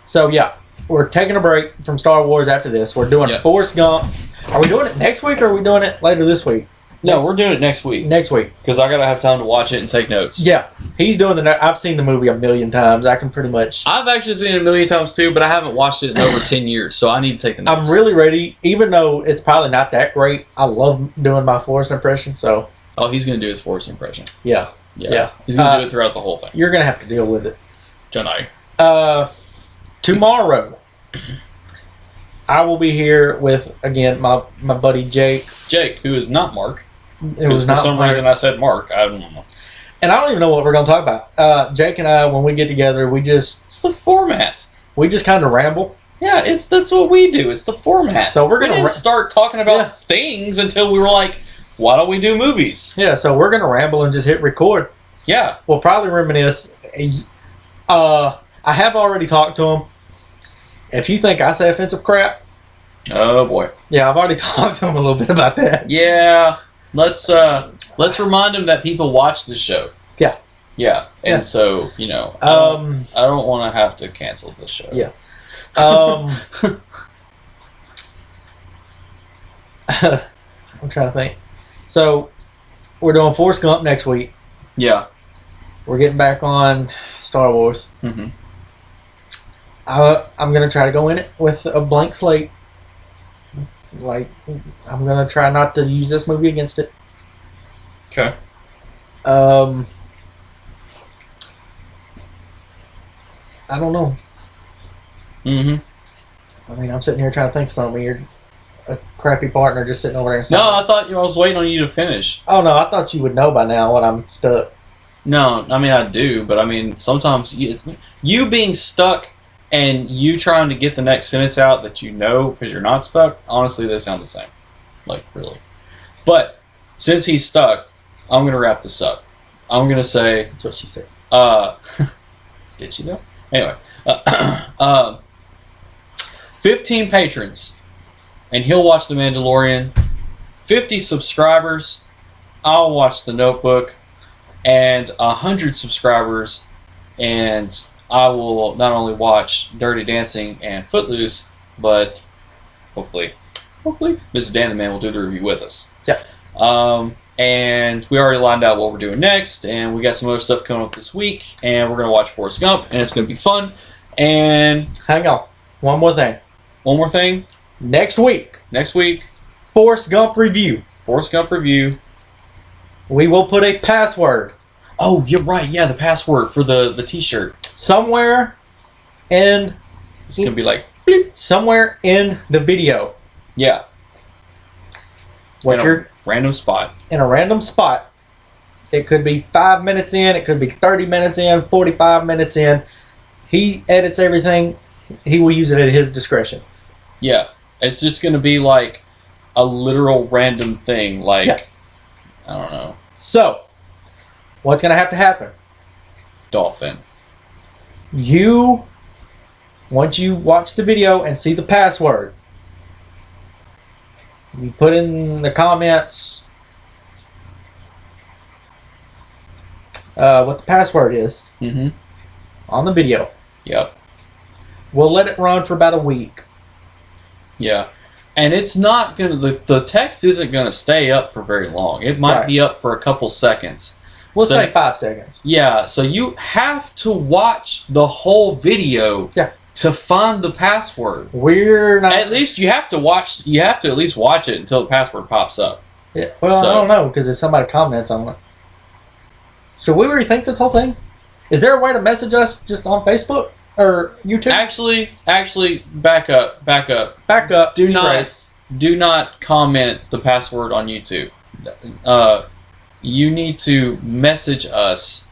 So, yeah. We're taking a break from Star Wars after this. We're doing Forrest Gump. Are we doing it next week or are we doing it later this week? No, we're doing it next week. Next week. Because I got to have time to watch it and take notes. Yeah. He's doing I've seen the movie a million times. I can pretty much... I've actually seen it a million times too, but I haven't watched it in over 10 years, so I need to take the notes. I'm really ready, even though it's probably not that great. I love doing my Forrest impression, so... Oh, he's going to do his Forrest impression. Yeah. He's going to do it throughout the whole thing. You're going to have to deal with it. Jedi. Tomorrow, I will be here with, again, my buddy Jake. Jake, who is not Mark. It was for some reason I said Mark. I don't know. And I don't even know what we're going to talk about. Jake and I, when we get together, It's the format. We just kind of ramble. Yeah, that's what we do. It's the format. So we're we going didn't start talking about things until we were like, why don't we do movies? Yeah, so we're going to ramble and just hit record. Yeah. We'll probably reminisce. I have already talked to him. If you think I say offensive crap... Oh, boy. Yeah, I've already talked to him a little bit about that. Yeah. Let's remind him that people watch the show. Yeah. Yeah. And so, I don't want to have to cancel the show. Yeah. I'm trying to think. So, we're doing Forrest Gump next week. Yeah. We're getting back on Star Wars. Mm-hmm. I'm going to try to go in it with a blank slate. Like, I'm going to try not to use this movie against it. Okay. I don't know. Mm-hmm. I mean, I'm sitting here trying to think of something. You're a crappy partner just sitting over there and saying... No, I thought I was waiting on you to finish. Oh, no, I thought you would know by now when I'm stuck. No, I mean, I do, but I mean, sometimes you being stuck and you trying to get the next sentence out that you know because you're not stuck, honestly, they sound the same. Like, really. But since he's stuck, I'm going to wrap this up. I'm gonna say. That's what she said. Did she know? Anyway, 15 patrons, and he'll watch The Mandalorian. 50 subscribers, I'll watch The Notebook, and 100 subscribers, and I will not only watch Dirty Dancing and Footloose, but hopefully, Mrs. Dan the Man will do the review with us. Yeah. And we already lined out what we're doing next, and we got some other stuff coming up this week, and we're going to watch Forrest Gump, and it's going to be fun. And hang on, one more thing. Next week, Forrest Gump review. We will put a password. Oh, you're right. Yeah, the password for the T-shirt. Somewhere in... It's going to be like... Somewhere in the video. Yeah. Random spot. In a random spot. It could be 5 minutes in. It could be 30 minutes in. 45 minutes in. He edits everything. He will use it at his discretion. Yeah. It's just going to be like a literal random thing. Like, yeah. I don't know. So, what's going to have to happen? Dolphin. Once you watch the video and see the password, you put in the comments what the password is on the video. Yep. We'll let it run for about a week. Yeah. And it's not going to... The text isn't going to stay up for very long. It might be up for a couple seconds. We'll say 5 seconds. Yeah. So you have to watch the whole video to find the password. We're not... At least you have to watch... You have to at least watch it until the password pops up. Yeah. Well, I don't know, because if somebody comments on it. Should we rethink this whole thing? Is there a way to message us just on Facebook or YouTube? Actually, back up. Do not comment the password on YouTube. You need to message us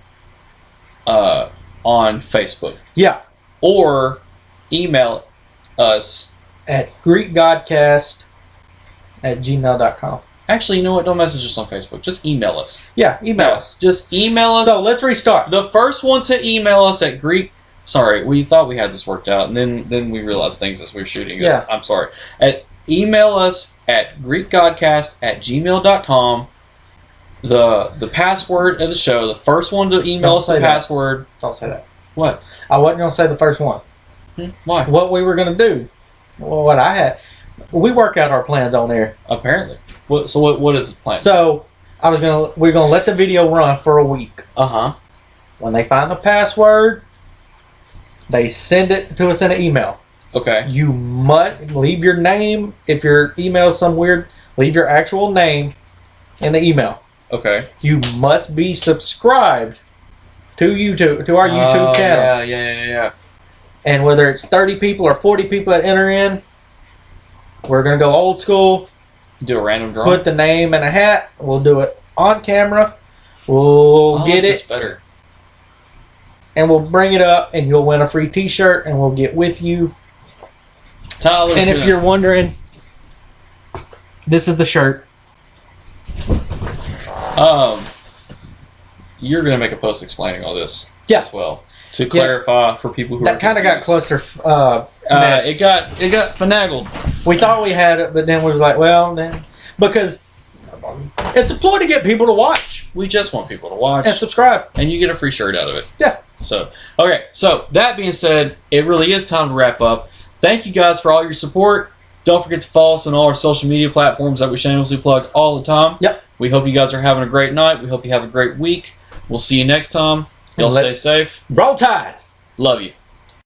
on Facebook. Yeah. Or email us at GreekGodcast@gmail.com. Actually, you know what? Don't message us on Facebook. Just email us. Yeah, email us. Just email us. So let's restart. The first one to email us at Greek... Sorry, we thought we had this worked out, and then we realized things as we were shooting this. Yeah. I'm sorry. Email us at GreekGodcast@gmail.com. The password of the show, the first one to email us the password... Don't say that. What? I wasn't going to say the first one. Why? What we were going to do. Well, what I had... We work out our plans on there. Apparently. What is the plan? So, we're going to let the video run for a week. Uh-huh. When they find the password, they send it to us in an email. Okay. You must leave your name. If your email is some weird, leave your actual name in the email. Okay. You must be subscribed to our YouTube channel. Yeah. And whether it's 30 people or 40 people that enter in, we're going to go old school. Do a random draw. Put the name in a hat. We'll do it on camera. We'll get it. Better. And we'll bring it up, and you'll win a free T-shirt, and we'll get with you. Tyler's and if you're wondering, this is the shirt. You're going to make a post explaining all this as well. To clarify for people who that kind of got closer. It got finagled. We thought we had it, but then we was like, well, then because it's a ploy to get people to watch. We just want people to watch and subscribe, and you get a free shirt out of it. Yeah. So okay. So that being said, it really is time to wrap up. Thank you guys for all your support. Don't forget to follow us on all our social media platforms that we shamelessly plug all the time. Yep. We hope you guys are having a great night. We hope you have a great week. We'll see you next time. Y'all stay safe. Roll Tide. Love you.